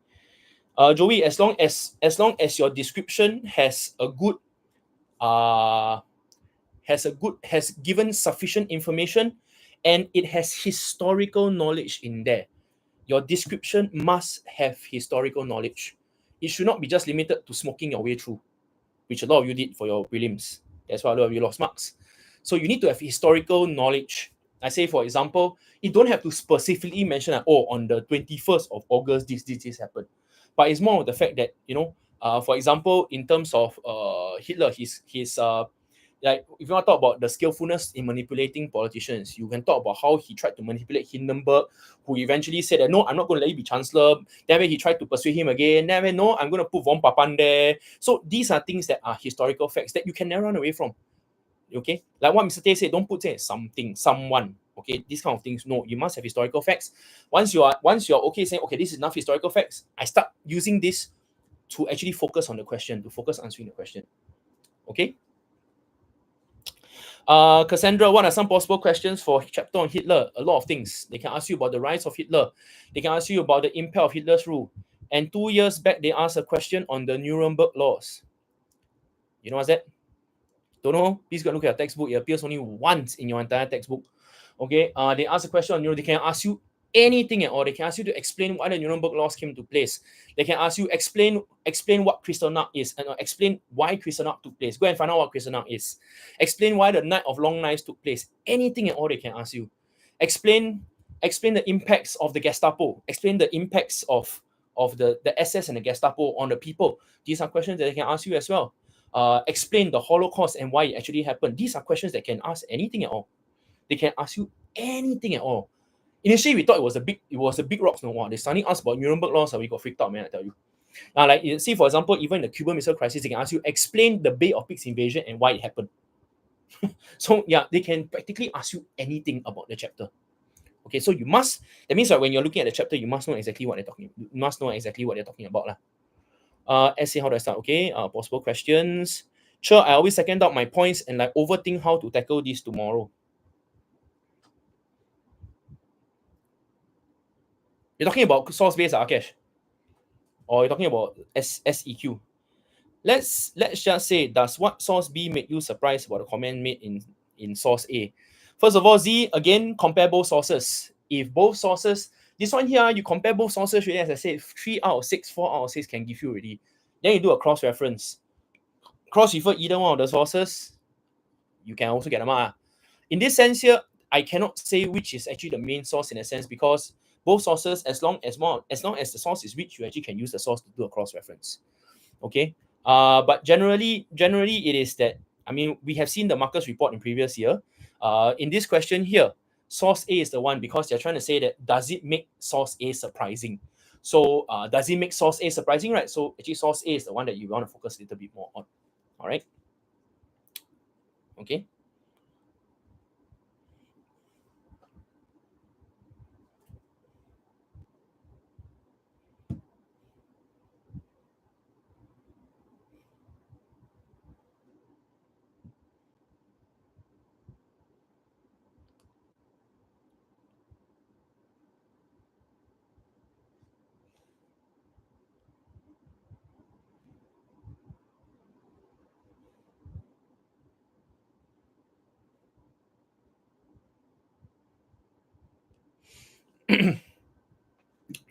Joey, as long as your description has a good has given sufficient information and it has historical knowledge in there, your description must have historical knowledge. It should not be just limited to smoking your way through, which a lot of you did for your prelims. That's why a lot of you lost marks. So you need to have historical knowledge I say, for example, you don't have to specifically mention that, oh, on the 21st of August, this happened. But it's more of the fact that, for example, in terms of Hitler, his like if you want to talk about the skillfulness in manipulating politicians, you can talk about how he tried to manipulate Hindenburg, who eventually said that no, I'm not going to let you be chancellor. Then when he tried to persuade him again, then when no, I'm going to put von Papen there. So these are things that are historical facts that you can never run away from. Okay, like what Mr. Tay said, don't put say something, someone. Okay, these kind of things. No, you must have historical facts. Once you're okay saying okay, this is enough historical facts, I start using this to actually focus on the question, to focus answering the question. Okay. Cassandra, what are some possible questions for chapter on Hitler? A lot of things. They can ask you about the rise of Hitler. They can ask you about the impact of Hitler's rule. And 2 years back, they asked a question on the Nuremberg laws. You know what's that? Don't know? Please go look at your textbook. It appears only once in your entire textbook. Okay. They ask a question on they can ask you anything at all. They can ask you to explain why the Nuremberg laws came into place. They can ask you explain what Kristallnacht is and explain why Kristallnacht took place. Go and find out what Kristallnacht is. Explain why the Night of Long Knives took place. Anything at all they can ask you. Explain the impacts of the Gestapo. Explain the impacts of the SS and the Gestapo on the people. These are questions that they can ask you as well. Explain the Holocaust and why it actually happened. These are questions that can ask anything at all. They can ask you anything at all. Initially, we thought it was a big rocks. No, wow, they suddenly asked about Nuremberg laws, and we got freaked out, man. I tell you. Like you see, for example, even the Cuban Missile Crisis, they can ask you explain the Bay of Pigs invasion and why it happened. So yeah, they can practically ask you anything about the chapter. Okay, so that means that when you're looking at the chapter, you must know exactly what they're talking. You must know exactly what they're talking about, lah. Essay, how do I start? Okay, possible questions. Sure, I always second out my points and like overthink how to tackle this tomorrow. You're talking about source based, Akesh, or you're talking about SEQ. Let's just say, does what source B make you surprised about the comment made in source A? First of all, Z, again, compare both sources. If both sources, this one here, you compare both sources, really, as I said, 3 out of 6, 4 out of 6 can give you already. Then you do a cross reference. Cross refer either one of the sources, you can also get a mark. In this sense here, I cannot say which is actually the main source in a sense, because both sources, as long as the source is rich, you actually can use the source to do a cross reference. Okay. But generally it is that, I mean, we have seen the Marcus report in previous year. In this question here, source A is the one, because they're trying to say that does it make source A surprising? So does it make source A surprising, right? So actually source A is the one that you want to focus a little bit more on. All right. Okay.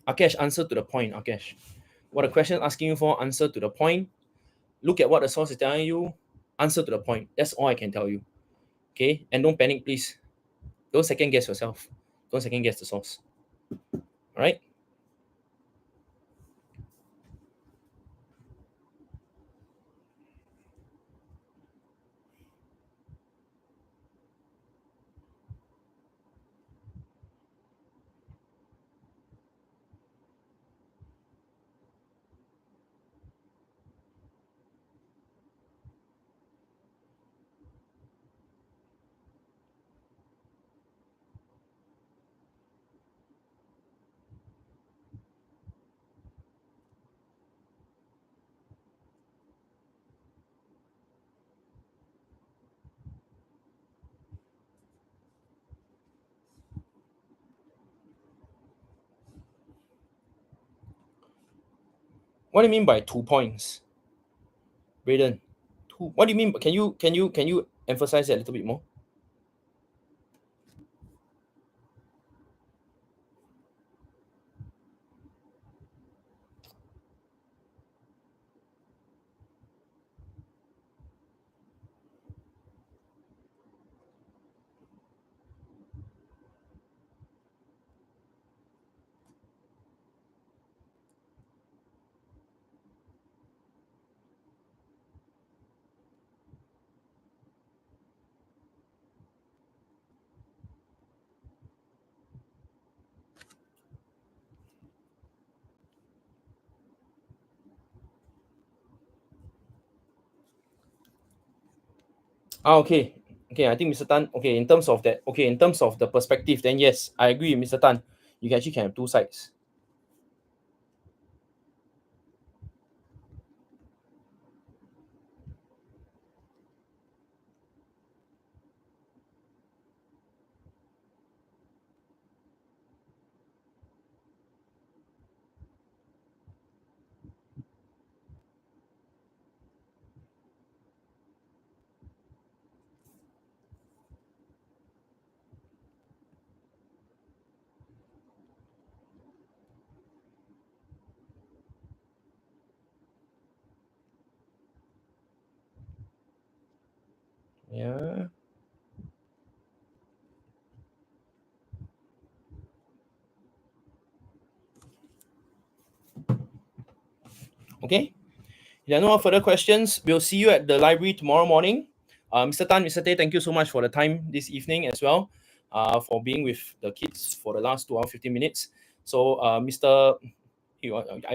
Akesh, answer to the point, Akesh. What the question asking you for, answer to the point. Look at what the source is telling you, answer to the point. That's all I can tell you. Okay? And don't panic, please. Don't second guess yourself. Don't second guess the source. All right? What do you mean by 2 points? Braden, what do you mean? Can you emphasize that a little bit more? Okay. Okay, I think Mr. Tan, okay, in terms of that, okay, in terms of the perspective, then yes, I agree with Mr. Tan. You can actually can have two sides. Yeah. Okay. If there are no further questions, we'll see you at the library tomorrow morning. Mr. Tan, Mr. Tay, thank you so much for the time this evening as well, for being with the kids for the last 2 hours, 15 minutes. So, Mr.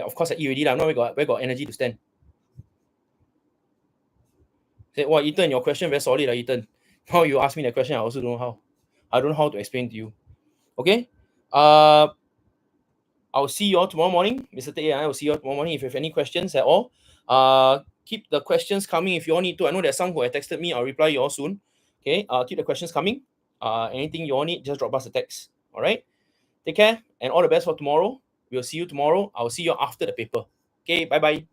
Of course, I eat already. I'm not where got energy to stand. Say, wow, Ethan, your question very solid, Ethan. Now you ask me the question, I also don't know how. I don't know how to explain to you. Okay. Uh, I'll see you all tomorrow morning. Mr. Tay and I will see you all tomorrow morning. If you have any questions at all, keep the questions coming if you all need to. I know there's some who have texted me. I'll reply you all soon. Okay. Keep the questions coming. Anything you all need, just drop us a text. All right. Take care and all the best for tomorrow. We'll see you tomorrow. I'll see you after the paper. Okay. Bye bye.